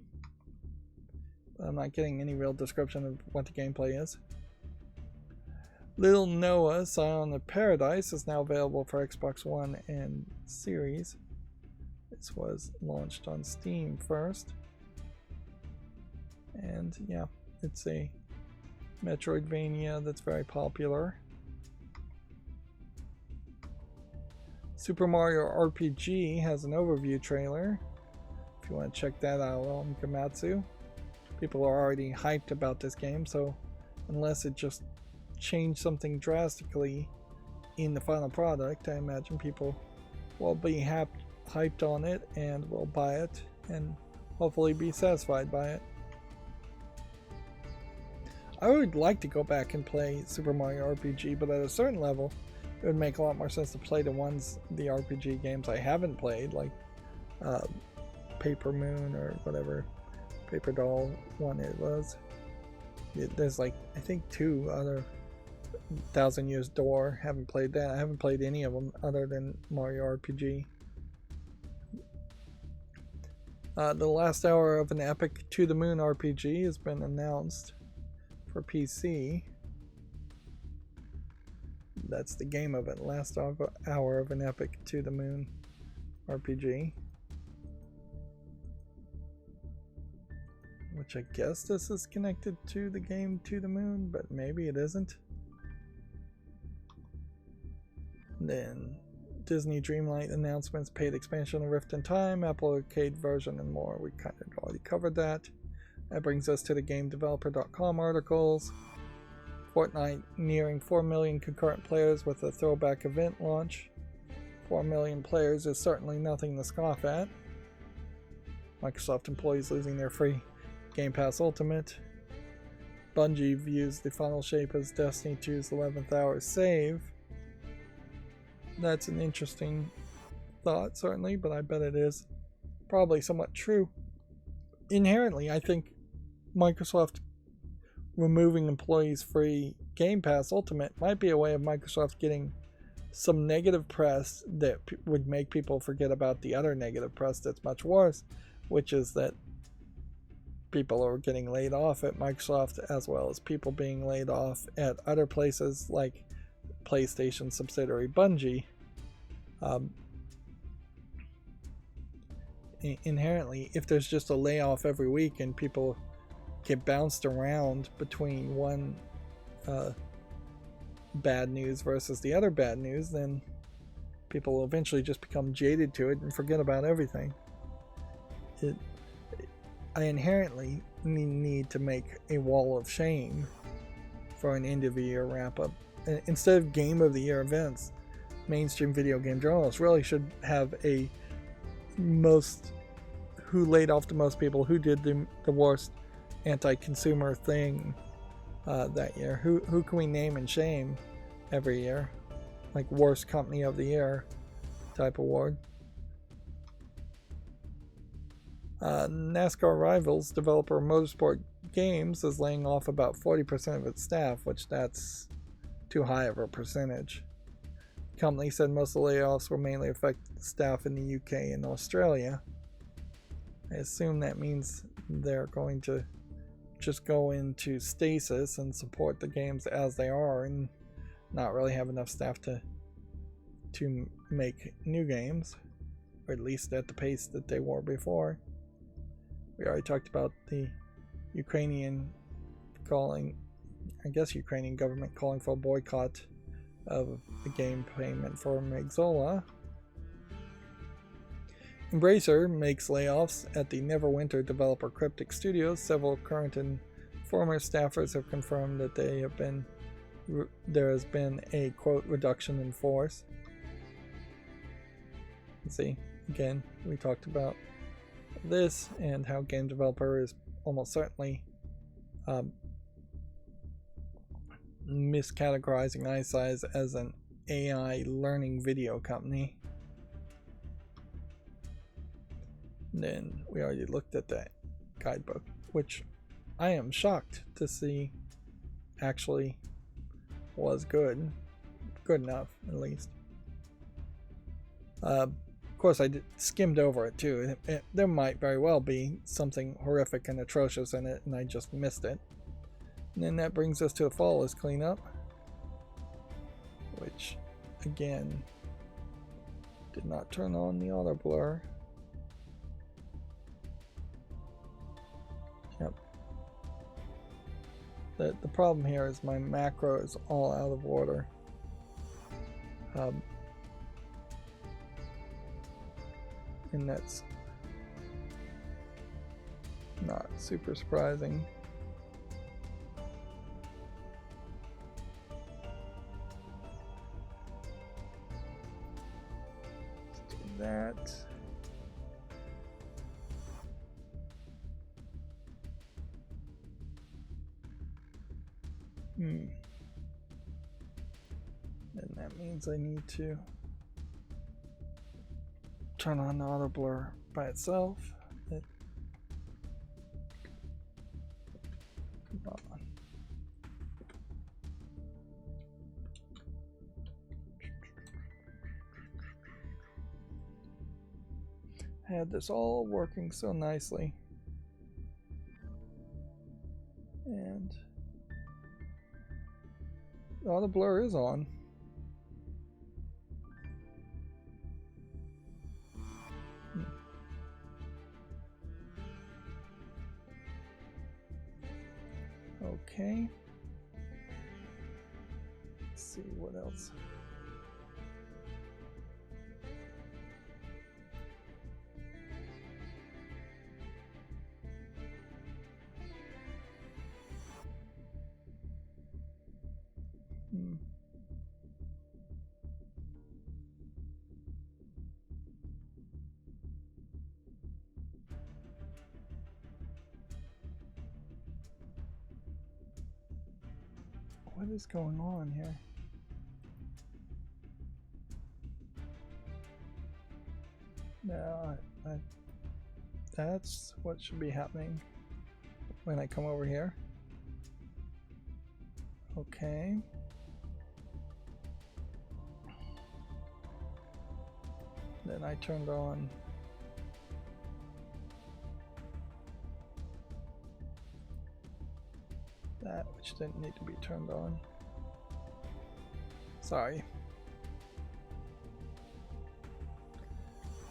I'm not getting any real description of what the gameplay is. Little Noah, Scion of Paradise is now available for Xbox One and Series. This was launched on Steam first. And yeah, it's a Metroidvania that's very popular. Super Mario RPG has an overview trailer. If you want to check that out on Gamatsu. People are already hyped about this game, so unless it just changed something drastically in the final product, I imagine people will be hyped on it and will buy it and hopefully be satisfied by it. I would like to go back and play Super Mario RPG, but at a certain level it would make a lot more sense to play the RPG games I haven't played, like Paper Moon or whatever Paper Doll one it was. There's like, I think 2 other, Thousand Years Door, haven't played that. I haven't played any of them other than Mario RPG. The last hour of an epic To the Moon RPG has been announced for PC. That's the game of it, last hour of an epic To the Moon RPG. Which I guess this is connected to the game To the Moon, but maybe it isn't. Then Disney Dreamlight announcements, paid expansion of Rift in Time, Apple Arcade version, and more. We kind of already covered that. That brings us to the GameDeveloper.com articles. Fortnite nearing 4 million concurrent players with a throwback event launch. 4 million players is certainly nothing to scoff at. Microsoft employees losing their free Game Pass Ultimate. Bungie views the final shape as Destiny 2's 11th hour save. That's an interesting thought, certainly, but I bet it is probably somewhat true. Inherently, I think Microsoft removing employees' free Game Pass Ultimate might be a way of Microsoft getting some negative press that would make people forget about the other negative press that's much worse, which is that people are getting laid off at Microsoft, as well as people being laid off at other places like PlayStation subsidiary Bungie. Inherently, if there's just a layoff every week and people get bounced around between one bad news versus the other bad news, then people will eventually just become jaded to it and forget about everything. I inherently need to make a wall of shame for an end of the year wrap up. Instead of game of the year events, mainstream video game journalists really should have a who laid off the most people, who did the worst anti-consumer thing that year, who can we name and shame every year, like worst company of the year type award. NASCAR Rivals, developer Motorsport Games, is laying off about 40% of its staff, which that's too high of a percentage. The company said most of the layoffs will mainly affect staff in the UK and Australia. I assume that means they're going to just go into stasis and support the games as they are and not really have enough staff to make new games, or at least at the pace that they were before. We already talked about the Ukrainian government calling for a boycott of the game payment for Megzola. Embracer makes layoffs at the Neverwinter developer Cryptic Studios. Several current and former staffers have confirmed that there has been a, quote, reduction in force. Let's see, again, we talked about this and how game developer is almost certainly miscategorizing iSize as an AI learning video company. And then we already looked at that guidebook, which I am shocked to see actually was good enough, at least. Of course, I skimmed over it too. There might very well be something horrific and atrocious in it, and I just missed it. And then that brings us to a flawless cleanup, which again did not turn on the auto blur. Yep. The problem here is my macro is all out of order. And that's not super surprising. Let's do that. And that means I need to turn on the auto blur by itself. Come on. I had this all working so nicely, and the auto blur is on. Okay. Let's see what else. What is going on here? No, that's what should be happening when I come over here. Okay. Then I turned on that, which didn't need to be turned on. Sorry.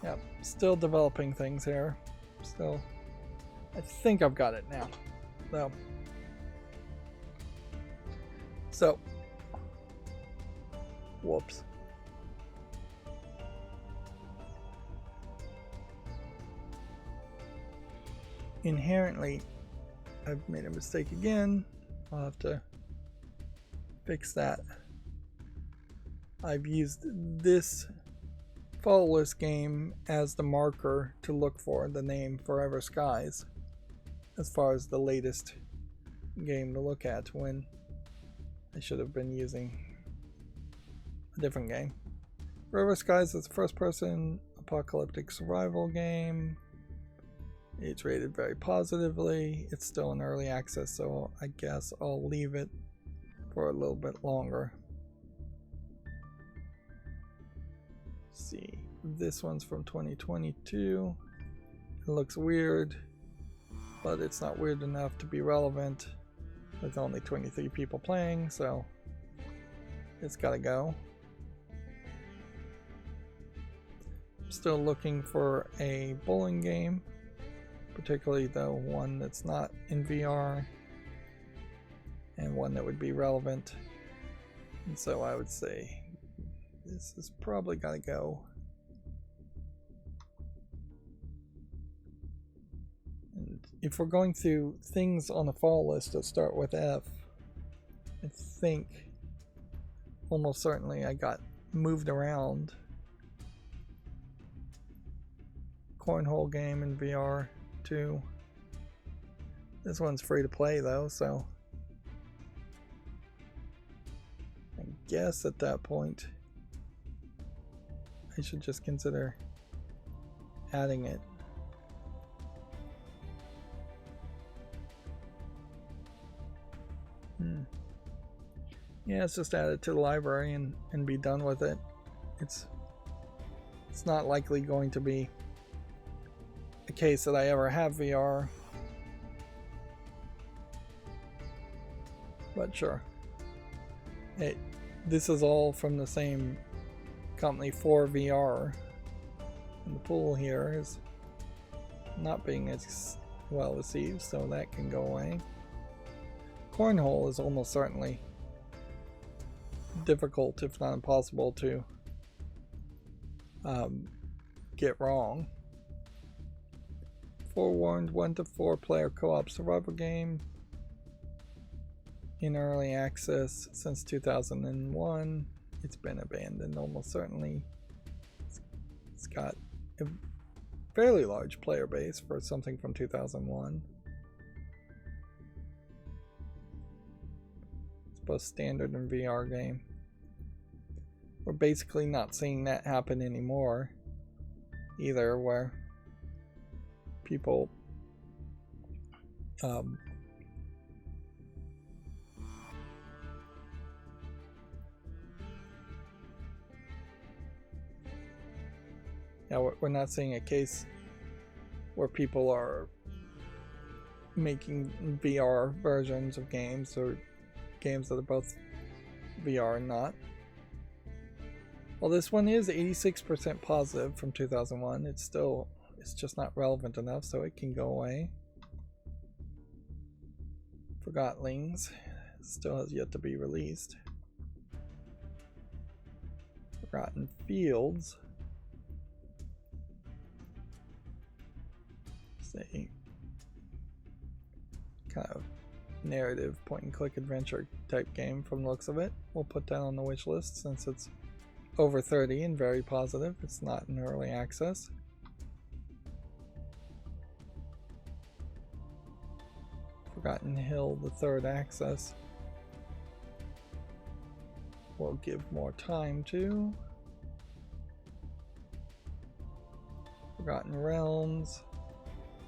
Yep, still developing things here. Still, I think I've got it now. So, whoops. Inherently, I've made a mistake again. I'll have to fix that. I've used this follow list game as the marker to look for the name Forever Skies as far as the latest game to look at, when I should have been using a different game. Forever Skies is a first-person apocalyptic survival game. It's rated very positively. It's still in early access, so I guess I'll leave it for a little bit longer. Let's see, this one's from 2022. It looks weird, but it's not weird enough to be relevant with only 23 people playing, so it's gotta go. I'm still looking for a bowling game, particularly the one that's not in VR and one that would be relevant. And so I would say this is probably gotta go. And if we're going through things on the fall list that start with F, I think almost certainly I got moved around. Cornhole game in VR too. This one's free to play though, so I guess at that point I should just consider adding it. Yeah, let's just add it to the library and be done with it. It's not likely going to be a case that I ever have VR, but sure. Hey, this is all from the same company, for VR, and the pool here is not being as well received, so that can go away. Cornhole is almost certainly difficult, if not impossible, to get wrong. Forewarned 1 to 4 player co-op survival game in early access since 2001. It's been abandoned almost certainly. It's got a fairly large player base for something from 2001. It's both standard and VR game. We're basically not seeing that happen anymore either, where people we're not seeing a case where people are making VR versions of games, or games that are both VR and not. Well, this one is 86% positive from 2001. It's just not relevant enough, so it can go away. Forgotlings still has yet to be released. Forgotten Fields, say, kind of narrative point and click adventure type game from the looks of it. We'll put that on the wish list since it's over 30 and very positive. It's not in early access. Forgotten Hill, the third access. we'll give more time to. Forgotten Realms,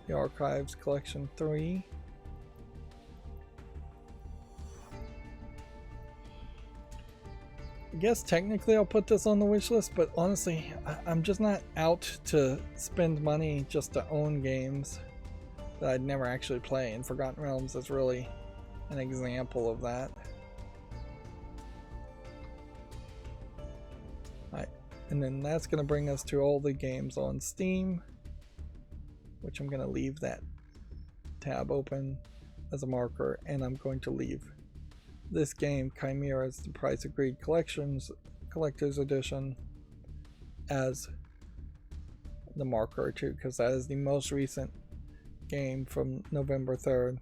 the Archives Collection 3. I guess technically I'll put this on the wish list, but honestly, I'm just not out to spend money just to own games that I'd never actually play, and Forgotten Realms is really an example of that. Alright, and then that's going to bring us to all the games on Steam, which I'm going to leave that tab open as a marker, and I'm going to leave this game, Chimera's The Price Agreed Collector's Edition, as the marker too, because that is the most recent game from November 3rd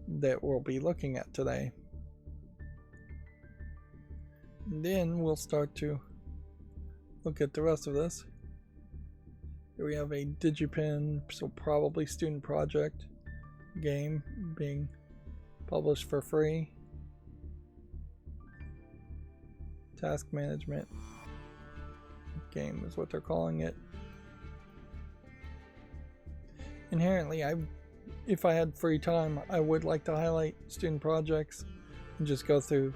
that we'll be looking at today. And then we'll start to look at the rest of this. Here we have a DigiPen, so probably student project game being published for free. Task management game is what they're calling it. Inherently, if I had free time, I would like to highlight student projects and just go through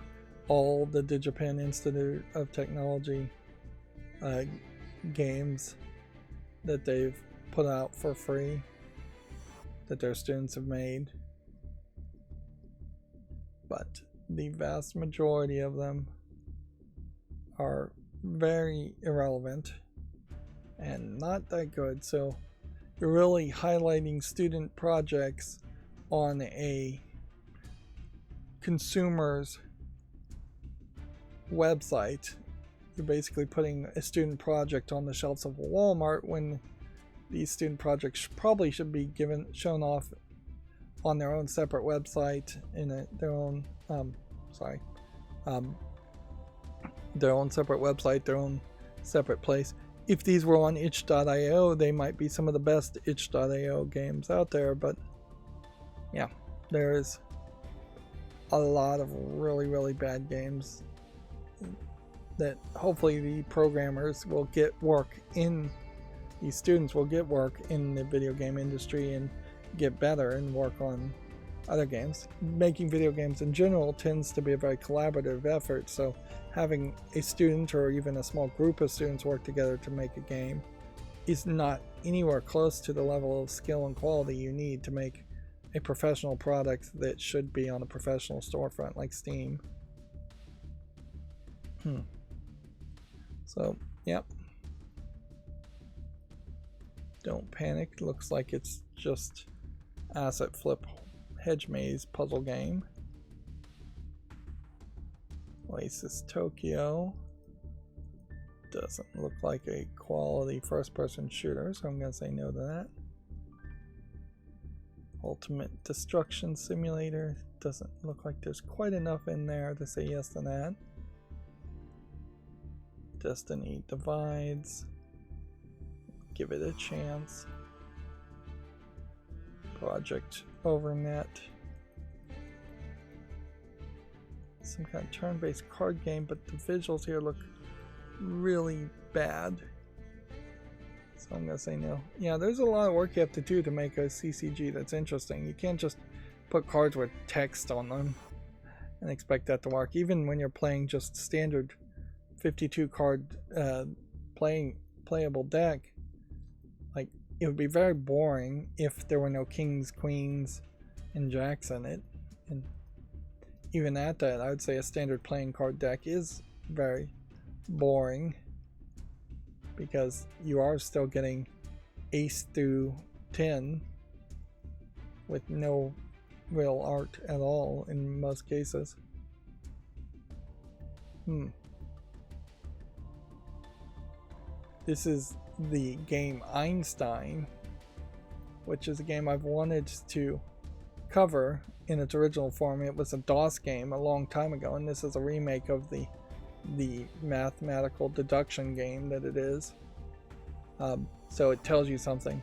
all the DigiPen Institute of Technology games that they've put out for free that their students have made. But the vast majority of them are very irrelevant and not that good, so you're really highlighting student projects on a consumer's website. You're basically putting a student project on the shelves of Walmart when these student projects probably should be shown off on their own separate website in their own their own separate website, their own separate place. If these were on itch.io, they might be some of the best itch.io games out there, but yeah, there's a lot of really bad games that hopefully the programmers will get work in, these students will get work in the video game industry and get better and work on other games. Making video games in general tends to be a very collaborative effort, so having a student or even a small group of students work together to make a game is not anywhere close to the level of skill and quality you need to make a professional product that should be on a professional storefront like Steam. So, yep. Don't panic. Looks like it's just asset flip hedge maze puzzle game. Oasis Tokyo. Doesn't look like a quality first-person shooter, so I'm going to say no to that. Ultimate Destruction Simulator. Doesn't look like there's quite enough in there to say yes to that. Destiny Divides. Give it a chance. Project Overnet. Some kind of turn-based card game, but the visuals here look really bad. So I'm going to say no. Yeah, there's a lot of work you have to do to make a CCG that's interesting. You can't just put cards with text on them and expect that to work. Even when you're playing just standard 52 card playable deck, like, it would be very boring if there were no kings, queens, and jacks in it. And even at that, I would say a standard playing card deck is very boring because you are still getting ace through 10 with no real art at all in most cases. This is the game Einstein, which is a game I've wanted to cover in its original form. It was a DOS game a long time ago, and this is a remake of the mathematical deduction game that it is. So it tells you something.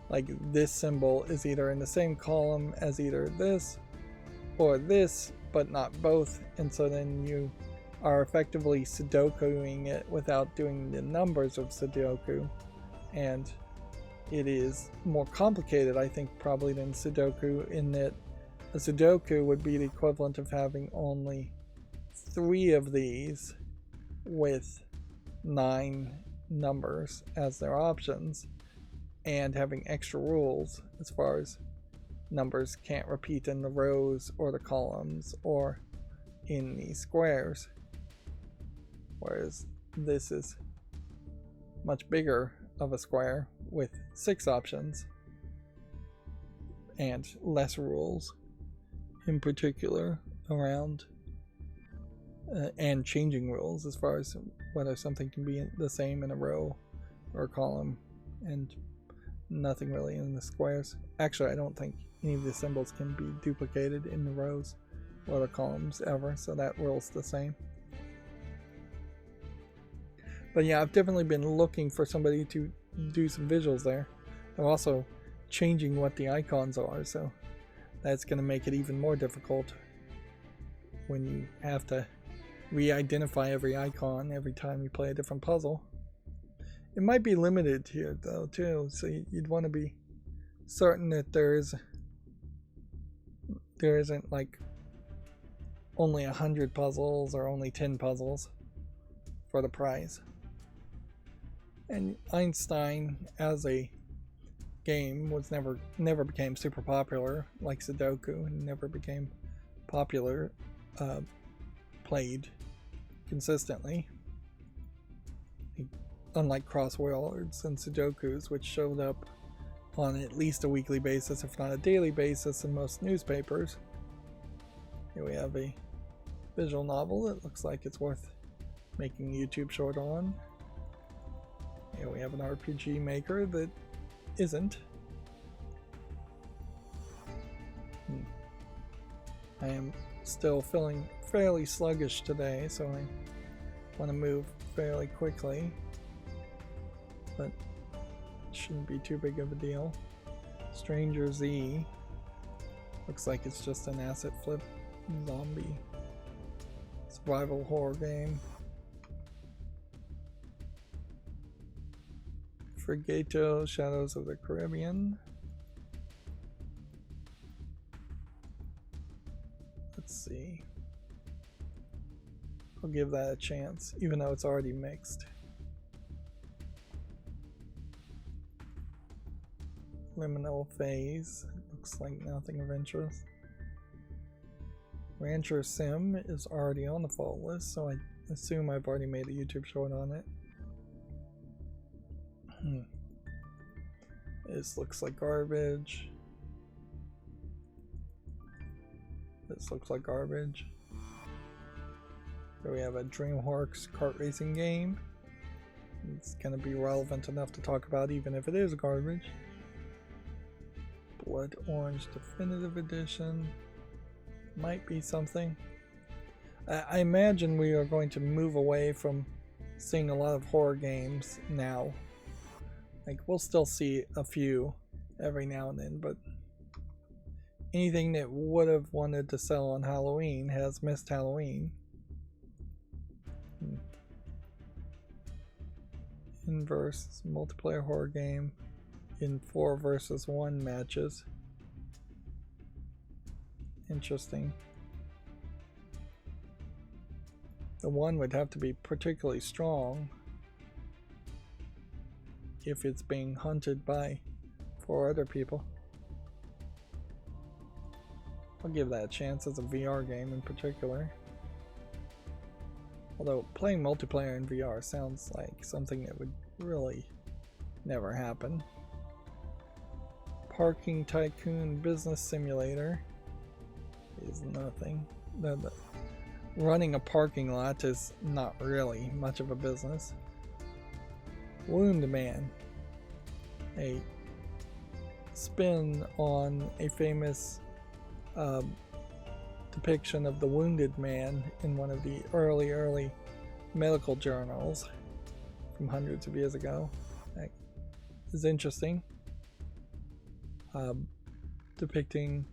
Like, this symbol is either in the same column as either this or this, but not both, and so then you are effectively Sudokuing it without doing the numbers of Sudoku, and it is more complicated, I think, probably than Sudoku, in that a Sudoku would be the equivalent of having only 3 of these with 9 numbers as their options, and having extra rules as far as numbers can't repeat in the rows or the columns or in the squares. Whereas this is much bigger of a square with 6 options and less rules, in particular around and changing rules as far as whether something can be the same in a row or a column, and nothing really in the squares. Actually, I don't think any of the symbols can be duplicated in the rows or the columns ever, so that rule's the same. But yeah, I've definitely been looking for somebody to do some visuals there. I'm also changing what the icons are, so that's going to make it even more difficult when you have to re-identify every icon every time you play a different puzzle. It might be limited here though too, so you'd want to be certain that there isn't like only 100 puzzles or only 10 puzzles for the prize. And Einstein as a game was never became super popular like Sudoku, and never became popular played consistently, unlike crosswords and Sudokus, which showed up on at least a weekly basis, if not a daily basis, in most newspapers. Here we have a visual novel that looks like it's worth making a YouTube short on. Here we have an RPG maker that isn't. I am still feeling fairly sluggish today, so I want to move fairly quickly, but it shouldn't be too big of a deal. Stranger Z looks like it's just an asset flip zombie survival horror game. Frigato, Shadows of the Caribbean. Let's see. I'll give that a chance, even though it's already mixed. Liminal Phase. Looks like nothing of interest. Rancher Sim is already on the fault list, so I assume I've already made a YouTube short on it. This looks like garbage. This looks like garbage. Here we have a DreamWorks kart racing game. It's going to be relevant enough to talk about even if it is garbage. Blood Orange Definitive Edition. Might be something. I imagine we are going to move away from seeing a lot of horror games now. Like, we'll still see a few every now and then, but anything that would have wanted to sell on Halloween has missed Halloween. Inverse multiplayer horror game in 4 versus 1 matches. Interesting. The one would have to be particularly strong if it's being hunted by 4 other people. I'll give that a chance as a VR game in particular. Although playing multiplayer in VR sounds like something that would really never happen. Parking Tycoon Business Simulator is nothing. Running a parking lot is not really much of a business. Wound Man, a spin on a famous depiction of the wounded man in one of the early medical journals from hundreds of years ago. That is interesting. Depicting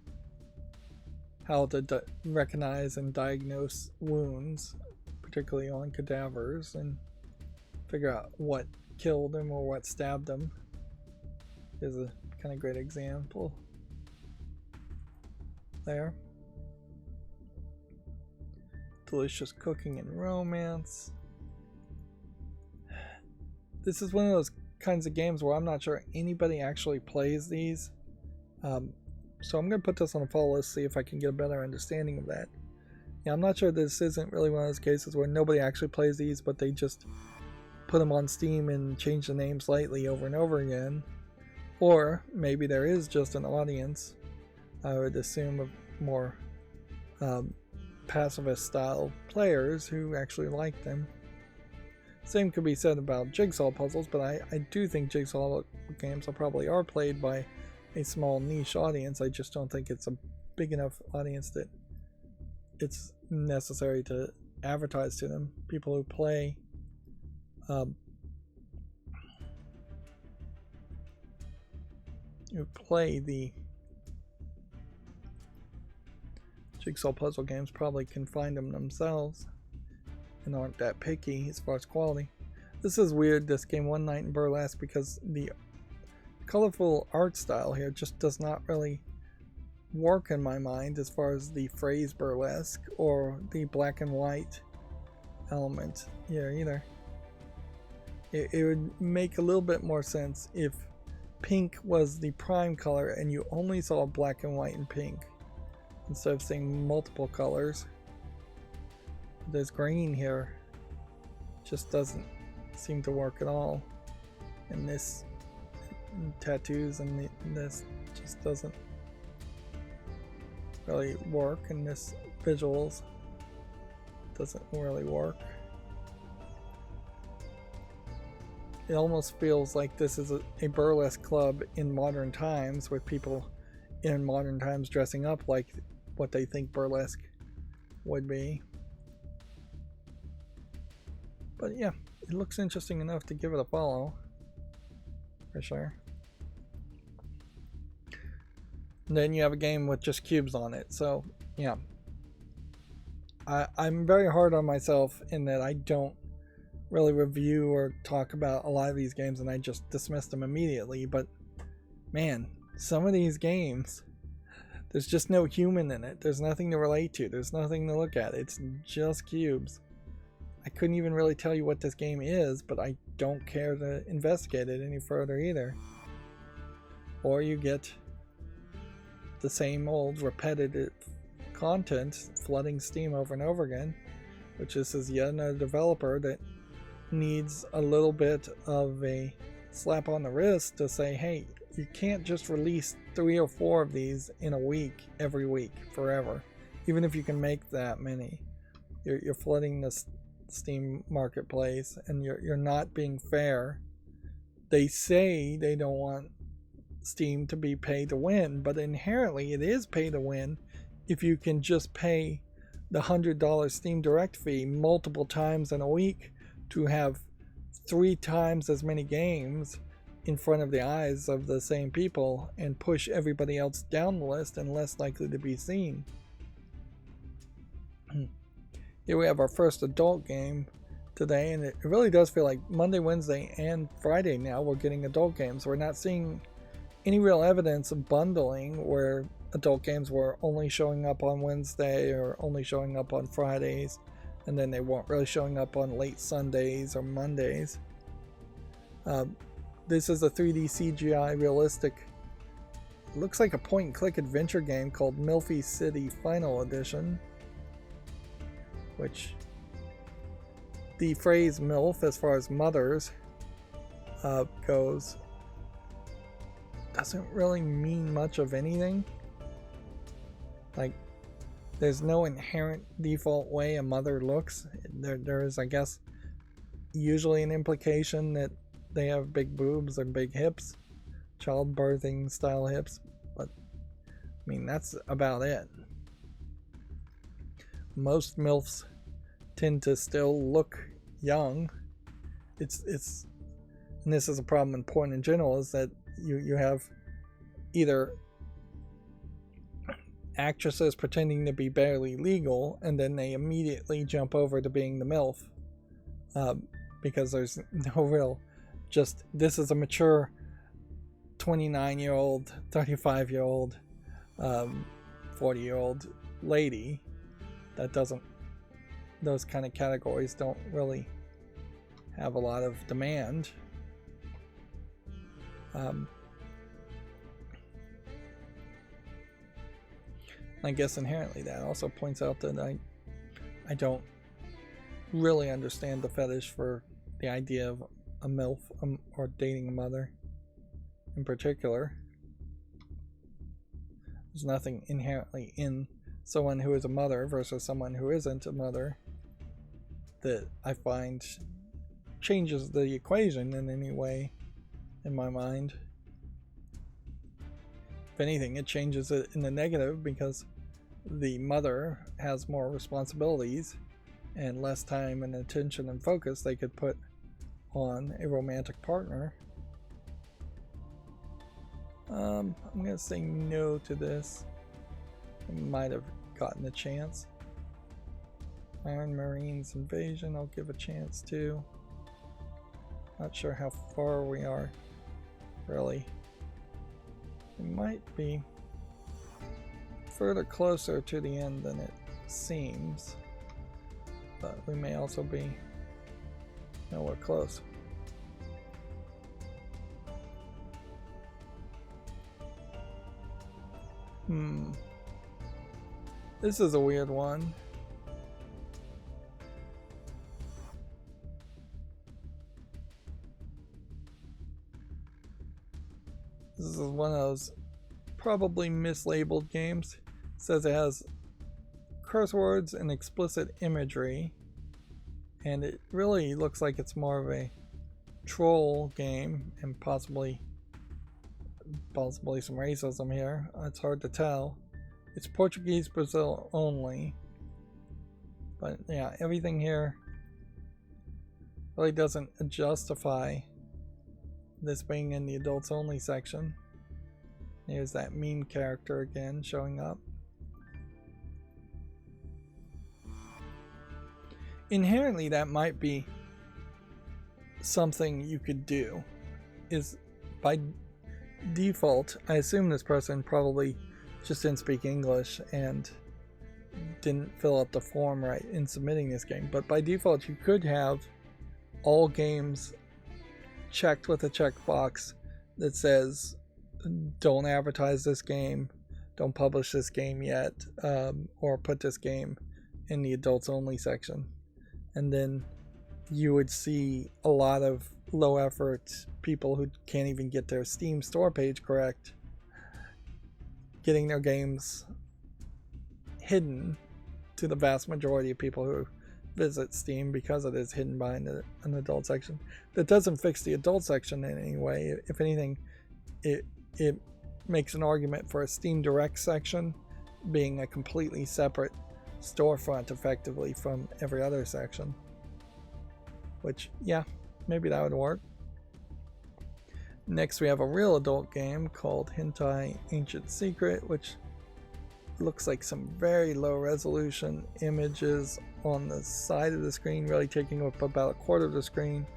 how to recognize and diagnose wounds, particularly on cadavers, and figure out what killed him or what stabbed him. Is a kind of great example there. Delicious cooking and romance. This is one of those kinds of games where I'm not sure anybody actually plays these. So I'm going to put this on a follow list, see if I can get a better understanding of that. Yeah, I'm not sure this isn't really one of those cases where nobody actually plays these, but they just put them on Steam and change the name slightly over and over again. Or maybe there is just an audience, I would assume, of more pacifist style players who actually like them. Same could be said about jigsaw puzzles, but I do think jigsaw games probably are played by a small niche audience. I just don't think it's a big enough audience that it's necessary to advertise to them. People who play the jigsaw puzzle games probably can find them themselves and aren't that picky as far as quality. This is weird, this game One Night in Burlesque, because the colorful art style here just does not really work in my mind as far as the phrase burlesque or the black and white element here either. It would make a little bit more sense if pink was the prime color and you only saw black and white and pink instead of seeing multiple colors. This green here just doesn't seem to work at all, and this tattoos and this just doesn't really work, and this visuals doesn't really work. It almost feels like this is a burlesque club in modern times, with people in modern times dressing up like what they think burlesque would be. But yeah, it looks interesting enough to give it a follow, for sure. And then you have a game with just cubes on it, so yeah. I'm very hard on myself in that I don't really review or talk about a lot of these games, and I just dismiss them immediately. But man, some of these games, there's just no human in it. There's nothing to relate to. There's nothing to look at. It's just cubes. I couldn't even really tell you what this game is, but I don't care to investigate it any further either. Or you get the same old repetitive content flooding Steam over and over again, which is yet another developer that needs a little bit of a slap on the wrist to say, hey, you can't just release 3 or 4 of these in a week, every week, forever. Even if you can make that many, you're flooding the Steam marketplace, and you're not being fair. They say they don't want Steam to be pay to win, but inherently it is pay to win if you can just pay the $100 Steam Direct fee multiple times in a week to have 3 times as many games in front of the eyes of the same people and push everybody else down the list and less likely to be seen. Here we have our first adult game today, and it really does feel like Monday, Wednesday, and Friday now we're getting adult games. We're not seeing any real evidence of bundling where adult games were only showing up on Wednesday or only showing up on Fridays, and then they weren't really showing up on late Sundays or Mondays. This is a 3D CGI realistic, looks like a point-and-click adventure game called Milfy City Final Edition, which the phrase MILF, as far as mothers goes, doesn't really mean much of anything. Like, there's no inherent default way a mother looks. There is, I guess, usually an implication that they have big boobs or big hips, childbirthing style hips, but I mean, that's about it. Most MILFs tend to still look young. It's and this is a problem in porn in general, is that you have either actresses pretending to be barely legal, and then they immediately jump over to being the MILF, because there's no real, just this is a mature 29-year-old, 35-year-old, 40-year-old lady. That doesn't, those kind of categories don't really have a lot of demand. I guess inherently that also points out that I don't really understand the fetish for the idea of a MILF, or dating a mother in particular. There's nothing inherently in someone who is a mother versus someone who isn't a mother that I find changes the equation in any way in my mind. If anything, it changes it in the negative, because the mother has more responsibilities and less time and attention and focus they could put on a romantic partner. I'm gonna say no to this. I might have gotten a chance. Iron Marines Invasion, I'll give a chance to. Not sure how far we are, really. It might be further closer to the end than it seems, but we may also be nowhere close. This is a weird one. This is one of those probably mislabeled games. It says it has curse words and explicit imagery, and it really looks like it's more of a troll game, and possibly some racism here. It's hard to tell. It's Portuguese Brazil only, but yeah, everything here really doesn't justify this being in the adults only section. Here's that meme character again showing up. Inherently, that might be something you could do. Is by default, I assume this person probably just didn't speak English and didn't fill out the form right in submitting this game, but by default you could have all games checked with a checkbox that says don't advertise this game, don't publish this game yet, or put this game in the adults only section. And then you would see a lot of low effort people who can't even get their Steam store page correct getting their games hidden to the vast majority of people who visit Steam, because it is hidden behind an adult section. That doesn't fix the adult section in any way. If anything, it makes an argument for a Steam Direct section being a completely separate storefront effectively from every other section. Which, yeah, maybe that would work. Next we have a real adult game called Hentai Ancient Secret, which looks like some very low resolution images on the side of the screen, really taking up about a quarter of the screen,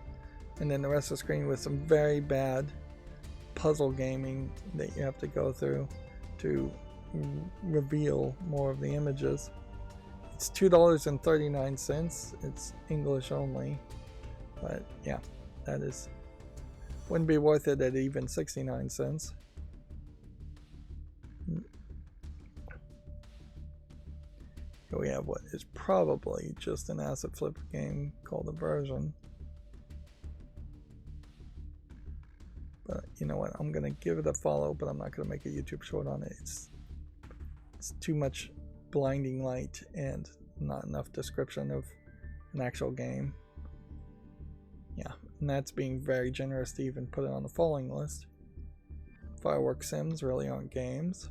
and then the rest of the screen with some very bad puzzle gaming that you have to go through to reveal more of the images. It's $2.39. It's English only, but yeah, that wouldn't be worth it at even 69 cents. Here we have what is probably just an asset flip game called Aversion. But you know what? I'm gonna give it a follow, but I'm not gonna make a YouTube short on it. It's too much blinding light and not enough description of an actual game. Yeah, and that's being very generous to even put it on the following list. Firework Sims really aren't games.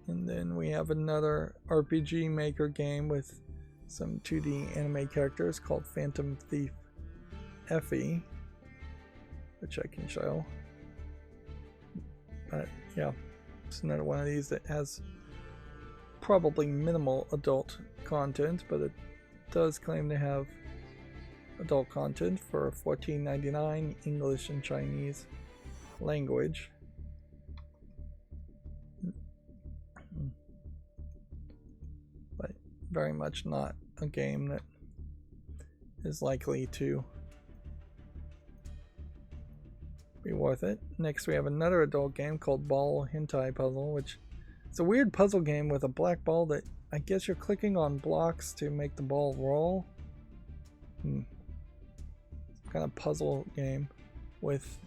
And then we have another RPG Maker game with some 2D anime characters called Phantom Thief Effie, which I can show. But Yeah, it's another one of these that has probably minimal adult content, but it does claim to have adult content for $14.99, English and Chinese language. But very much not a game that is likely to be worth it. Next we have another adult game called Ball Hentai Puzzle, which is a weird puzzle game with a black ball that I guess you're clicking on blocks to make the ball roll. Kind of puzzle game with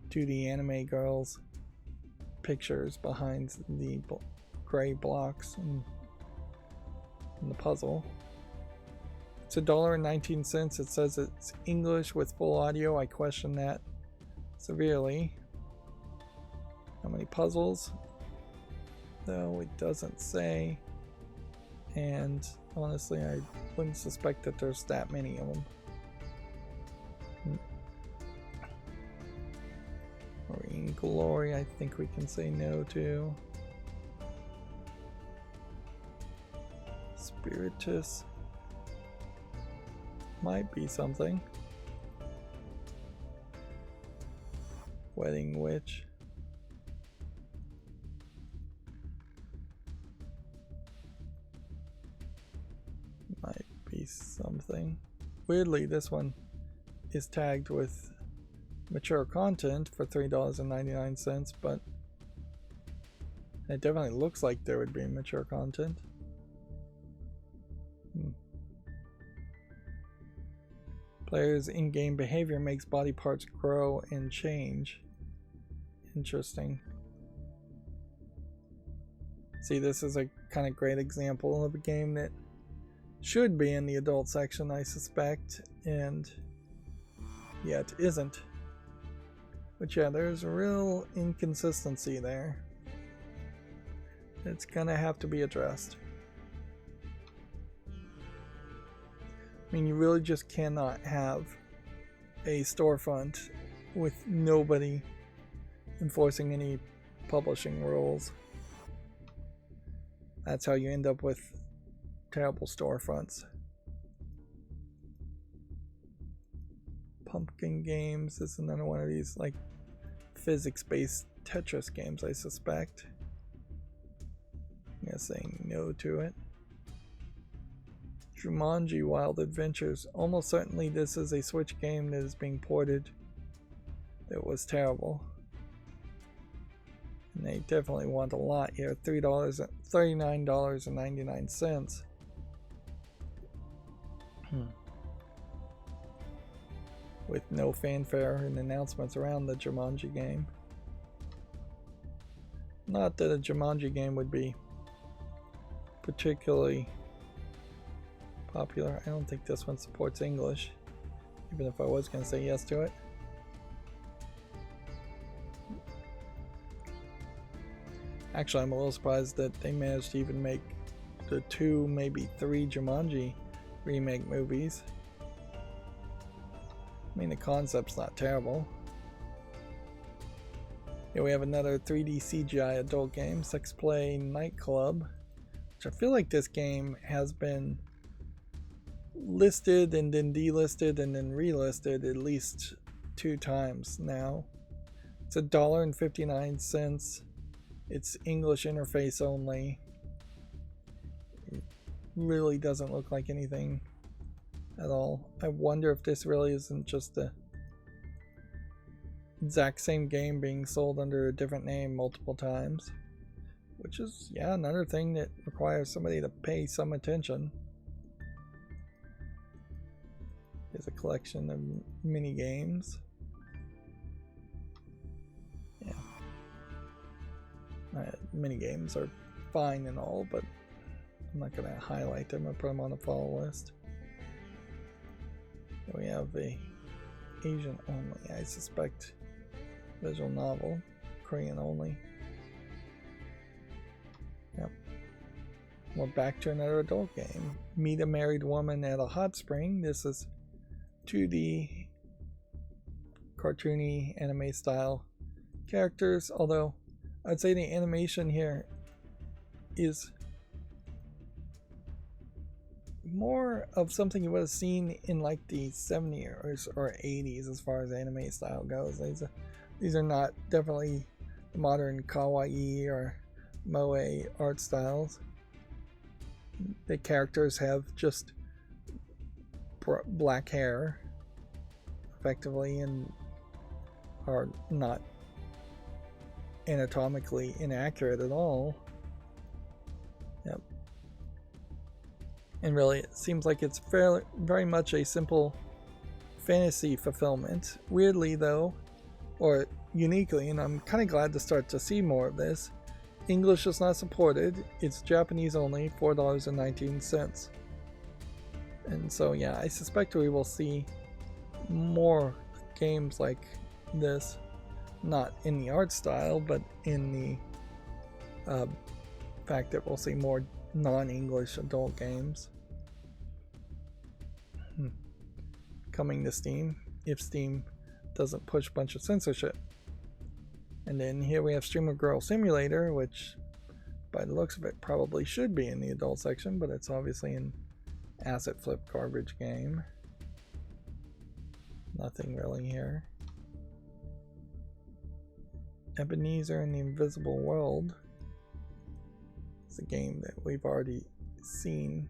2D anime girls pictures behind the gray blocks in the puzzle. It's $1.19. It says it's English with full audio. I question that severely. How many puzzles? No, it doesn't say. And honestly, I wouldn't suspect that there's that many of them. Marine Glory, I think we can say no to. Spiritus might be something. Wedding Witch. Might be something. Weirdly, this one is tagged with mature content for $3.99, but it definitely looks like there would be mature content. Players' in-game behavior makes body parts grow and change. Interesting. See, this is a kind of great example of a game that should be in the adult section, I suspect, and yet isn't. But yeah, there's a real inconsistency there. It's gonna have to be addressed. I mean, you really just cannot have a storefront with nobody enforcing any publishing rules. That's how you end up with terrible storefronts. Pumpkin Games is another one of these like physics-based Tetris games, I suspect. I'm saying no to it. Jumanji Wild Adventures. Almost certainly this is a Switch game that is being ported. It was terrible. And they definitely want a lot here. $39.99. With no fanfare and announcements around the Jumanji game. Not that a Jumanji game would be particularly popular. I don't think this one supports English, even if I was going to say yes to it. Actually, I'm a little surprised that they managed to even make the 2, maybe 3 Jumanji remake movies. I mean, the concept's not terrible. Here we have another 3D CGI adult game, Sex Play Nightclub, which I feel like this game has been listed and then delisted and then relisted at least 2 times now. It's $1.59. It's English interface only. It really doesn't look like anything at all. I wonder if this really isn't just the exact same game being sold under a different name multiple times, which is, yeah, another thing that requires somebody to pay some attention. Here's a collection of mini games. Yeah, mini games are fine and all, but I'm not going to highlight them or put them on the follow list. Here we have a Asian only, I suspect, visual novel, Korean only. Yep. We're back to another adult game. Meet a Married Woman at a Hot Spring. This is 2D cartoony anime style characters, although I'd say the animation here is more of something you would have seen in like the 70s or 80s as far as anime style goes. These are not definitely the modern kawaii or moe art styles. The characters have just black hair effectively and are not anatomically inaccurate at all. Yep. And really, it seems like it's very much a simple fantasy fulfillment. Weirdly, though, or uniquely, and I'm kind of glad to start to see more of this, English is not supported. It's Japanese only, $4.19. And so, yeah, I suspect we will see more games like this, not in the art style, but in the fact that we'll see more non-English adult games coming to Steam, if Steam doesn't push a bunch of censorship. And then here we have Streamer Girl Simulator, which by the looks of it probably should be in the adult section, but it's obviously an asset flip garbage game. Nothing really here. Ebenezer and the Invisible World. It's a game that we've already seen,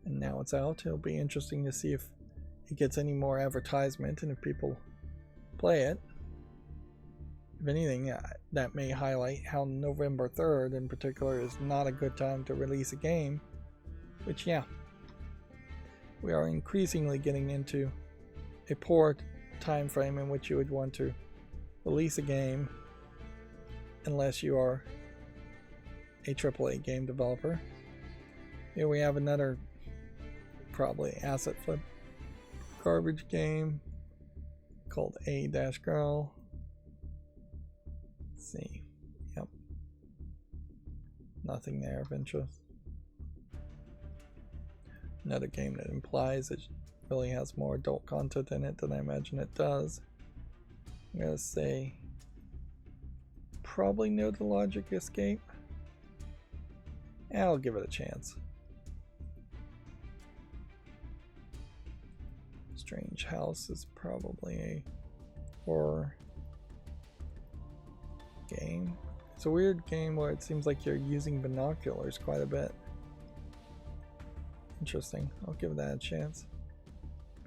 and now it's out. It'll be interesting to see if it gets any more advertisement and if people play it. If anything, that may highlight how November 3rd in particular is not a good time to release a game, which, yeah, we are increasingly getting into a poor time frame in which you would want to release a game unless you are a AAA game developer. Here we have another probably asset flip garbage game called A-Girl. Let's see. Yep. Nothing there of interest. Another game that implies it really has more adult content in it than I imagine it does. I'm gonna say probably no to Logic Escape. I'll give it a chance. Strange House is probably a horror game. It's a weird game where it seems like you're using binoculars quite a bit. Interesting. I'll give that a chance.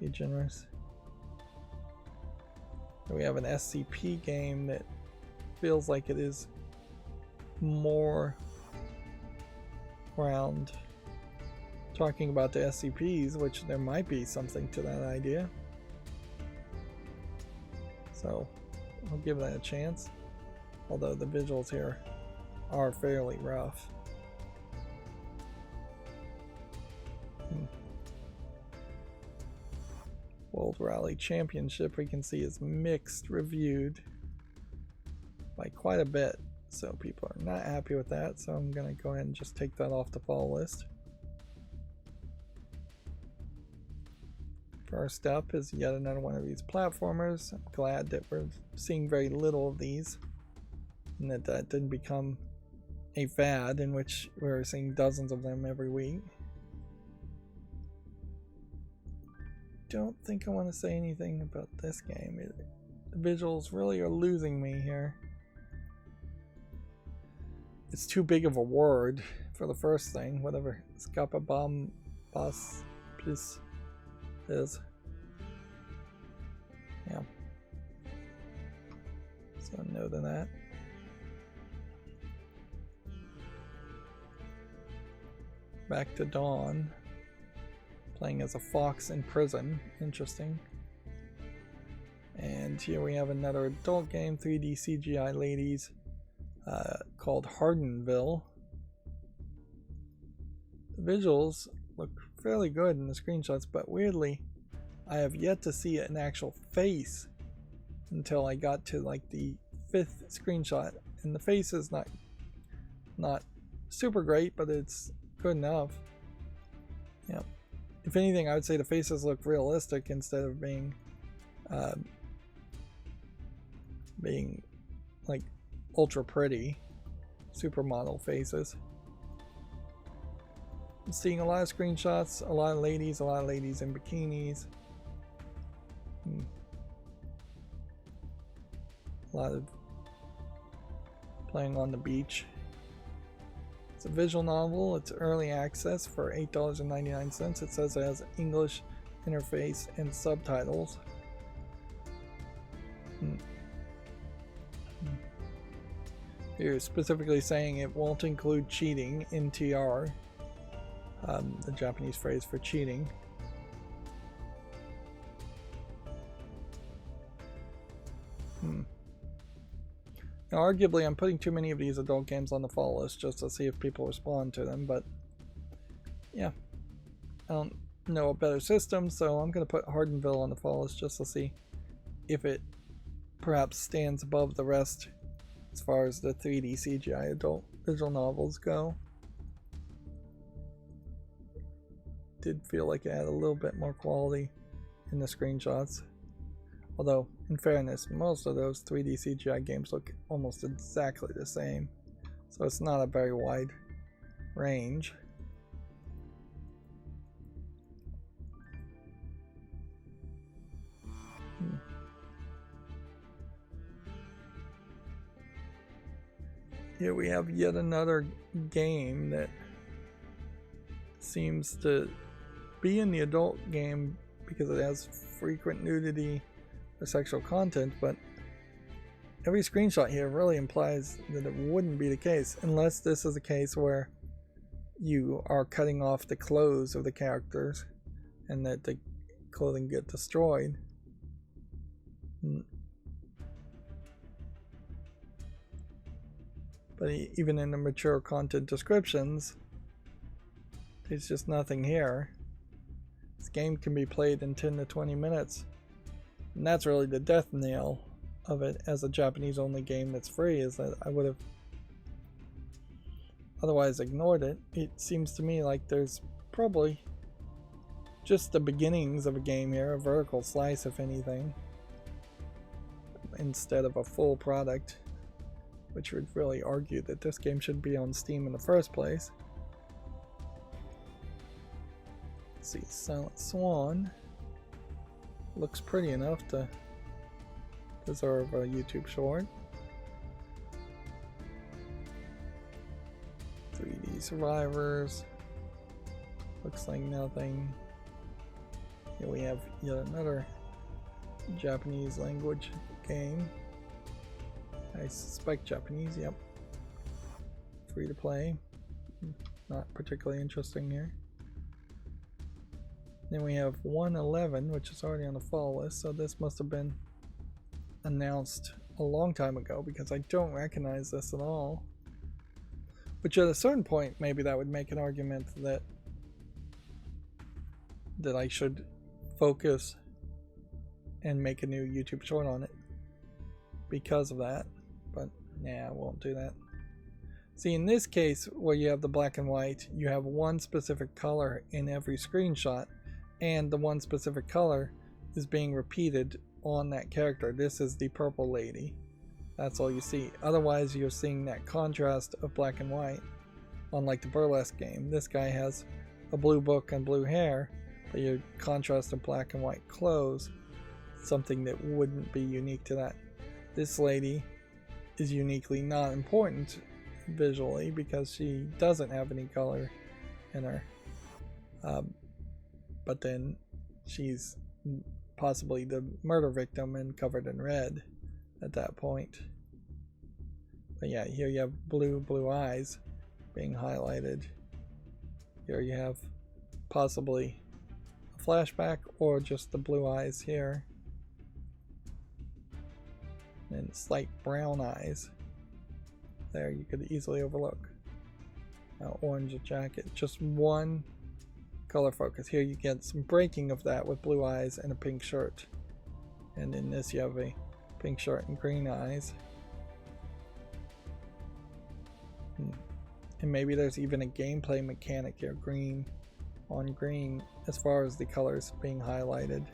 Be generous. We have an SCP game that feels like it is more around talking about the SCPs, which there might be something to that idea. So I'll give that a chance. Although the visuals here are fairly rough. World Rally Championship, we can see, is mixed reviewed by quite a bit, so people are not happy with that, so I'm gonna go ahead and just take that off the fall list. First up is yet another one of these platformers. I'm glad that we're seeing very little of these and that didn't become a fad in which we're seeing dozens of them every week. Don't think I want to say anything about this game. The visuals really are losing me here. It's too big of a word for the first thing, whatever Scapabam Bus Plus is. Yeah. So no to that. Back to Dawn. Playing as a fox in prison. Interesting. And here we have another adult game, 3D CGI ladies, called Hardenville. The visuals look fairly good in the screenshots, but weirdly, I have yet to see an actual face until I got to like the 5th screenshot, and the face is not super great, but it's good enough. Yeah. If anything, I would say the faces look realistic instead of being like ultra pretty supermodel faces. I'm seeing a lot of screenshots, a lot of ladies in bikinis. A lot of playing on the beach. It's a visual novel. It's early access for $8.99. It says it has English interface and subtitles. You're specifically saying it won't include cheating in TR, the Japanese phrase for cheating. Now, arguably, I'm putting too many of these adult games on the fall list just to see if people respond to them, but yeah, I don't know a better system, so I'm going to put Hardenville on the fall list just to see if it perhaps stands above the rest as far as the 3D CGI adult visual novels go. Did feel like it had a little bit more quality in the screenshots. Although, in fairness, most of those 3D CGI games look almost exactly the same. So it's not a very wide range. Here we have yet another game that seems to be in the adult game because it has frequent nudity or sexual content, but every screenshot here really implies that it wouldn't be the case, unless this is a case where you are cutting off the clothes of the characters and that the clothing get destroyed. But even in the mature content descriptions, there's just nothing here. This game can be played in 10 to 20 minutes. And that's really the death knell of it as a Japanese only game that's free, is that I would have otherwise ignored it. It seems to me like there's probably just the beginnings of a game here, a vertical slice if anything, instead of a full product, which would really argue that this game should be on Steam in the first place. Let's see, Silent Swan looks pretty enough to deserve a YouTube short. 3D Survivors looks like nothing. Here we have yet another Japanese language game. I suspect Japanese, yep. Free to play. Not particularly interesting here. Then we have 111, which is already on the fall list, so this must have been announced a long time ago because I don't recognize this at all. Which at a certain point, maybe that would make an argument that I should focus and make a new YouTube short on it because of that. But nah, I won't do that. See, in this case, where you have the black and white, you have one specific color in every screenshot, and the one specific color is being repeated on that character. This is the purple lady. That's all you see. Otherwise, you're seeing that contrast of black and white. Unlike the burlesque game, this guy has a blue book and blue hair, but your contrast of black and white clothes, something that wouldn't be unique to that. This lady is uniquely not important visually because she doesn't have any color in her. But then she's possibly the murder victim and covered in red at that point. But yeah, here you have blue eyes being highlighted. Here you have possibly a flashback or just the blue eyes here. And slight brown eyes. There you could easily overlook. Now orange jacket, just one color focus. Here you get some breaking of that with blue eyes and a pink shirt. And in this you have a pink shirt and green eyes. And maybe there's even a gameplay mechanic here, green on green, as far as the colors being highlighted.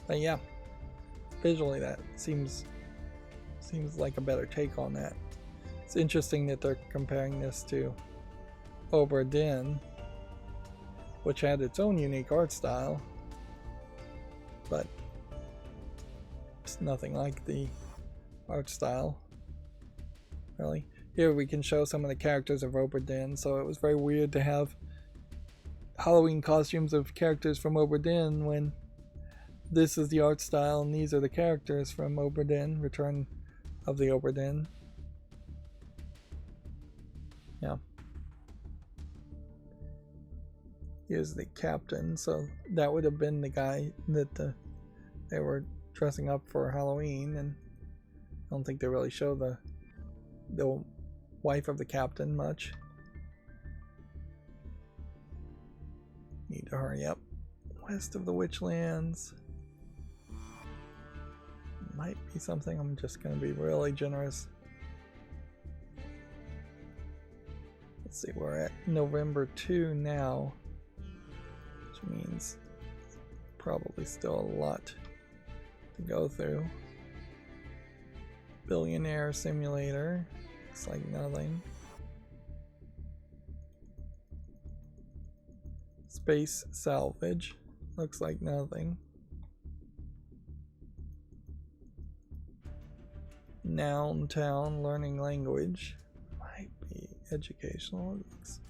But yeah, visually that seems like a better take on that. It's interesting that they're comparing this to Obra Dinn, which had its own unique art style, but it's nothing like the art style, really. Here we can show some of the characters of Obra Dinn, so it was very weird to have Halloween costumes of characters from Obra Dinn when this is the art style and these are the characters from Obra Dinn, Return of the Obra Dinn. Yeah. Here's the captain, so that would have been the guy that they were dressing up for Halloween, and I don't think they really show the wife of the captain much. Need to hurry up. West of the Witchlands. Might be something. I'm just going to be really generous. Let's see, we're at November 2 now, which means probably still a lot to go through. Billionaire Simulator. Looks like nothing. Space Salvage. Looks like nothing. Noun Town Learning Language. Might be educational. It looks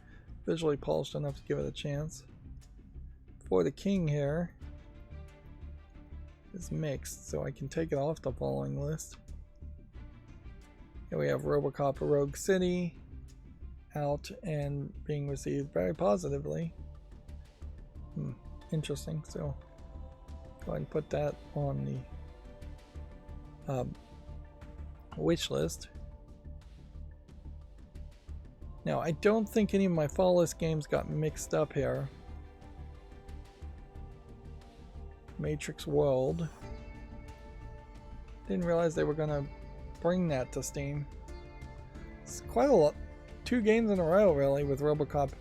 visually polished enough to give it a chance. For the King here is mixed, so I can take it off the following list. Here we have RoboCop Rogue City out and being received very positively. Interesting, so go ahead and put that on the wish list. Now, I don't think any of my fall list games got mixed up here. Matrix World. Didn't realize they were gonna bring that to Steam. It's quite a lot. 2 games in a row, really, with RoboCop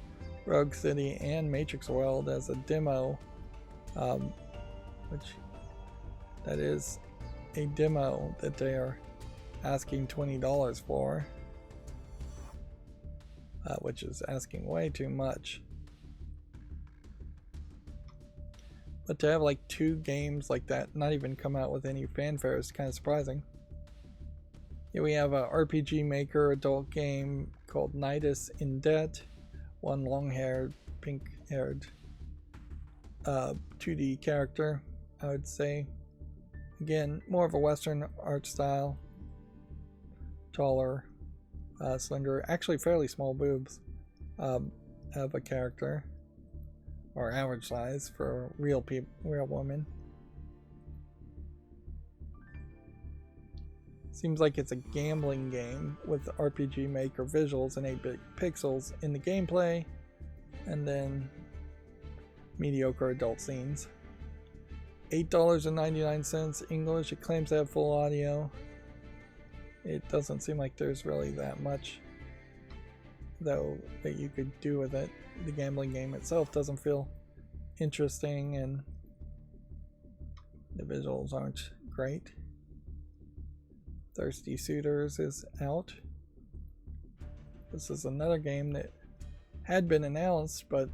Rogue City and Matrix World as a demo, which that is a demo that they are asking $20 for, which is asking way too much. But to have like 2 games like that not even come out with any fanfare is kind of surprising. Here we have a RPG Maker adult game called Nidus in Debt. One long-haired, pink-haired 2D character, I would say. Again, more of a Western art style. Taller, slender, actually fairly small boobs of a character, or average size for real women. Seems like it's a gambling game with RPG Maker visuals and 8-bit pixels in the gameplay, and then mediocre adult scenes. $8.99 English. It claims to have full audio. It doesn't seem like there's really that much, though, that you could do with it. The gambling game itself doesn't feel interesting, and the visuals aren't great. Thirsty Suitors is out. This is another game that had been announced, but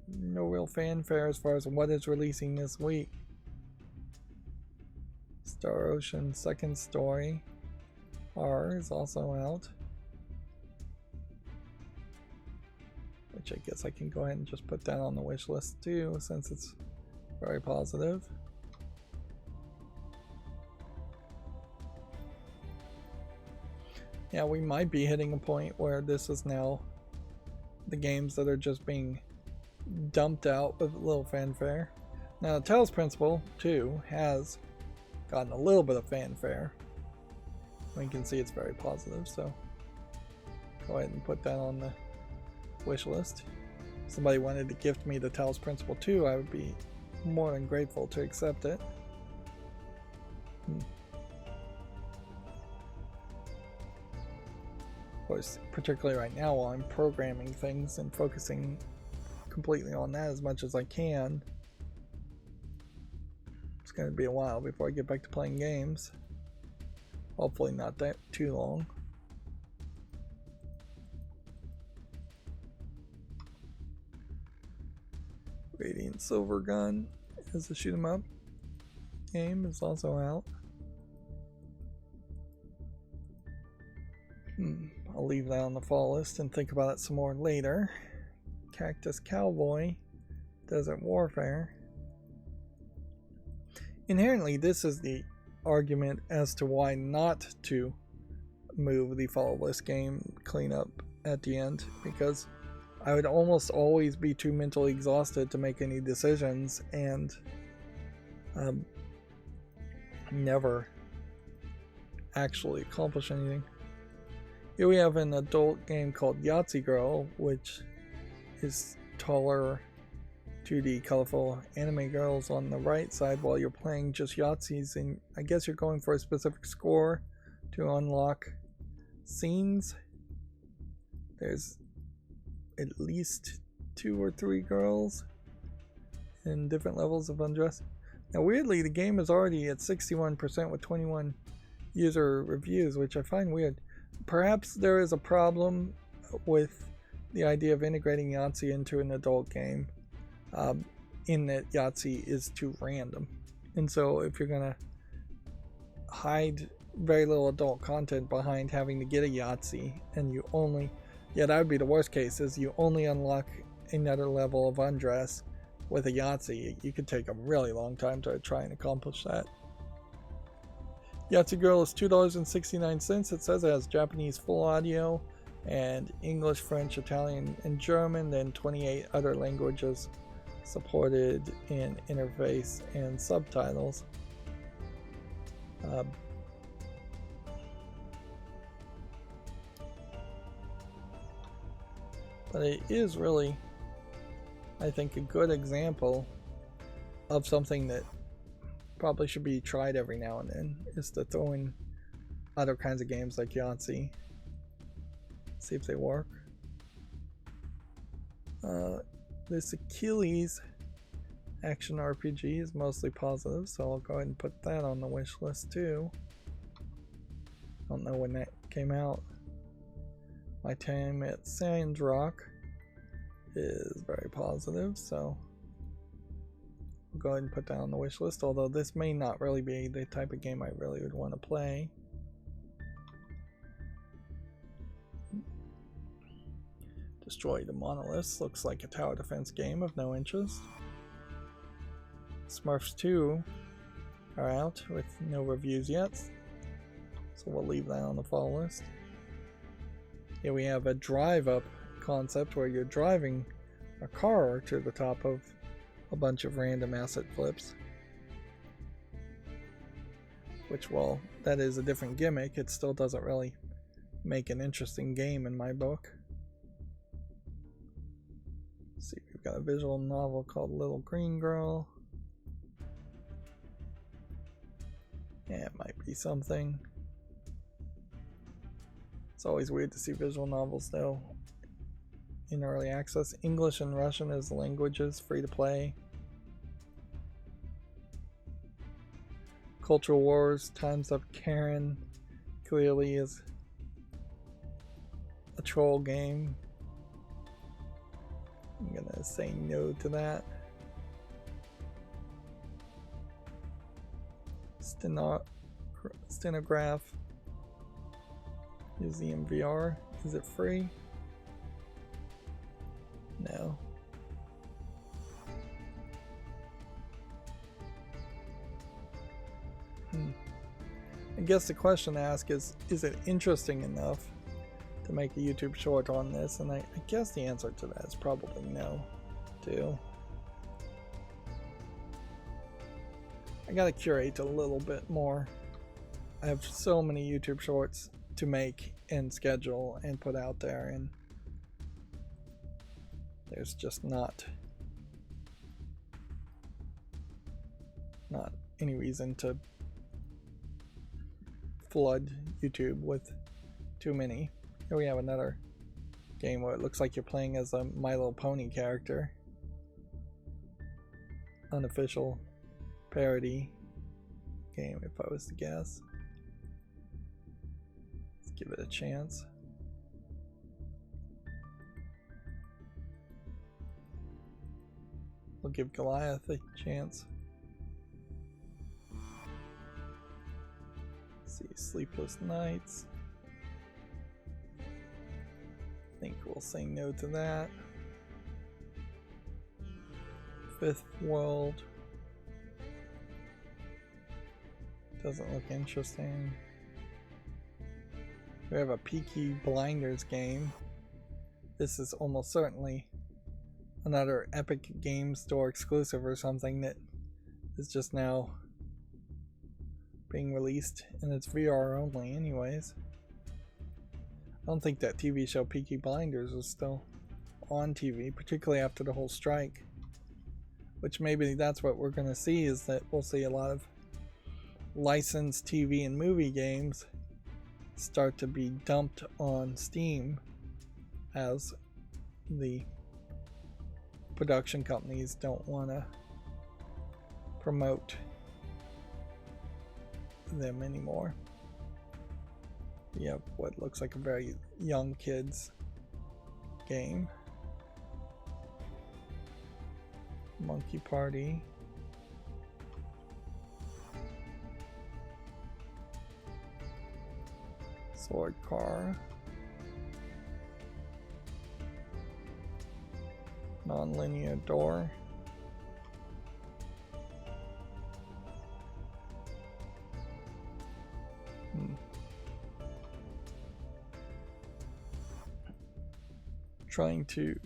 no real fanfare as far as what is releasing this week. Star Ocean Second Story R is also out, which I guess I can go ahead and just put that on the wish list too, since it's very positive. Yeah, we might be hitting a point where this is now the games that are just being dumped out with a little fanfare. Now, the Tails Principle 2 has gotten a little bit of fanfare. We can see it's very positive, so go ahead and put that on the wish list. If somebody wanted to gift me the Tails Principle 2, I would be more than grateful to accept it. Of course, particularly right now while I'm programming things and focusing completely on that as much as I can. It's going to be a while before I get back to playing games. Hopefully not that too long. Radiant Silver Gun as a shoot 'em up game is also out. I'll leave that on the fall list and think about it some more later. Cactus Cowboy, Desert Warfare. Inherently, this is the argument as to why not to move the fall list game cleanup at the end, because I would almost always be too mentally exhausted to make any decisions and never actually accomplish anything. Here we have an adult game called Yahtzee Girl, which is taller 2D colorful anime girls on the right side while you're playing just Yahtzees, and I guess you're going for a specific score to unlock scenes. There's at least 2 or 3 girls in different levels of undress. Now weirdly, the game is already at 61% with 21 user reviews, which I find weird. Perhaps there is a problem with the idea of integrating Yahtzee into an adult game, in that Yahtzee is too random. And so if you're going to hide very little adult content behind having to get a Yahtzee, and you only, yeah, that would be the worst case, is you only unlock another level of undress with a Yahtzee. You could take a really long time to try and accomplish that. Yahtzee Girl is $2.69. It says it has Japanese full audio and English, French, Italian, and German, then 28 other languages supported in interface and subtitles. But it is really, I think, a good example of something that probably should be tried every now and then, is to throw in other kinds of games like Yahtzee. See if they work. This Achilles action RPG is mostly positive, so I'll go ahead and put that on the wish list too. Don't know when that came out. My time at Sandrock is very positive, so I'll go ahead and put that on the wish list, although this may not really be the type of game I really would want to play. Destroy the Monoliths looks like a tower defense game of no interest. Smurfs 2 are out with no reviews yet, so we'll leave that on the fall list. Here we have a drive up concept where you're driving a car to the top of a bunch of random asset flips. Which, well, that is a different gimmick. It still doesn't really make an interesting game in my book. Let's see, we've got a visual novel called Little Green Girl. Yeah, it might be something. It's always weird to see visual novels though in early access. English and Russian as languages, free to play. Cultural Wars, Time's Up Karen clearly is a troll game. I'm gonna say no to that. Stenograph Museum VR. Is it free? No. I guess the question to ask is it interesting enough to make a YouTube short on this? And I guess the answer to that is probably no, too. I gotta curate a little bit more. I have so many YouTube shorts to make and schedule and put out there, and there's just not any reason to flood YouTube with too many. Here we have another game where it looks like you're playing as a My Little Pony character. Unofficial parody game if I was to guess. Let's give it a chance. We'll give Goliath a chance. Let's see, Sleepless Nights. I think we'll say no to that. Fifth World. Doesn't look interesting. We have a Peaky Blinders game. This is almost certainly another Epic Game Store exclusive or something that is just now being released, and it's VR only anyways. I don't think that TV show Peaky Blinders is still on TV, particularly after the whole strike. Which maybe that's what we're going to see, is that we'll see a lot of licensed TV and movie games start to be dumped on Steam as the production companies don't want to promote them anymore. You have what looks like a very young kids game. Monkey Party. Sword Car. Non-linear door. Trying to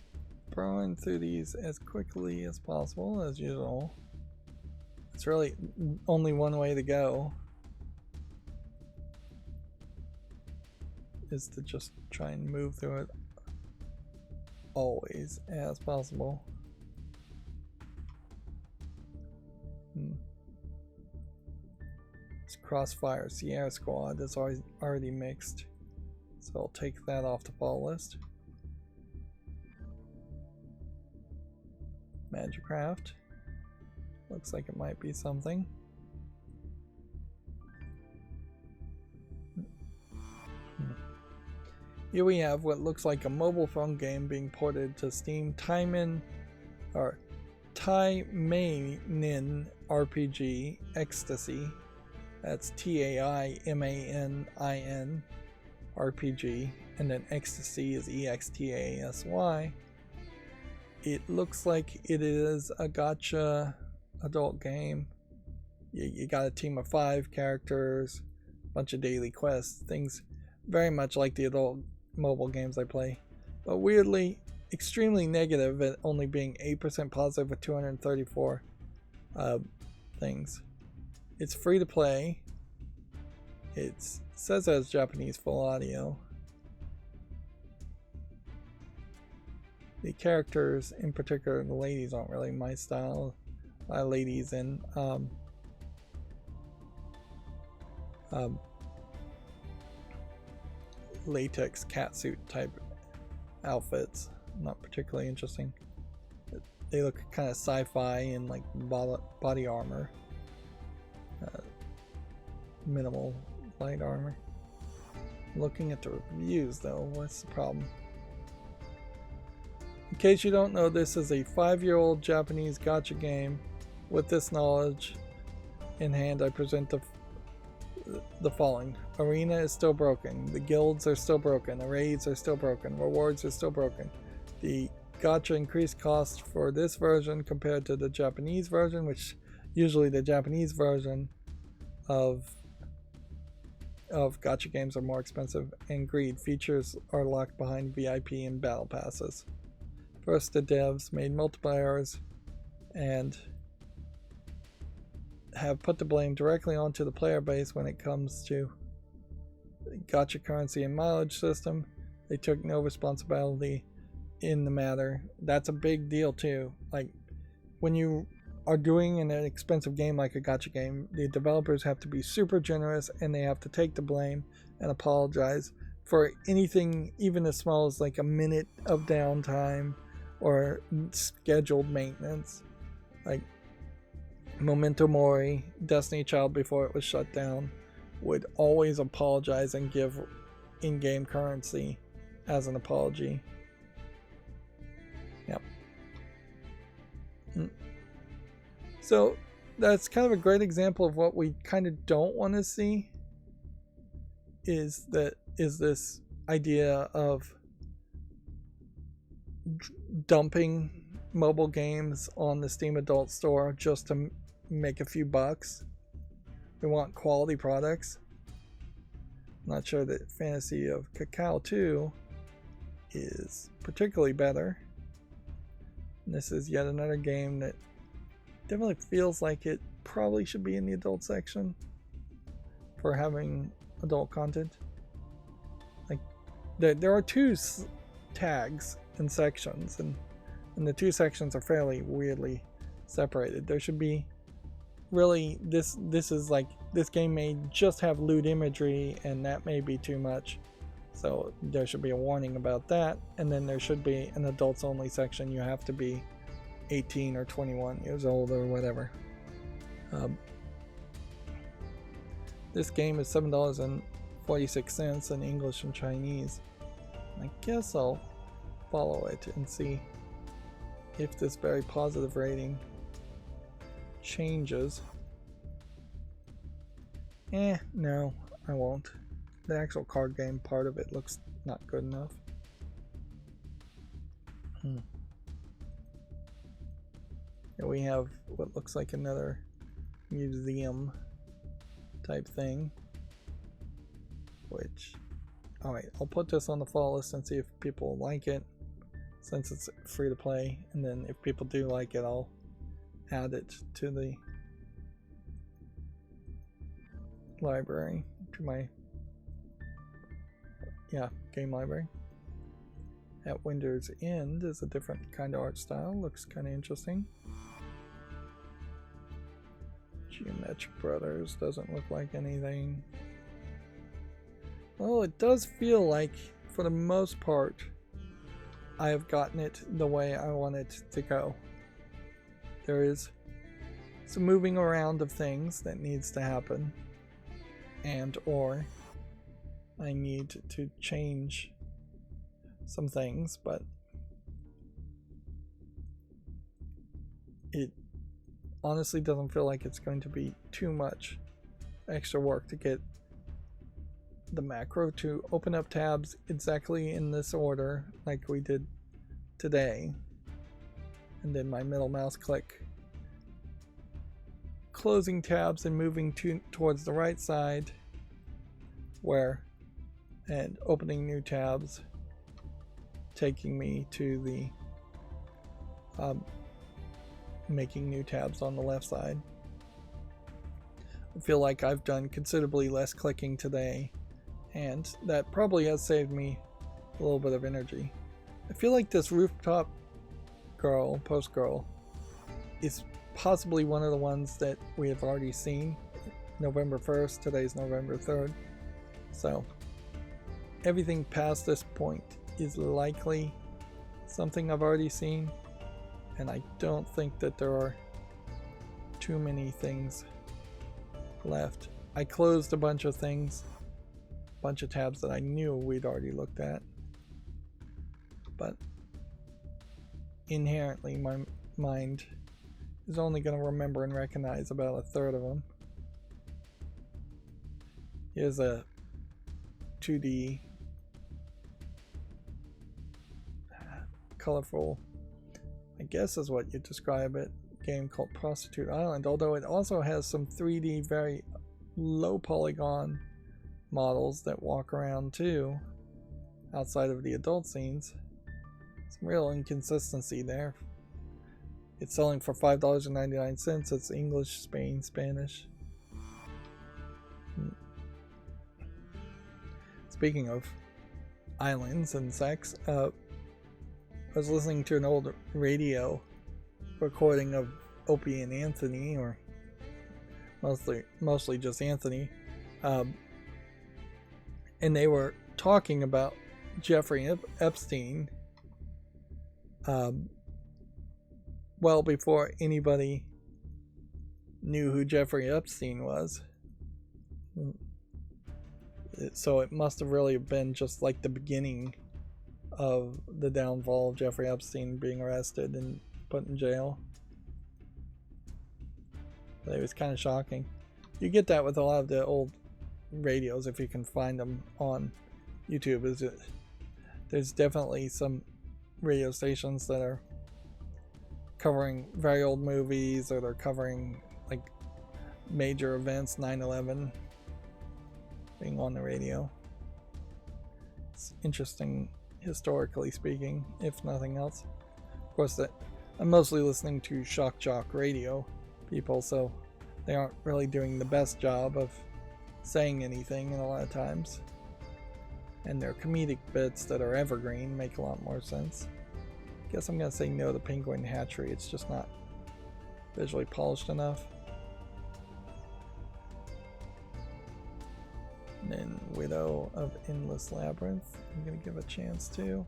burn through these as quickly as possible, as usual. It's really only one way to go, is to just try and move through it always as possible. It's Crossfire Sierra Squad that's already mixed, so I'll take that off the ball list. Magicraft. Looks like it might be something. Here we have what looks like a mobile phone game being ported to Steam. Taimanin RPG Ecstasy. That's Taimanin RPG, and then Ecstasy is EXTASY. It looks like it is a gacha adult game. You got a team of 5 characters, a bunch of daily quests, things very much like the adult mobile games I play, but weirdly extremely negative at only being 8% positive with 234 things. It's free to play. It says it has Japanese full audio. The characters, in particular the ladies, aren't really my style. A lot of ladies in latex catsuit type outfits. Not particularly interesting. They look kind of sci-fi and like body armor. Minimal light armor. Looking at the reviews though, what's the problem? In case you don't know, this is a 5-year-old Japanese gacha game. With this knowledge in hand, I present the following. Arena is still broken. The guilds are still broken. The raids are still broken. Rewards are still broken. The gacha increased cost for this version compared to the Japanese version, which usually the Japanese version of gacha games are more expensive, and greed. Features are locked behind VIP and battle passes. First, the devs made multipliers and have put the blame directly onto the player base when it comes to gacha currency and mileage system. They took no responsibility in the matter. That's a big deal too. Like, when you are doing an expensive game like a gacha game, the developers have to be super generous and they have to take the blame and apologize for anything even as small as like a minute of downtime or scheduled maintenance. Like, Memento Mori, Destiny Child before it was shut down, would always apologize and give in-game currency as an apology. Yep. So that's kind of a great example of what we kind of don't want to see, is this idea of dumping mobile games on the Steam Adult Store just to make a few bucks. We want quality products. I'm not sure that Fantasy of Cacao 2 is particularly better. And this is yet another game that definitely feels like it probably should be in the adult section for having adult content. Like, there are two tags and sections, and the two sections are fairly weirdly separated. There should be really, this is like, this game may just have lewd imagery, and that may be too much, so there should be a warning about that. And then there should be an adults only section. You have to be 18 or 21 years old or whatever. This game is $7.46 in English and Chinese. I guess I'll follow it and see if this very positive rating changes. No, I won't. The actual card game part of it looks not good enough. Here we have what looks like another museum type thing, which, alright, I'll put this on the follow list and see if people like it, since it's free to play, and then if people do like it, I'll add it to the library, to my game library. At Winter's End is a different kind of art style, looks kind of interesting. Geometric Brothers doesn't look like anything. Well, it does feel like, for the most part, I have gotten it the way I want it to go. There is some moving around of things that needs to happen, and or I need to change some things, but it honestly doesn't feel like it's going to be too much extra work to get the macro to open up tabs exactly in this order like we did today, and then my middle mouse click closing tabs and moving towards the right side, and opening new tabs, taking me to the making new tabs on the left side. I feel like I've done considerably less clicking today, and that probably has saved me a little bit of energy. I feel like this rooftop girl, post girl, is possibly one of the ones that we have already seen. November 1st, today's November 3rd. So everything past this point is likely something I've already seen, and I don't think that there are too many things left. I closed a bunch of things, a bunch of tabs that I knew we'd already looked at, but inherently my mind is only going to remember and recognize about a third of them. Here's a 2D colorful, I guess is what you describe it, game called Prostitute Island, although it also has some 3D very low polygon models that walk around too outside of the adult scenes. Some real inconsistency there. It's selling for $5.99. It's English, Spain, Spanish. Speaking of islands and sex, I was listening to an old radio recording of Opie and Anthony, or mostly just Anthony, and they were talking about Jeffrey Epstein well before anybody knew who Jeffrey Epstein was. So it must have really been just like the beginning of the downfall of Jeffrey Epstein being arrested and put in jail. But it was kind of shocking. You get that with a lot of the old radios if you can find them on YouTube. There's definitely some radio stations that are covering very old movies, or they're covering like major events, 9/11 being on the radio. It's interesting historically speaking, if nothing else. Of course, I'm mostly listening to shock jock radio people, so they aren't really doing the best job of saying anything a lot of times. And their comedic bits that are evergreen make a lot more sense. Guess I'm gonna say no to Penguin Hatchery. It's just not visually polished enough. And then Widow of Endless Labyrinth, I'm gonna give a chance to.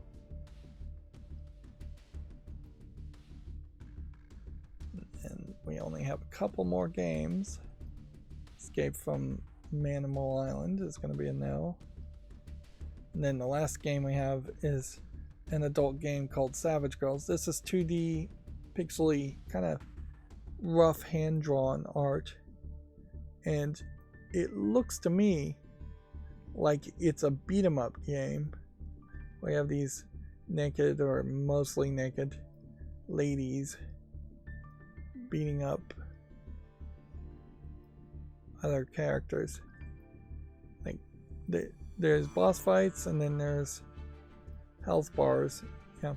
And we only have a couple more games. Escape from Manimal Island is gonna be a no. And then the last game we have is an adult game called Savage Girls. This is 2D, pixely, kind of rough hand-drawn art. And it looks to me like it's a beat-em-up game. We have these naked, or mostly naked, ladies beating up other characters. Like, there's boss fights, and then there's health bars. Yeah.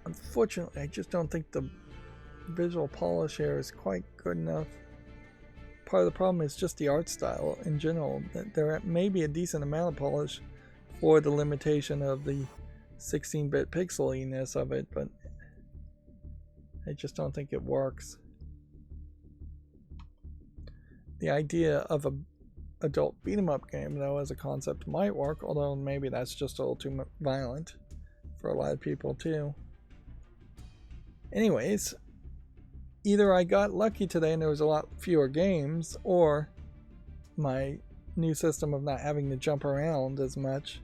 Unfortunately, I just don't think the visual polish here is quite good enough. Part of the problem is just the art style in general. There may be a decent amount of polish for the limitation of the 16-bit pixeliness of it, but I just don't think it works. The idea of a adult beat-em-up game, though, as a concept might work, although maybe that's just a little too violent for a lot of people too. Anyways, either I got lucky today and there was a lot fewer games, or my new system of not having to jump around as much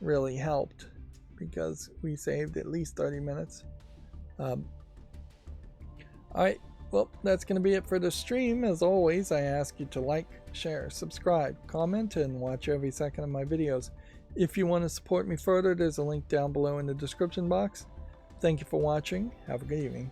really helped, because we saved at least 30 minutes. Alright, well, that's going to be it for the stream. As always, I ask you to like, share, subscribe, comment, and watch every second of my videos. If you want to support me further, there's a link down below in the description box. Thank you for watching. Have a good evening.